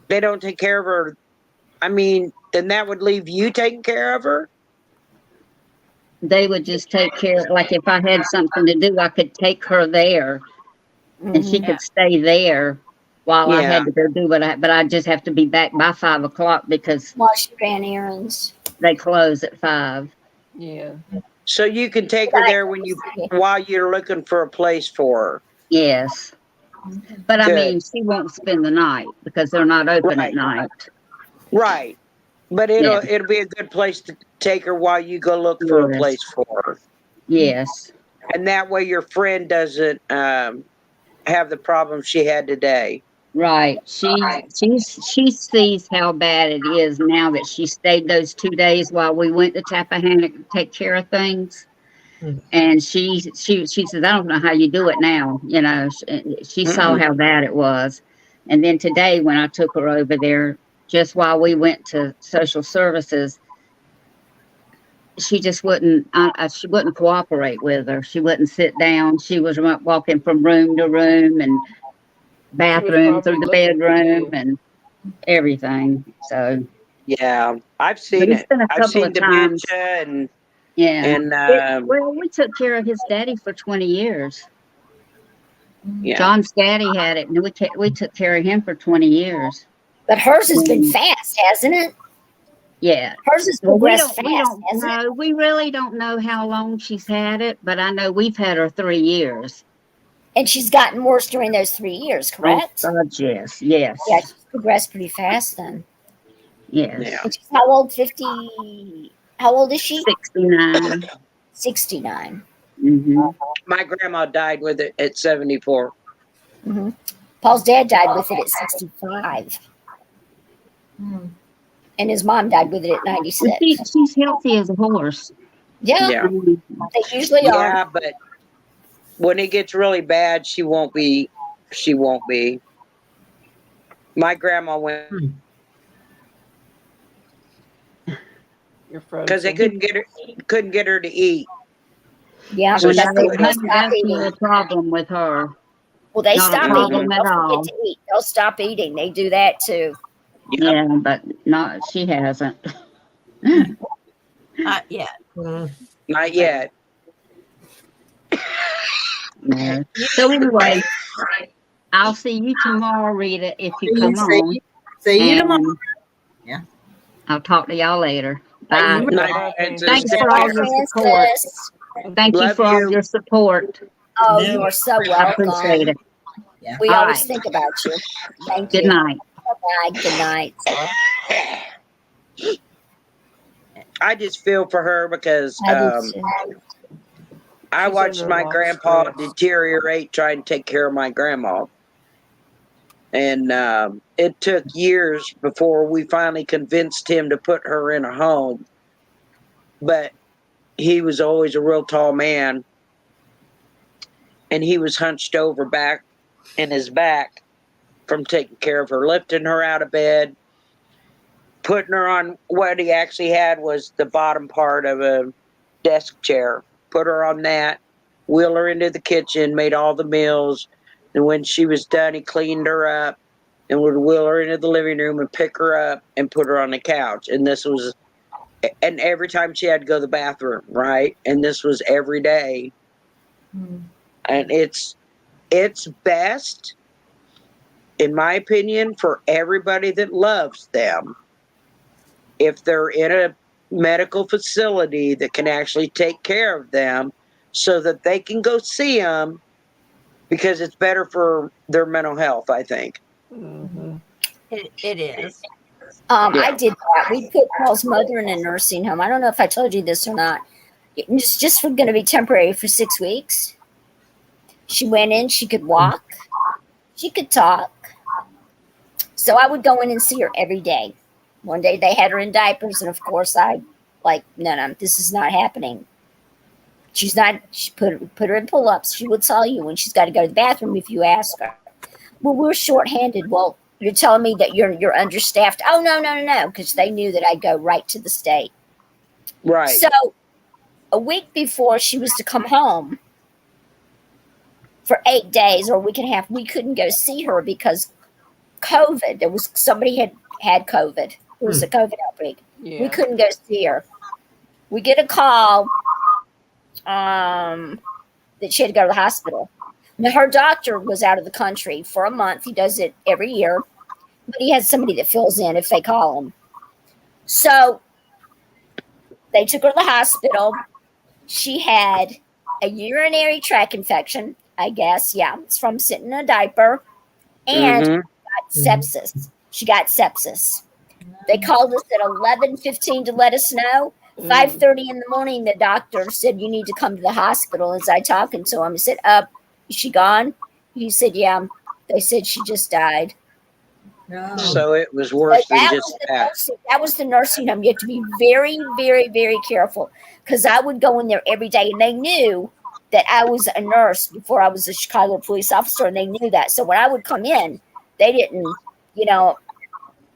They don't take care of her. I mean, then that would leave you taking care of her? they would just take care. Like if I had something to do, I could take her there, and she could stay there while I had to go do what but I just have to be back by 5 o'clock because while she ran errands, they close at 5. Yeah. So you can take her there while you're looking for a place for her. Yes. But I Good. mean, she won't spend the night because they're not open at night. Right. But it'll be a good place to take her while you go look for a place for her. Yes. And that way your friend doesn't have the problem she had today. Right. She sees how bad it is now that she stayed those 2 days while we went to Tappahannock to take care of things. And she says, I don't know how you do it now. You know, she saw how bad it was. And then today when I took her over there, just while we went to social services, she just wouldn't, she wouldn't cooperate with her. She wouldn't sit down. She was walking from room to room and bathroom through the bedroom and everything. So yeah, I've seen it. I've seen dementia, and Yeah. And Well, we took care of his daddy for 20 years. yeah, John's daddy had it, and we took care of him for 20 years. But hers has been And, fast, hasn't it? yeah. Hers has Well, progressed we fast, don't hasn't it? know. We really don't know how long she's had it, but I know we've had her 3 years. And she's gotten worse during those 3 years, correct? Oh, God, yes. Yes. Yeah, she's progressed pretty fast then. Yes. yeah. And she's how old? 50. How old is she? 69. 69. Mm-hmm. My grandma died with it at 74. Mm-hmm. Paul's dad died with it at 65. Mm. And his mom died with it at 96. She's healthy as a horse. Yeah, Yeah. they usually are. Yeah, but when it gets really bad, she won't be. She won't be. My grandma went You're frozen. because they couldn't get her to eat. Yeah, So Well, she now, they'll couldn't. stop that's eating. not a problem with her. Well, they Not a stop problem eating. at They'll all. forget to eat. They'll stop eating. They do that too. Yep. Yeah, but not she hasn't. Not yet. Not yet. No. So anyway, I'll see you tomorrow, Rita, if you come on. See you tomorrow. And Yeah. I'll talk to y'all later. Bye. Night, Francis. Thanks Take for all care. your support. Francis. Thank you Love for all you. your support. Oh, Yeah. you are so I appreciate welcome. it. Yeah. We All always right. think about you. Thank Good you. night. Bye. Good night. I just feel for her because I do too. I She's watched under a my lot of grandpa stress. deteriorate trying to take care of my grandma. And it took years before we finally convinced him to put her in a home. But he was always a real tall man. And he was hunched over back in his back from taking care of her, lifting her out of bed, putting her on what he actually had was the bottom part of a desk chair. Put her on that, wheel her into the kitchen, made all the meals. And when she was done, he cleaned her up and would wheel her into the living room and pick her up and put her on the couch. And and every time she had to go to the bathroom, right? And this was every day. Mm. And it's best, in my opinion, for everybody that loves them, if they're in a medical facility that can actually take care of them so that they can go see them, because it's better for their mental health, I think. Mm-hmm. It is. I did that. We put Paul's mother in a nursing home. I don't know if I told you this or not. It's just going to be temporary for 6 weeks. She went in. She could walk. She could talk. So I would go in and see her every day. One day they had her in diapers, and of course I no, this is not happening. She's not. She put her in pull-ups. She would tell you when she's got to go to the bathroom if you ask her. Well, we're short-handed. Well, you're telling me that you're understaffed. Oh no, because they knew that I'd go right to the state. Right. So a week before she was to come home for 8 days or a week and a half, we couldn't go see her because COVID. There was somebody had COVID. It was a COVID outbreak. Yeah. We couldn't go see her. We get a call that she had to go to the hospital. Now, her doctor was out of the country for a month. He does it every year, but he has somebody that fills in if they call him. So they took her to the hospital. She had a urinary tract infection, I guess. Yeah, it's from sitting in a diaper. And got sepsis. She got sepsis. They called us at 11:15 to let us know. 5:30 in the morning, the doctor said, you need to come to the hospital. As I talking to him, I said, is she gone? He said, yeah. They said she just died. No. So it was worse So than just that. that was the nursing home. You have to be very, very, very careful because I would go in there every day, and they knew that I was a nurse before I was a Chicago police officer, and they knew that. So when I would come in, they didn't,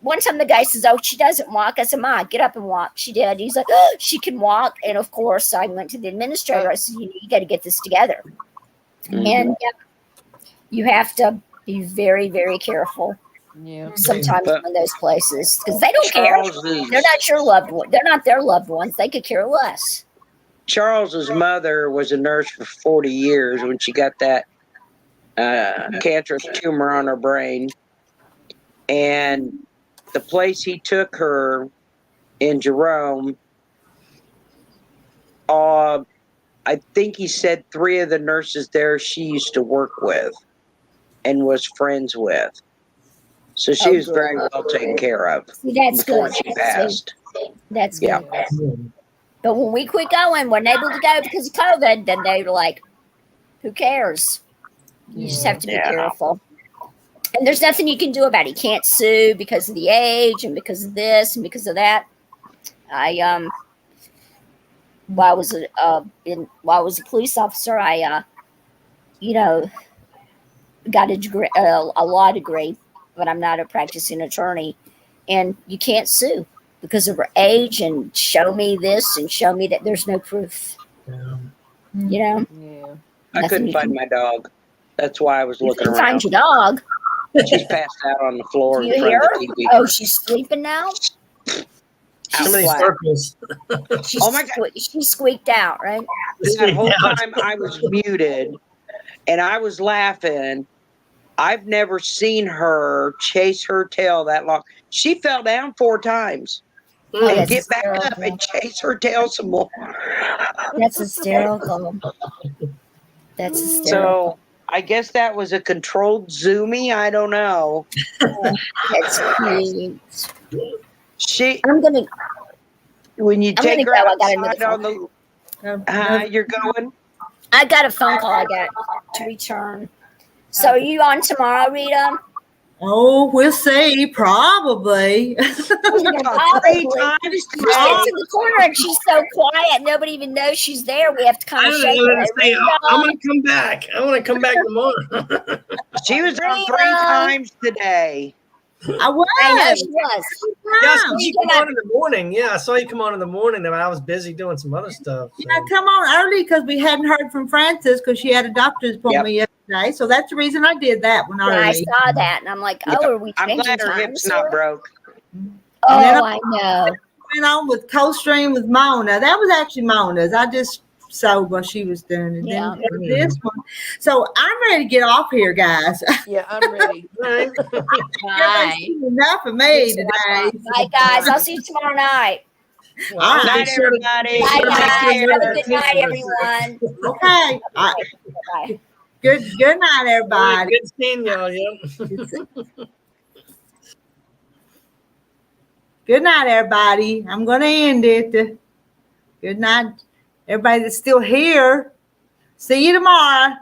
one time the guy says, oh, she doesn't walk. I said, Ma, get up and walk. She did. He's like, oh, she can walk. And of course, I went to the administrator. I said, you got to get this together. And you have to be very, very careful. Yeah. Sometimes in those places because they don't care. They're not your loved one. They're not their loved ones. They could care less. Charles's mother was a nurse for 40 years when she got that cancerous tumor on her brain. And the place he took her in Jerome, I think he said 3 of the nurses there she used to work with and was friends with. So she was very well taken care of. See, that's before good. she passed. That's good. Yeah. But when we quit going, weren't able to go because of COVID, then they were like, who cares? You just have to be careful. And there's nothing you can do about it. You can't sue because of the age and because of this and because of that. While I was a police officer, I got a degree, a law degree, but I'm not a practicing attorney, and you can't sue because of her age and show me this and show me that. There's no proof. Yeah. I couldn't find my dog. That's why I was looking around. Find your dog. She's passed out on the floor Do in you front hear of her? the TV. Oh, she's sleeping now. Too many circles. Oh my God. She squeaked out, right? That whole time I was muted and I was laughing. I've never seen her chase her tail that long. She fell down 4 times and get back up and chase her tail some more. That's hysterical. That's hysterical. So I guess that was a controlled zoomie. I don't know. That's cute. I'm gonna. When you take her outside on the, you're going. I got a phone call I got to return. So are you on tomorrow, Rita? Oh, we'll see. Probably. Probably. She's in the corner and she's so quiet. Nobody even knows she's there. We have to kind of shake her. I'm going to come back. I want to come back tomorrow. She was on 3 times today. I was. I know she was. Yeah, I saw you come on in the morning. Yeah, I saw you come on in the morning, and I was busy doing some other stuff. So. Yeah, come on early because we hadn't heard from Frances because she had a doctor's appointment yesterday. So that's the reason I did that one early. I saw that, and I'm like, oh, are we changing I'm glad her hip's not broke. Oh, I know. Went on with co-stream with Mona. That was actually Mona's. I just sewed what she was doing, and then this one. So I'm ready to get off here, guys. Yeah, I'm ready. Bye. Enough of me today. Bye, guys. I'll see you tomorrow night. All right, night, everybody. Bye, guys. Have a good night, everyone. Okay. Bye. Good night, everybody. Good seeing y'all. Yeah. Good night, everybody. I'm going to end it. Good night, everybody that's still here. See you tomorrow.